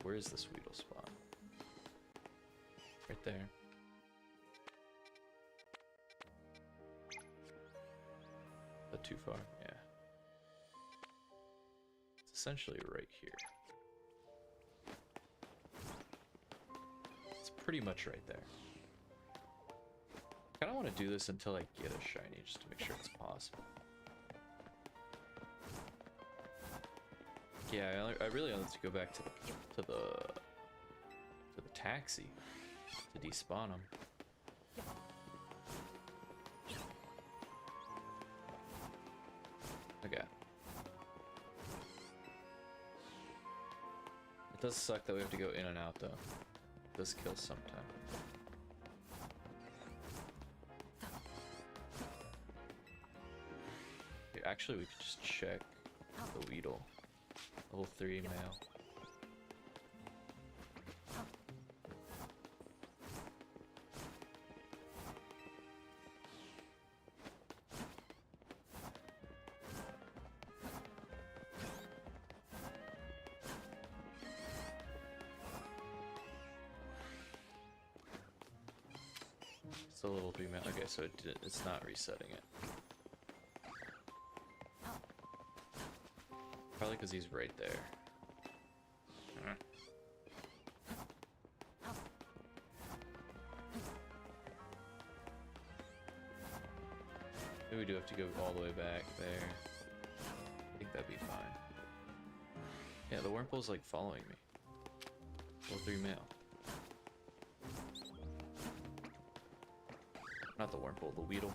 Where is this Weedle spawn? Right there. Is that too far? Yeah. It's essentially right here. It's pretty much right there. I kind of want to do this until I get a shiny, just to make sure it's possible. Yeah, I really want to go back to the taxi to despawn them. Okay. It does suck that we have to go in and out though. It does kill sometime. Okay, actually, we could just check the Weedle. Level 3 male. It's a level 3 male. Okay, so it's not resetting it. Probably because he's right there. Maybe we do have to go all the way back there. I think that'd be fine. Yeah, the Wurmple's like following me. Level 3 male. Not the Wurmple, the Weedle.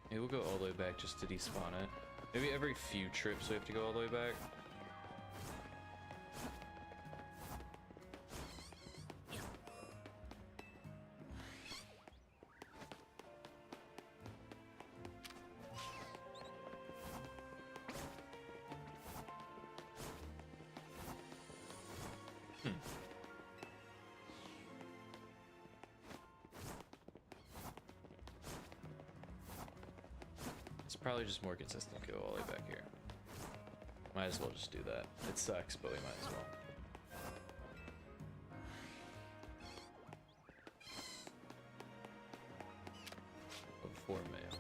Maybe we'll go all the way back just to despawn it. Maybe every few trips we have to go all the way back. Probably just more consistent, go all the way back here. Might as well just do that. It sucks, but we might as well. Level 4 male.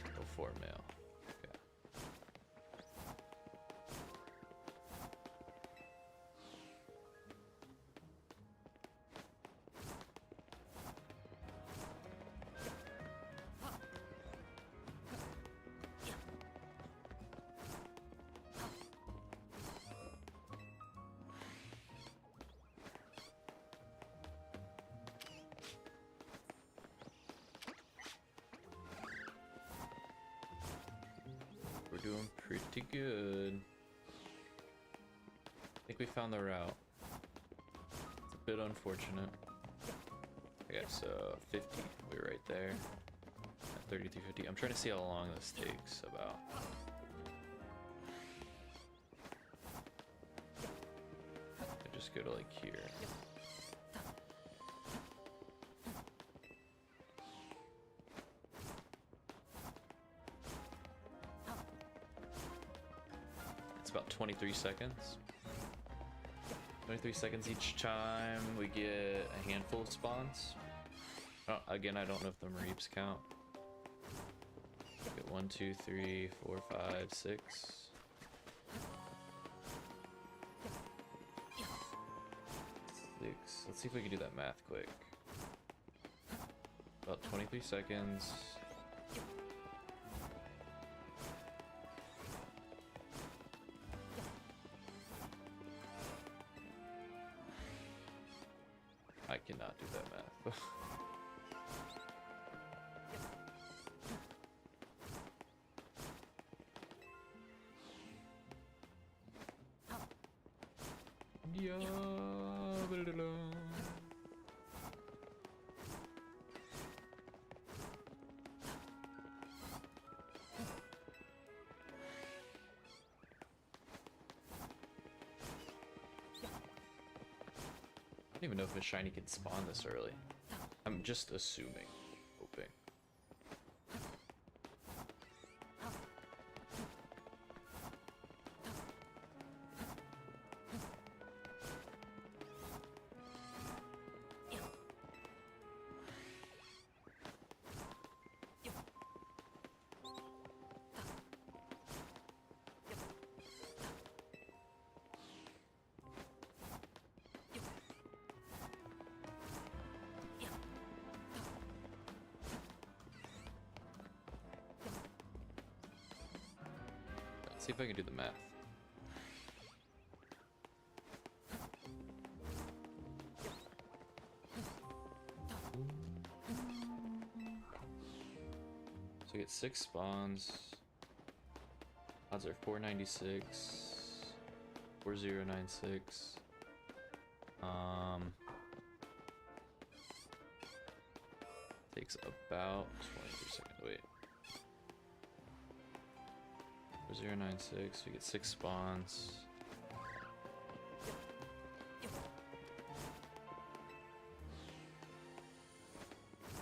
Level 4 male. Okay. We're doing pretty good. I think we found the route. It's a bit unfortunate. Okay, so 50, we're right there. At 33.50. I'm trying to see how long this takes about. I just go to like here. About 23 seconds. 23 seconds each time we get a handful of spawns. Oh, again, I don't know if the Mareeps count. Get 1, 2, 3, 4, 5, 6. 6. Let's see if we can do that math quick. About 23 seconds. not do that math. Yeah. I don't even know if a shiny can spawn this early. I'm just assuming, hoping. Let's see if I can do the math. So we get 6 spawns. Odds are 496, 4096. Takes about 23 seconds. Wait. 4096. We get 6 spawns.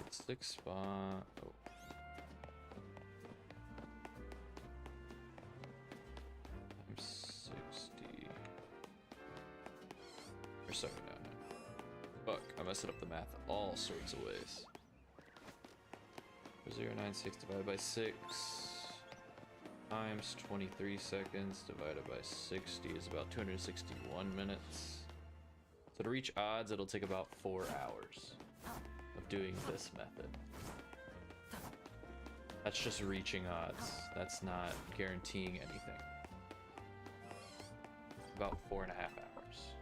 Get 6 spawn. Oh. I'm 60. Or sorry, no. Fuck, I'm messing up the math all sorts of ways. 096 divided by 6 times 23 seconds divided by 60 is about 261 minutes. So to reach odds, it'll take about 4 hours of doing this method. That's just reaching odds. That's not guaranteeing anything. About 4.5 hours.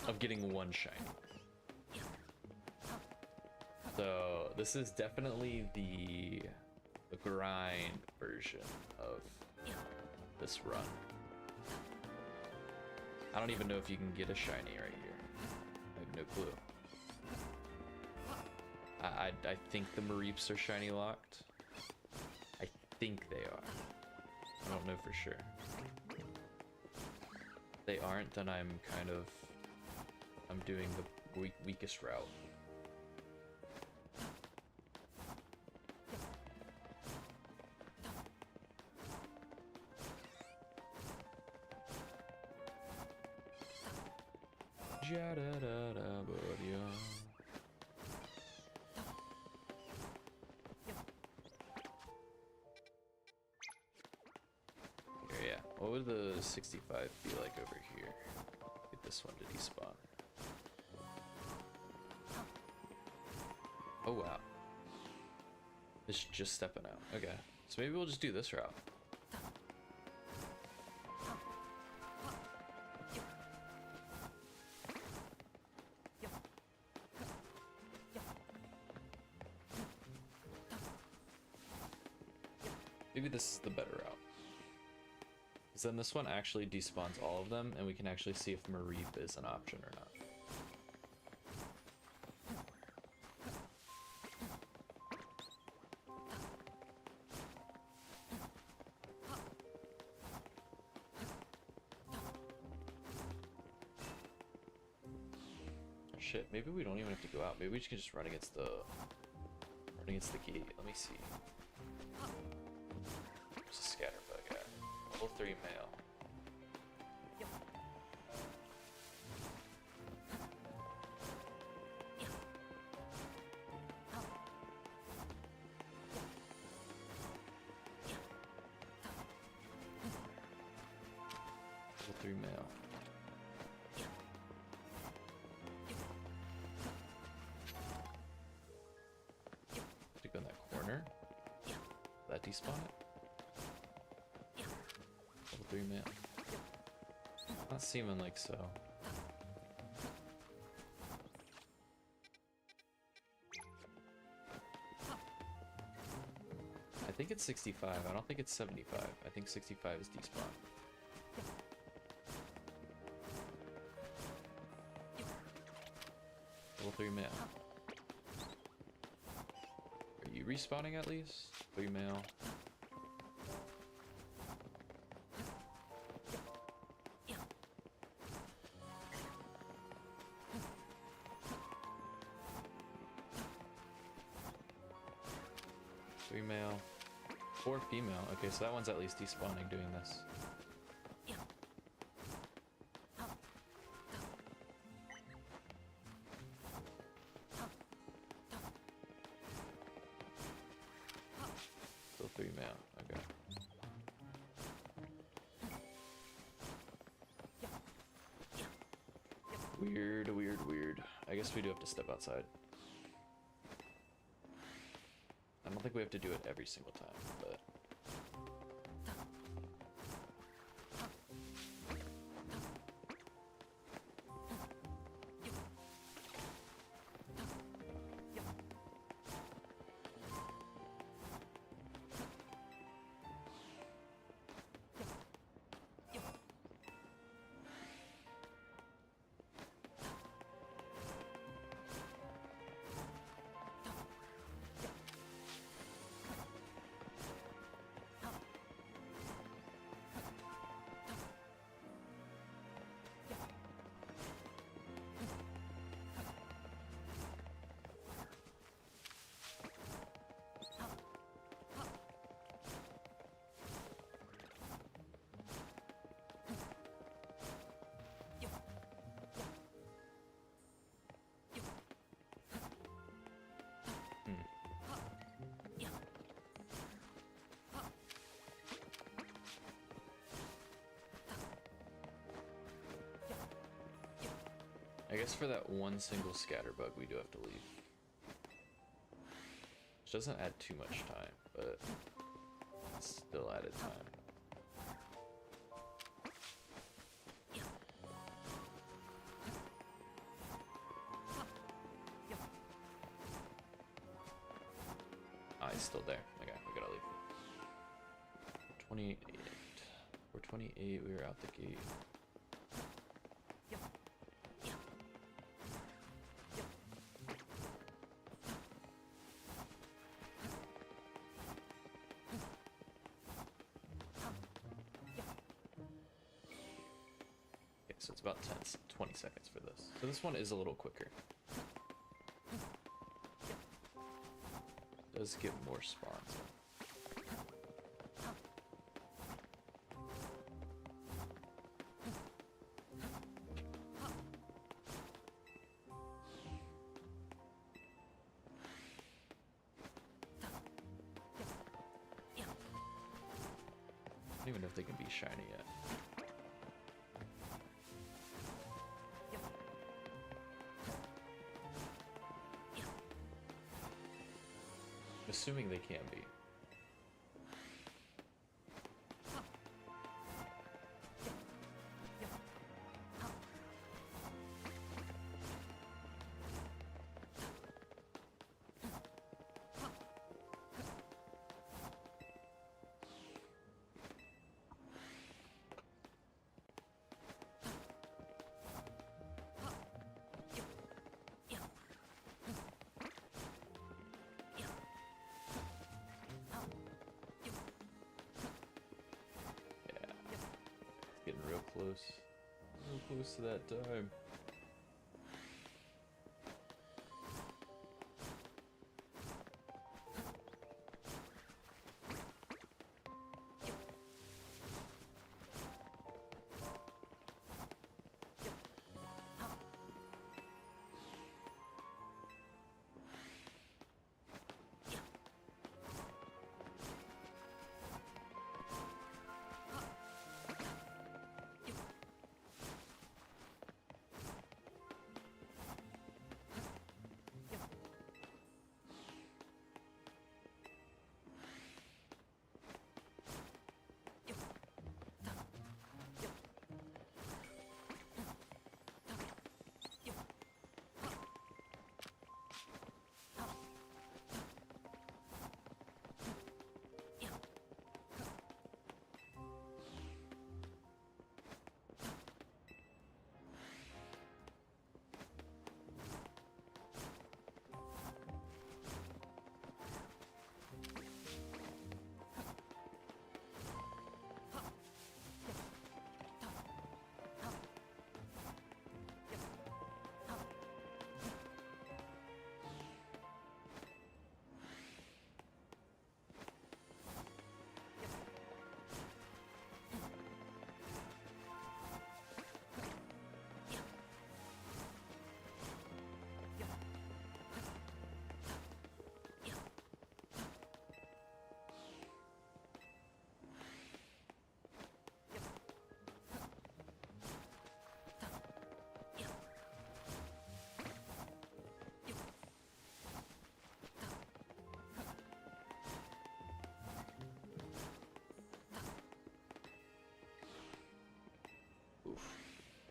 Of getting one shiny. So this is definitely the grind version of this run. I don't even know if you can get a shiny right here. I have no clue. I think the Mareeps are shiny locked. I think they are. I don't know for sure. If they aren't, then I'm doing the weakest route. Here, yeah. What would the 65 be like over here? Get this one to despawn. Oh wow. It's just stepping out. Okay. So maybe we'll just do this route. Maybe this is the better route. Because then this one actually despawns all of them, and we can actually see if Mareep is an option or not. Shit, maybe we don't even have to go out. Maybe we can just run against the gate. Let me see. There's a scatterbug at. Level 3 male. Level 3 male. To go in that corner. That despawn it? Level 3 male. Not seeming like so. I think it's 65. I don't think it's 75. I think 65 is despawn. Level 3 male. Are you respawning at least? 3 male. Male, 4 female. Okay, so that one's at least despawning doing this. Still 3 male. Okay. Weird, weird, weird. I guess we do have to step outside. I don't think we have to do it every single time, but... I guess for that one single scatterbug, we do have to leave. Which doesn't add too much time, but it's still added time. Ah, he's still there. Okay, we gotta leave. 28. We're 28, we were out the gate. So it's about 20 seconds for this. So this one is a little quicker. Does get more spawns. I don't even know if they can be shiny yet. Assuming they can be. Getting real close to that time.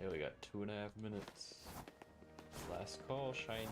Yeah, we got 2.5 minutes. Last call, shinies.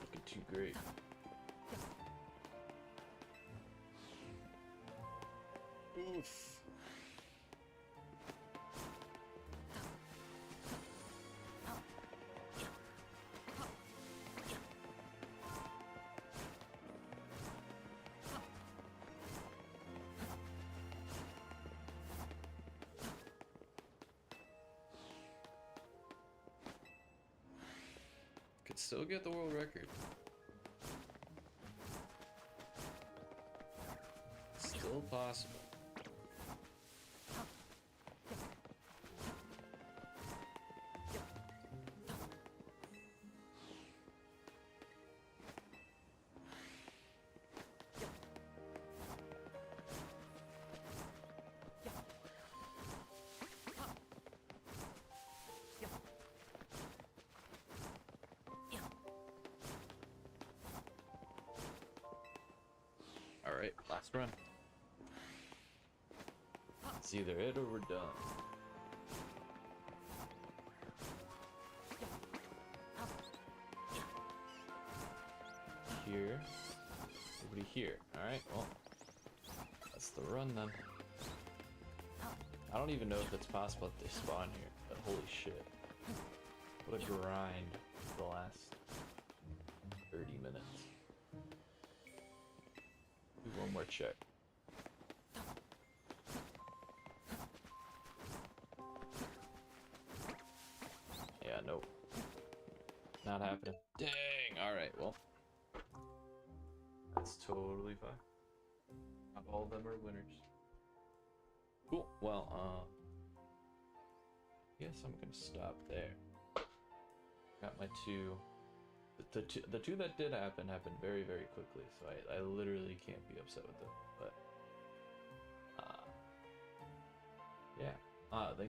Looking too great. Oof. Could still get the world record. Still possible. Alright, last run. It's either it or we're done. Here. Nobody here. Alright, well. That's the run then. I don't even know if it's possible that they spawn here, but holy shit. What a grind for the last 30 minutes. Do one more check. Yeah, nope. Not happening. Dang! Alright, well. That's totally fine. Not all of them are winners. Cool. Well, guess I'm gonna stop there. Got my two. The two that did happen happened very, very quickly, so I literally can't be upset with them. But yeah.